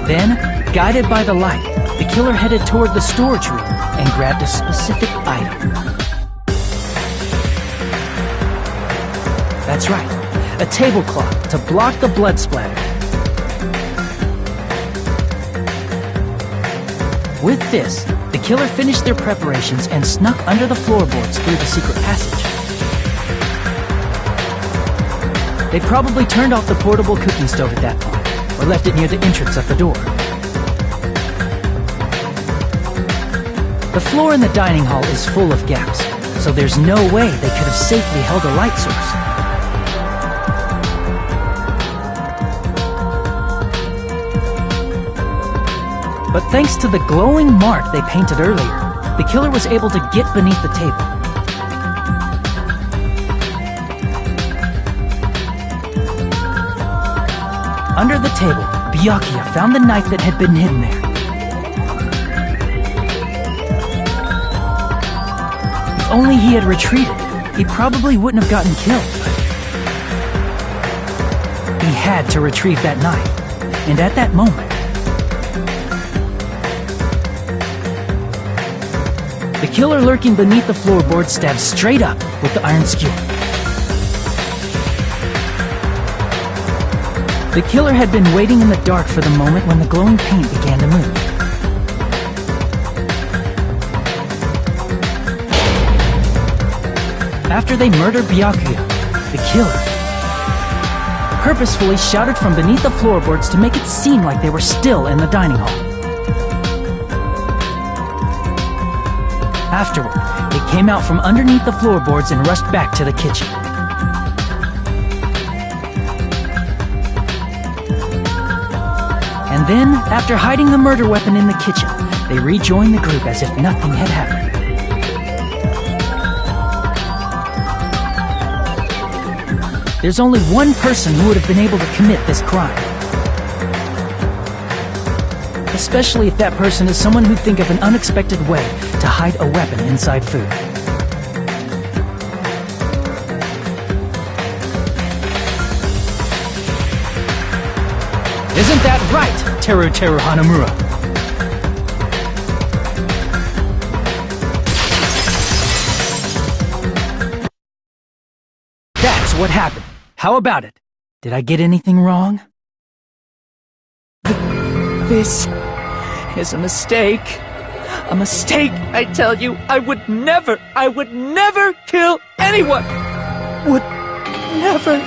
[SPEAKER 7] Then, guided by the light, the killer headed toward the storage room and grabbed a specific item. That's right, a tablecloth to block the blood splatter. With this, the killer finished their preparations and snuck under the floorboards through the secret passage. They probably turned off the portable cooking stove at that point, or left it near the entrance of the door. The floor in the dining hall is full of gaps, so there's no way they could have safely held a light source. But thanks to the glowing mark they painted earlier, the killer was able to get beneath the table. Under the table, Byakuya found the knife that had been hidden there. If only he had retreated, he probably wouldn't have gotten killed. He had to retrieve that knife. And at that moment, the killer lurking beneath the floorboard stabbed straight up with the iron skewer. The killer had been waiting in the dark for the moment when the glowing paint began to move. After they murdered Byakuya, the killer purposefully shouted from beneath the floorboards to make it seem like they were still in the dining hall. Afterward, they came out from underneath the floorboards and rushed back to the kitchen. And then, after hiding the murder weapon in the kitchen, they rejoined the group as if nothing had happened. There's only one person who would have been able to commit this crime. Especially if that person is someone who'd think of an unexpected way to hide a weapon inside food. Isn't that right, Teru Hanamura? That's what happened. How about it? Did I get anything wrong? This is a mistake. A mistake, I tell you. I would never kill anyone. Would never.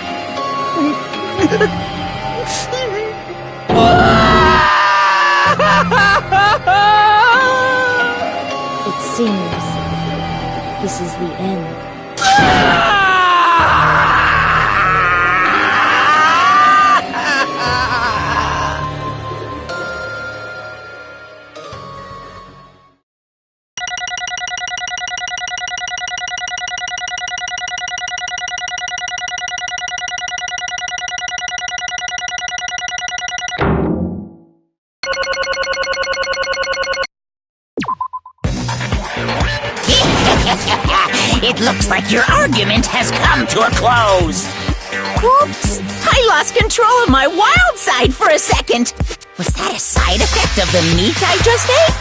[SPEAKER 6] It seems this is the end.
[SPEAKER 5] It looks like your argument has come to a close. Whoops! I lost control of my wild side for a second. Was that a side effect of the meat I just ate?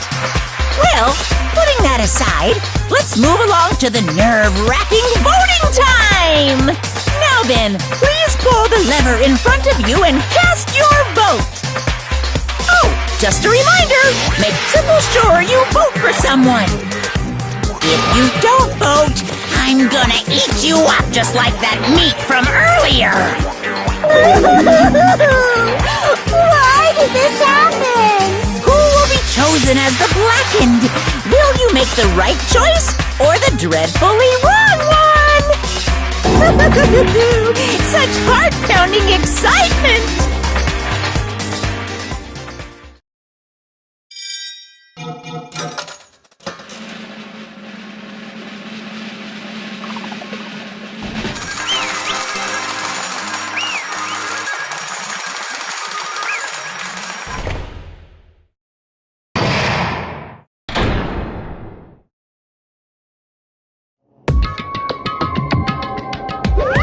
[SPEAKER 5] Well, putting that aside, let's move along to the nerve-wracking voting time! Now then, please pull the lever in front of you and cast your vote! Oh, just a reminder, make triple sure you vote for someone! If you don't vote, I'm gonna eat you up just like that meat from earlier!
[SPEAKER 12] Why did this happen?
[SPEAKER 5] Who will be chosen as the blackened? Will you make the right choice or the dreadfully wrong one? Such heart-pounding excitement!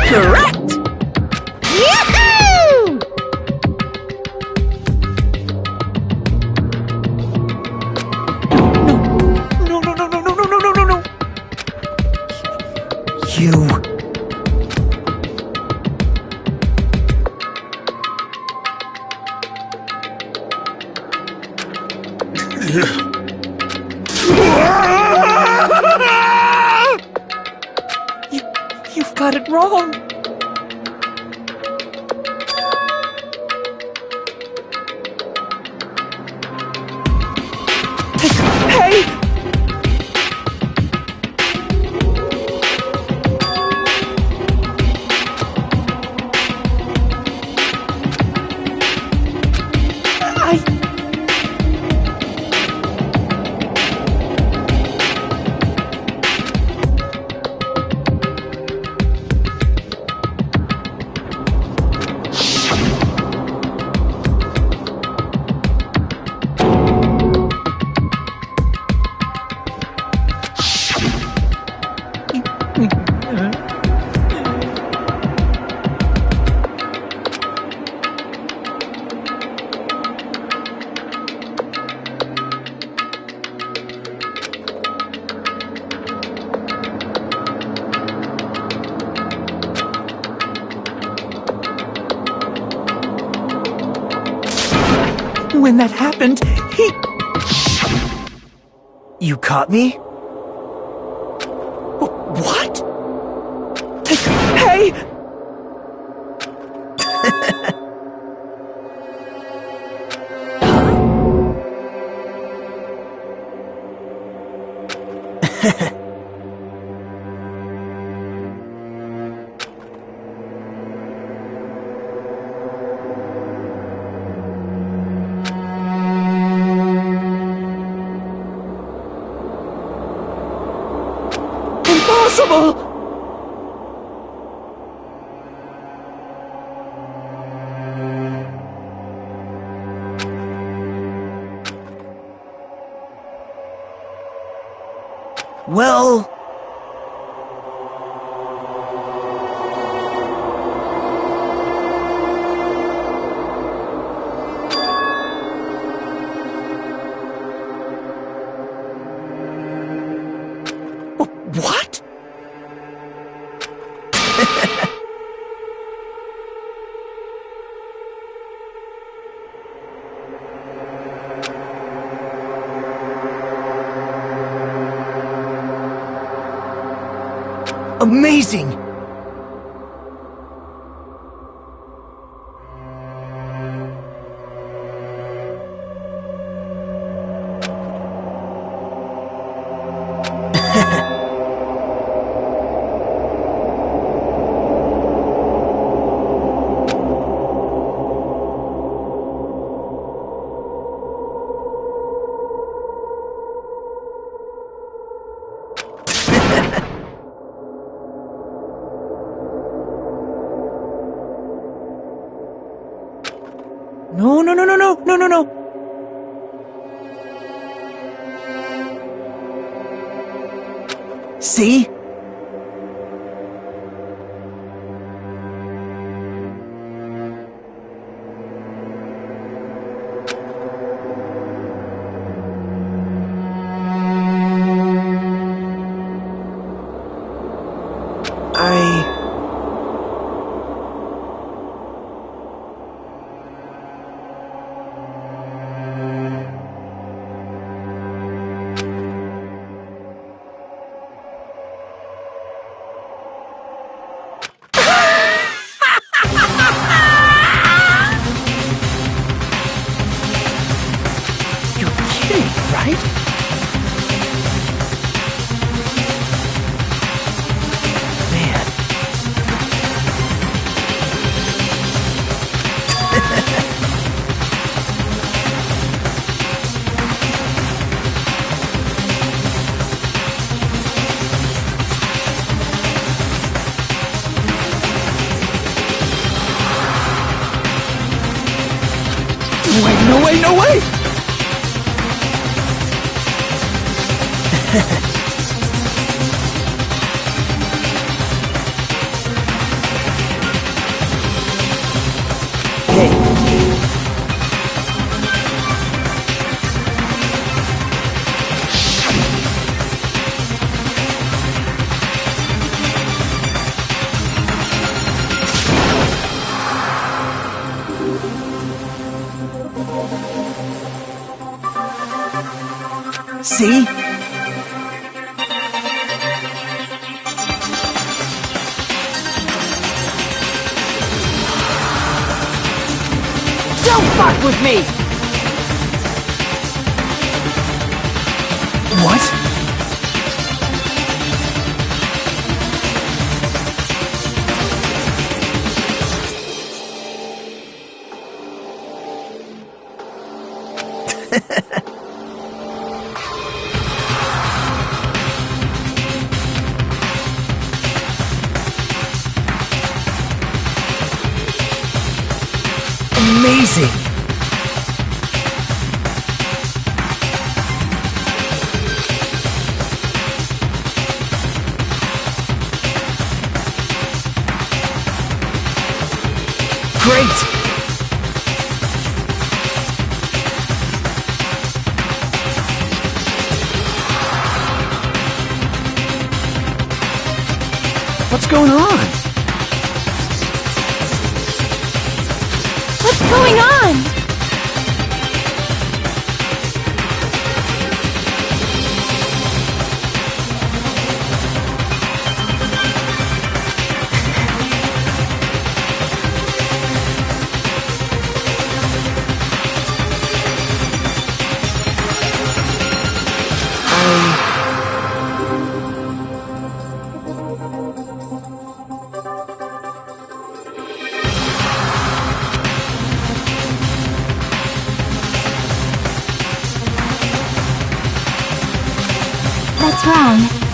[SPEAKER 5] Correct!
[SPEAKER 12] Yahoo!
[SPEAKER 7] No. You... You've got it wrong. Hey! when that happened, he... You caught me? What? Hey! Impossible! Well... What? Amazing! No, no, no, no, no, no, no, no! See? Right? Man. Wait, no way, no way! See?
[SPEAKER 1] Don't fuck with me!
[SPEAKER 7] What? Amazing! Great! What's going on?
[SPEAKER 8] What's going on?
[SPEAKER 4] What's wrong?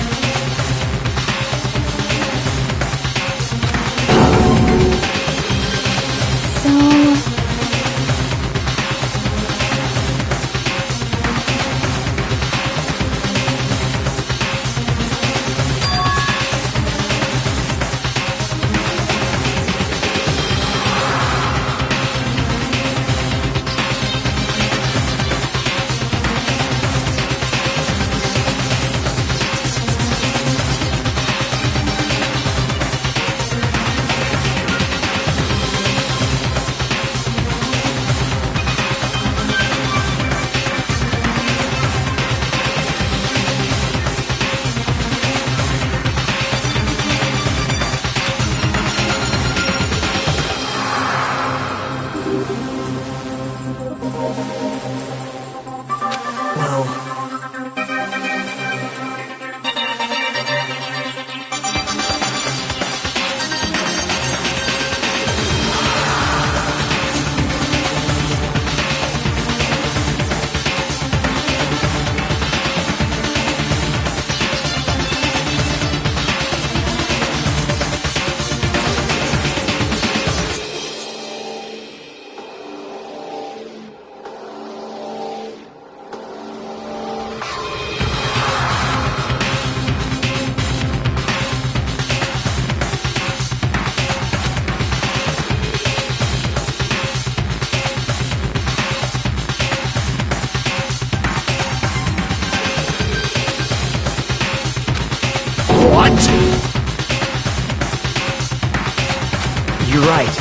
[SPEAKER 7] You're right.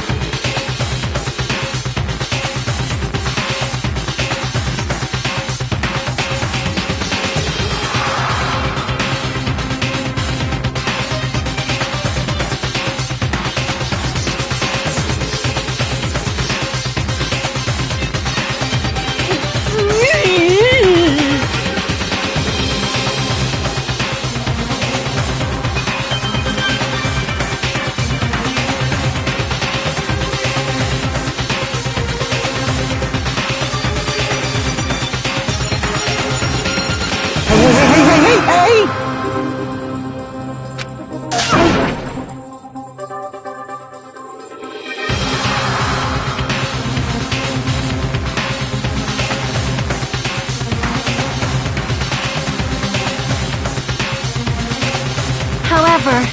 [SPEAKER 4] However...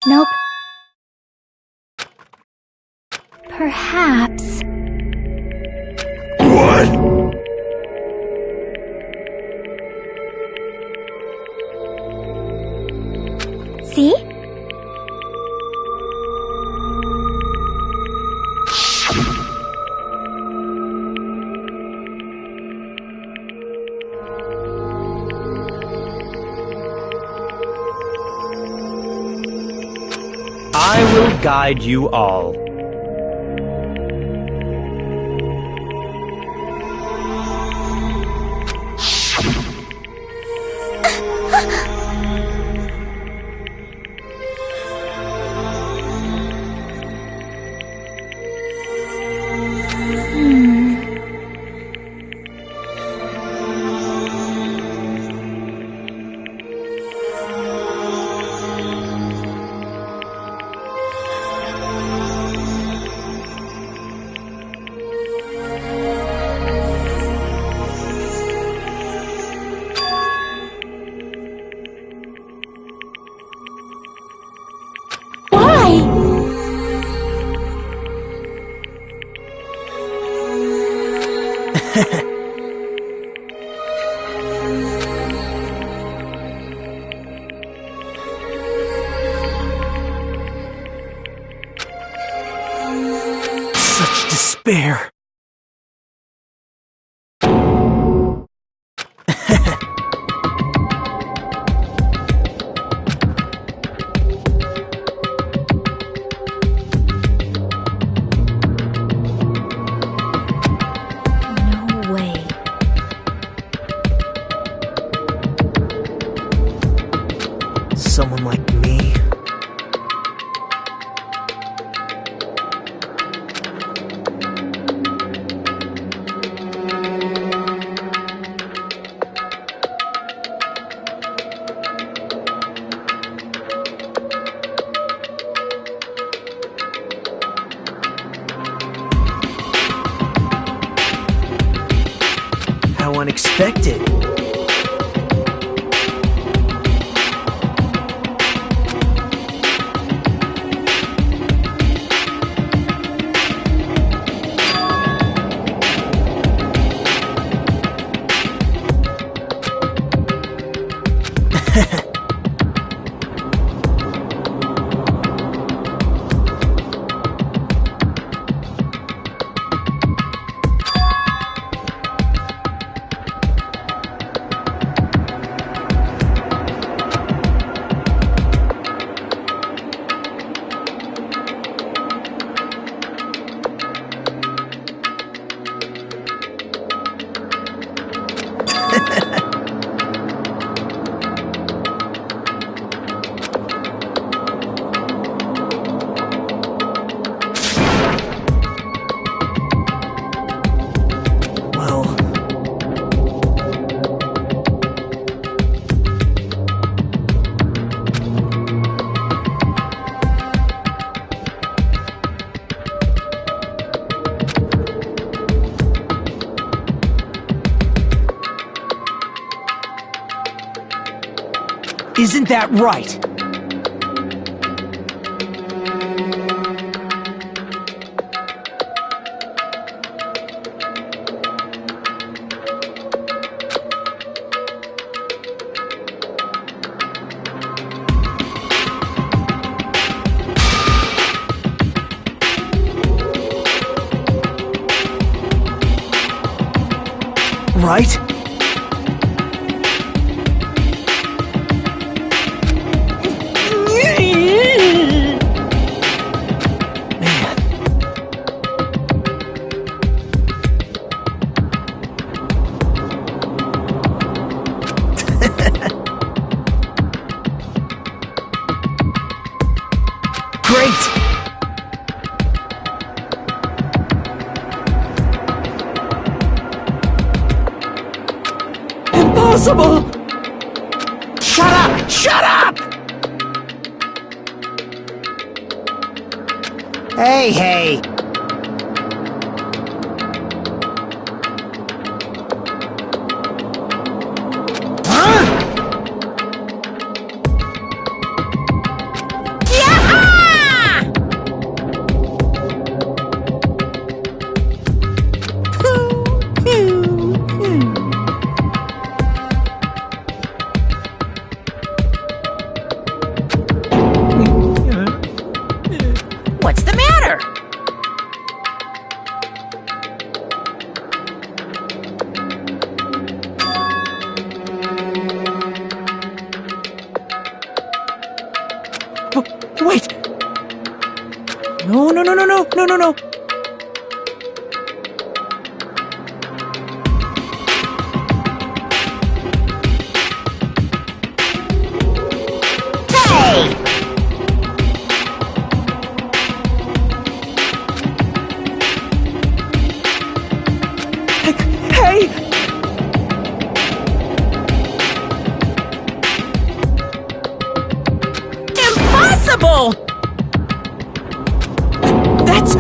[SPEAKER 4] Nope. Perhaps...
[SPEAKER 10] What?
[SPEAKER 4] See?
[SPEAKER 14] I will guide you all.
[SPEAKER 7] despair.
[SPEAKER 6] No way.
[SPEAKER 7] Someone like me. How unexpected. Well, isn't that right? Right? Great! Impossible! Shut up! Shut up! Hey, hey!
[SPEAKER 5] What's the matter?
[SPEAKER 7] Wait! No, no, no, no, no, no, no, no!
[SPEAKER 5] Hey!
[SPEAKER 7] Hey!
[SPEAKER 5] Impossible!
[SPEAKER 7] That's...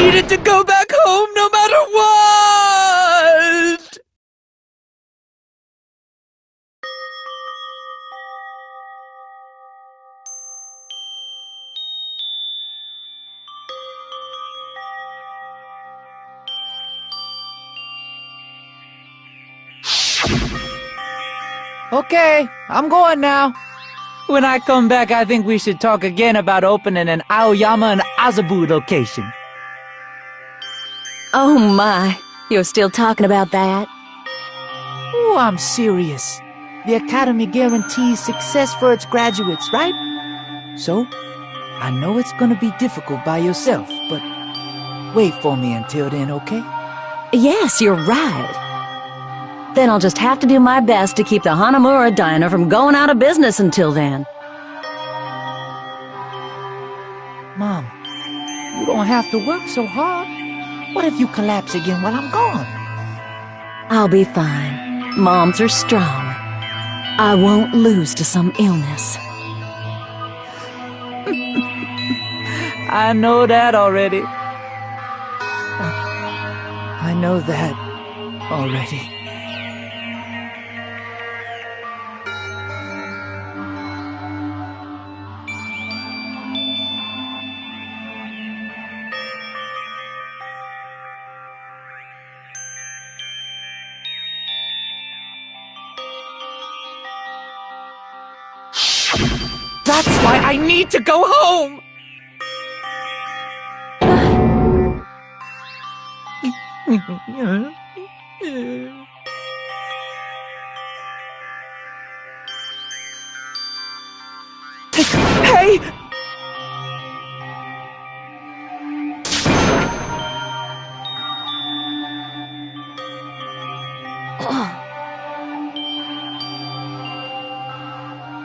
[SPEAKER 11] needed to go back home no matter what! Okay, I'm going now. When I come back, I think we should talk again about opening an Aoyama and Azabu location.
[SPEAKER 15] Oh my, you're still talking about that?
[SPEAKER 11] Oh, I'm serious. The Academy guarantees success for its graduates, right? So, I know it's gonna be difficult by yourself, but wait for me until then, okay?
[SPEAKER 15] Yes, you're right. Then I'll just have to do my best to keep the Hanamura Diner from going out of business until then.
[SPEAKER 11] Mom, you don't have to work so hard. What if you collapse again while I'm gone?
[SPEAKER 15] I'll be fine. Moms are strong. I won't lose to some illness.
[SPEAKER 11] I know that already. I know that already. That's why I need to go home! Hey!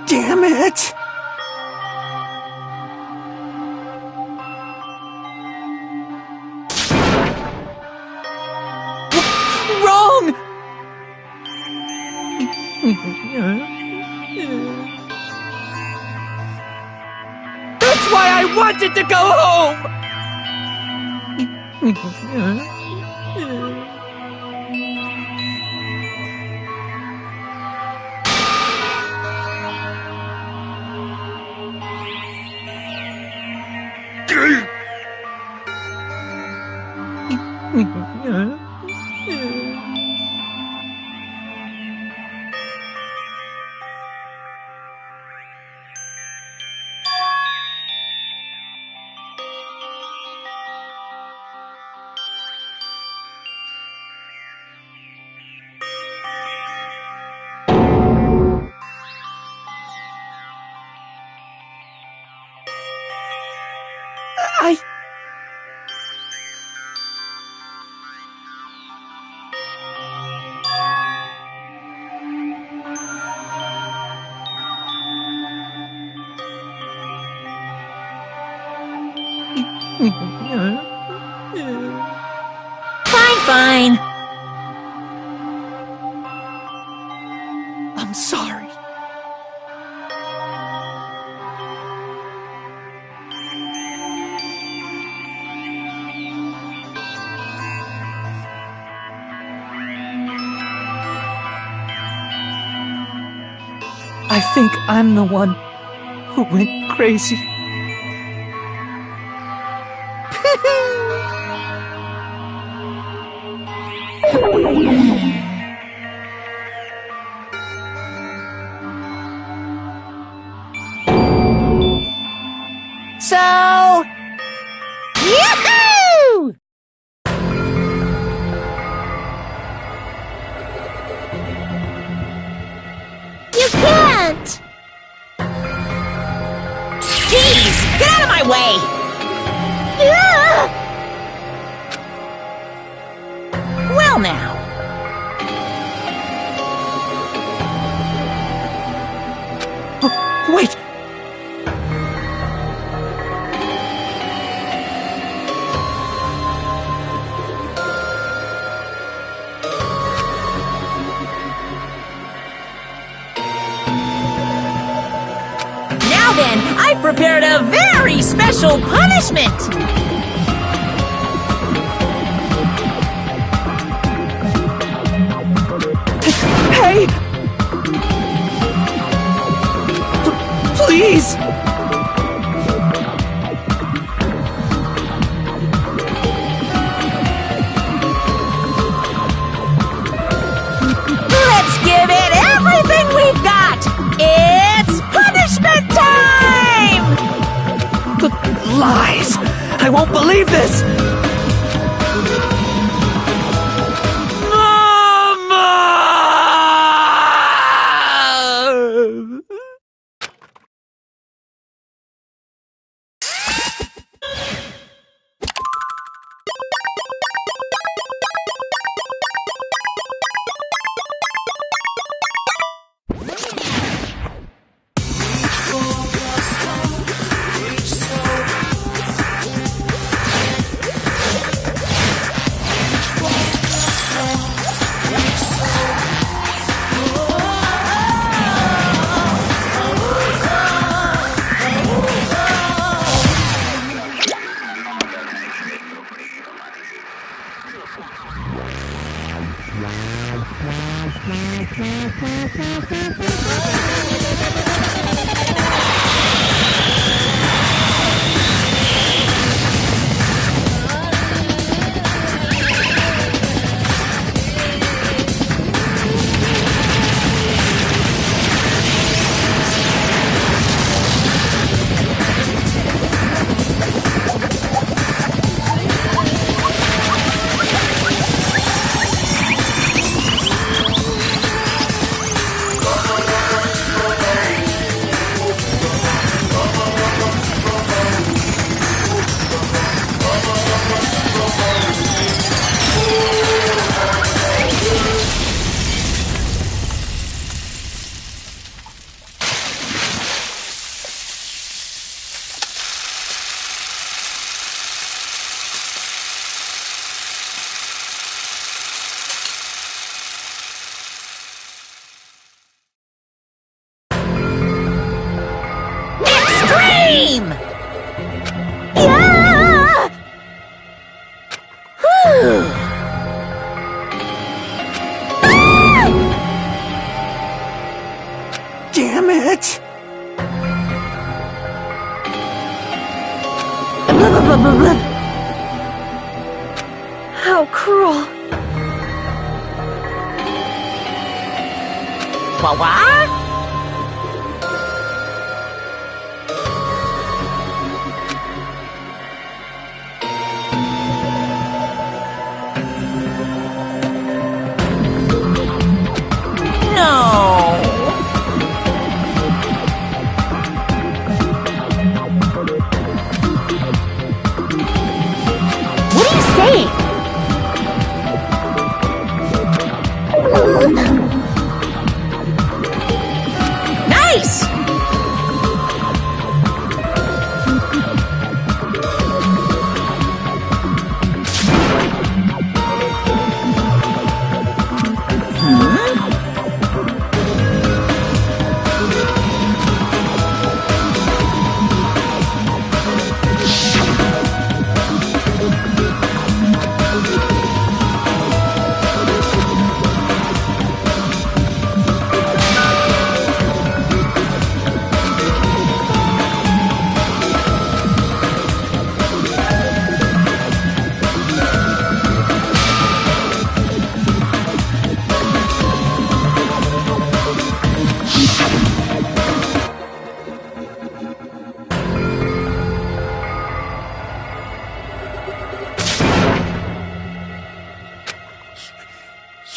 [SPEAKER 13] Damn it!
[SPEAKER 11] Wrong! That's why I wanted to go home!
[SPEAKER 5] Fine.
[SPEAKER 11] I'm sorry. I think I'm the one who went crazy.
[SPEAKER 5] So... Yahoo!
[SPEAKER 12] You can't!
[SPEAKER 5] Jeez! Get out of my way! Well now.
[SPEAKER 11] Wait!
[SPEAKER 5] Now then, I've prepared a very special punishment!
[SPEAKER 11] Lies! I won't believe this! Mama!
[SPEAKER 5] Extreme! Yeah!
[SPEAKER 11] Damn it!
[SPEAKER 6] How cruel.
[SPEAKER 5] What? No!
[SPEAKER 6] What are you saying?
[SPEAKER 5] Nice!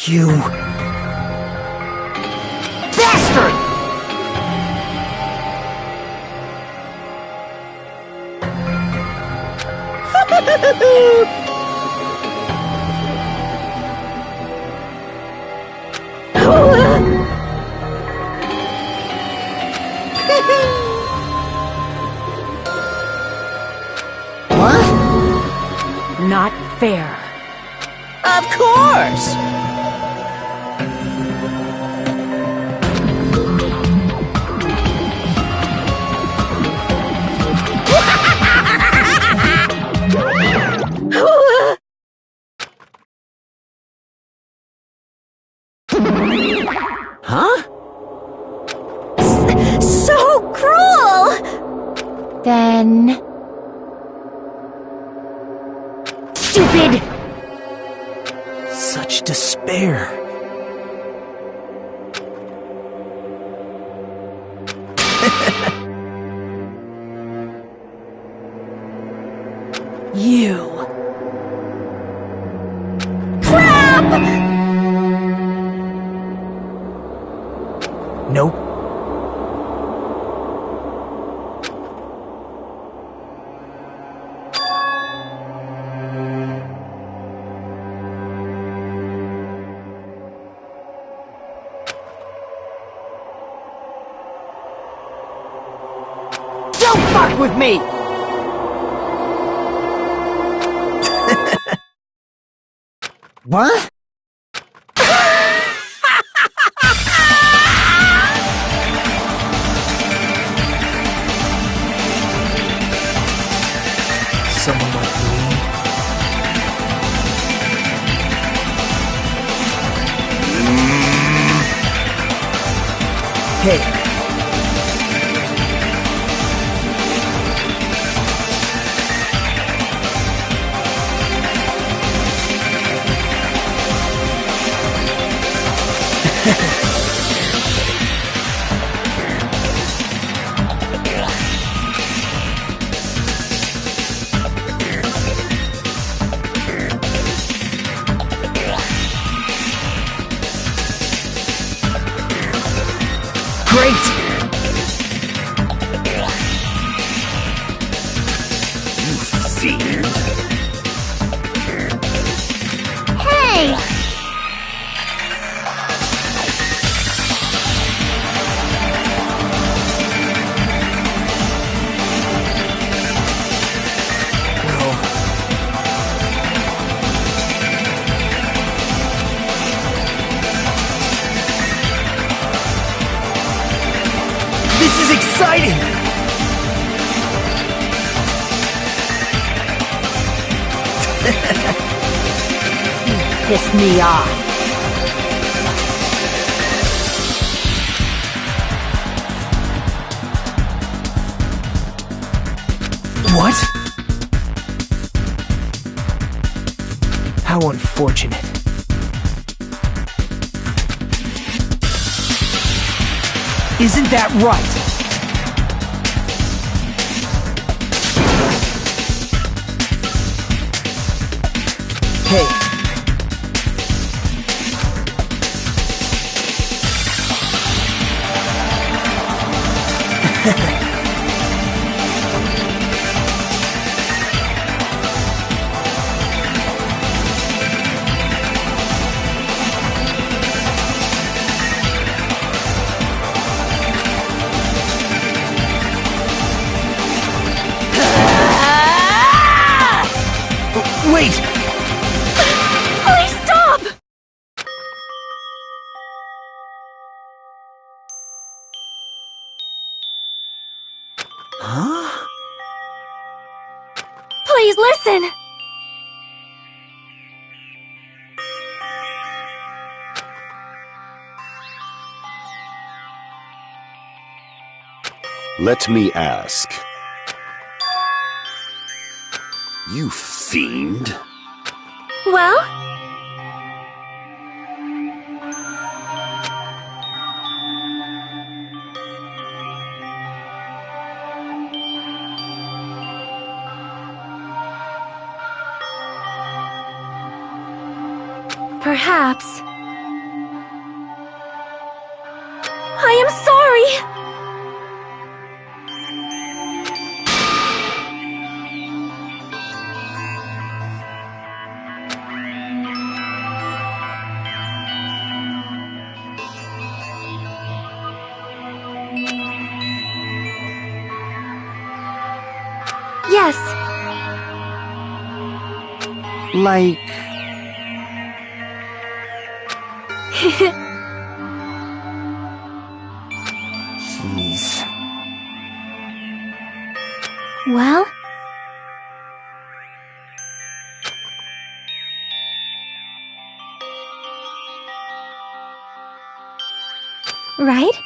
[SPEAKER 11] You...
[SPEAKER 1] Bastard!
[SPEAKER 15] What? Not fair.
[SPEAKER 5] Of course!
[SPEAKER 11] Huh?
[SPEAKER 8] So cruel!
[SPEAKER 6] Then... Stupid!
[SPEAKER 11] Such despair.
[SPEAKER 7] Nope.
[SPEAKER 1] Don't fuck with me! What?
[SPEAKER 7] Someone like me. Hey. Great!
[SPEAKER 2] You fiend!
[SPEAKER 12] Hey!
[SPEAKER 7] This is exciting!
[SPEAKER 1] Piss me off.
[SPEAKER 7] What? How unfortunate. Isn't that right? Hey. Wait!
[SPEAKER 8] Please stop!
[SPEAKER 7] Huh?
[SPEAKER 8] Please listen!
[SPEAKER 2] Let me ask. You fiend.
[SPEAKER 8] Well? Perhaps. I am sorry! Yes.
[SPEAKER 1] Like... Jeez.
[SPEAKER 8] Well? Right?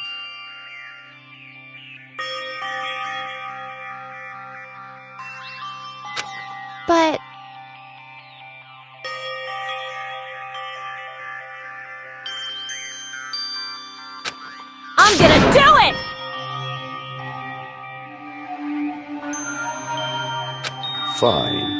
[SPEAKER 8] But...
[SPEAKER 5] I'm gonna do it!
[SPEAKER 2] Fine.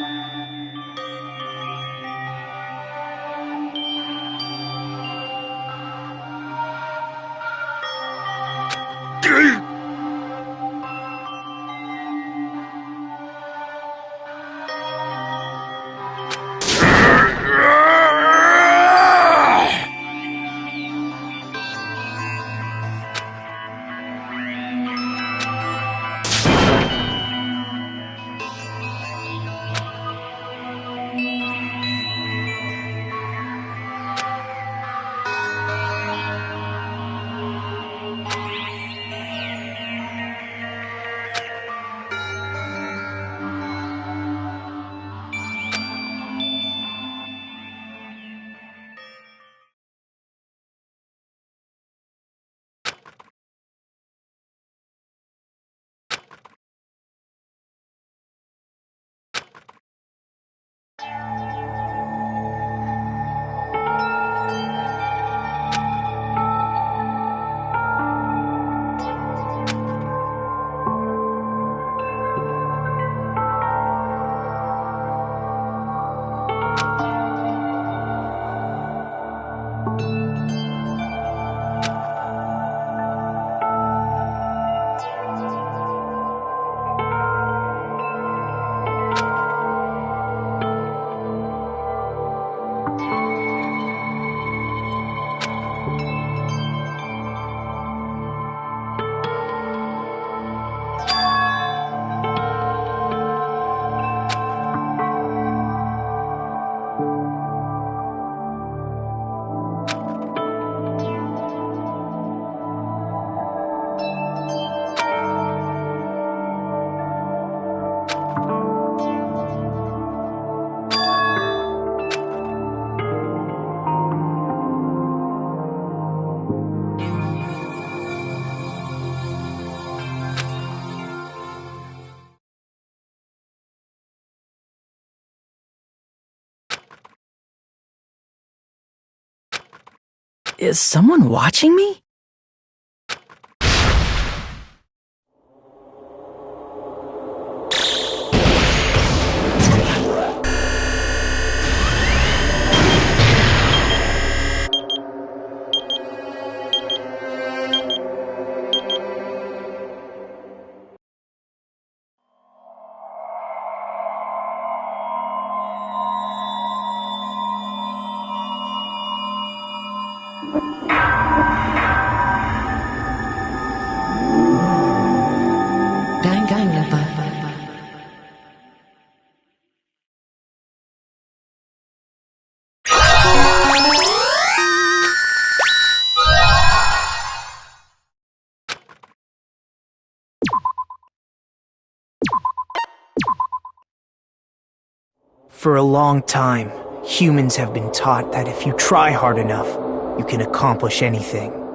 [SPEAKER 7] Is someone watching me?
[SPEAKER 16] Danganronpa.
[SPEAKER 7] For a long time, humans have been taught that if you try hard enough, you can accomplish anything.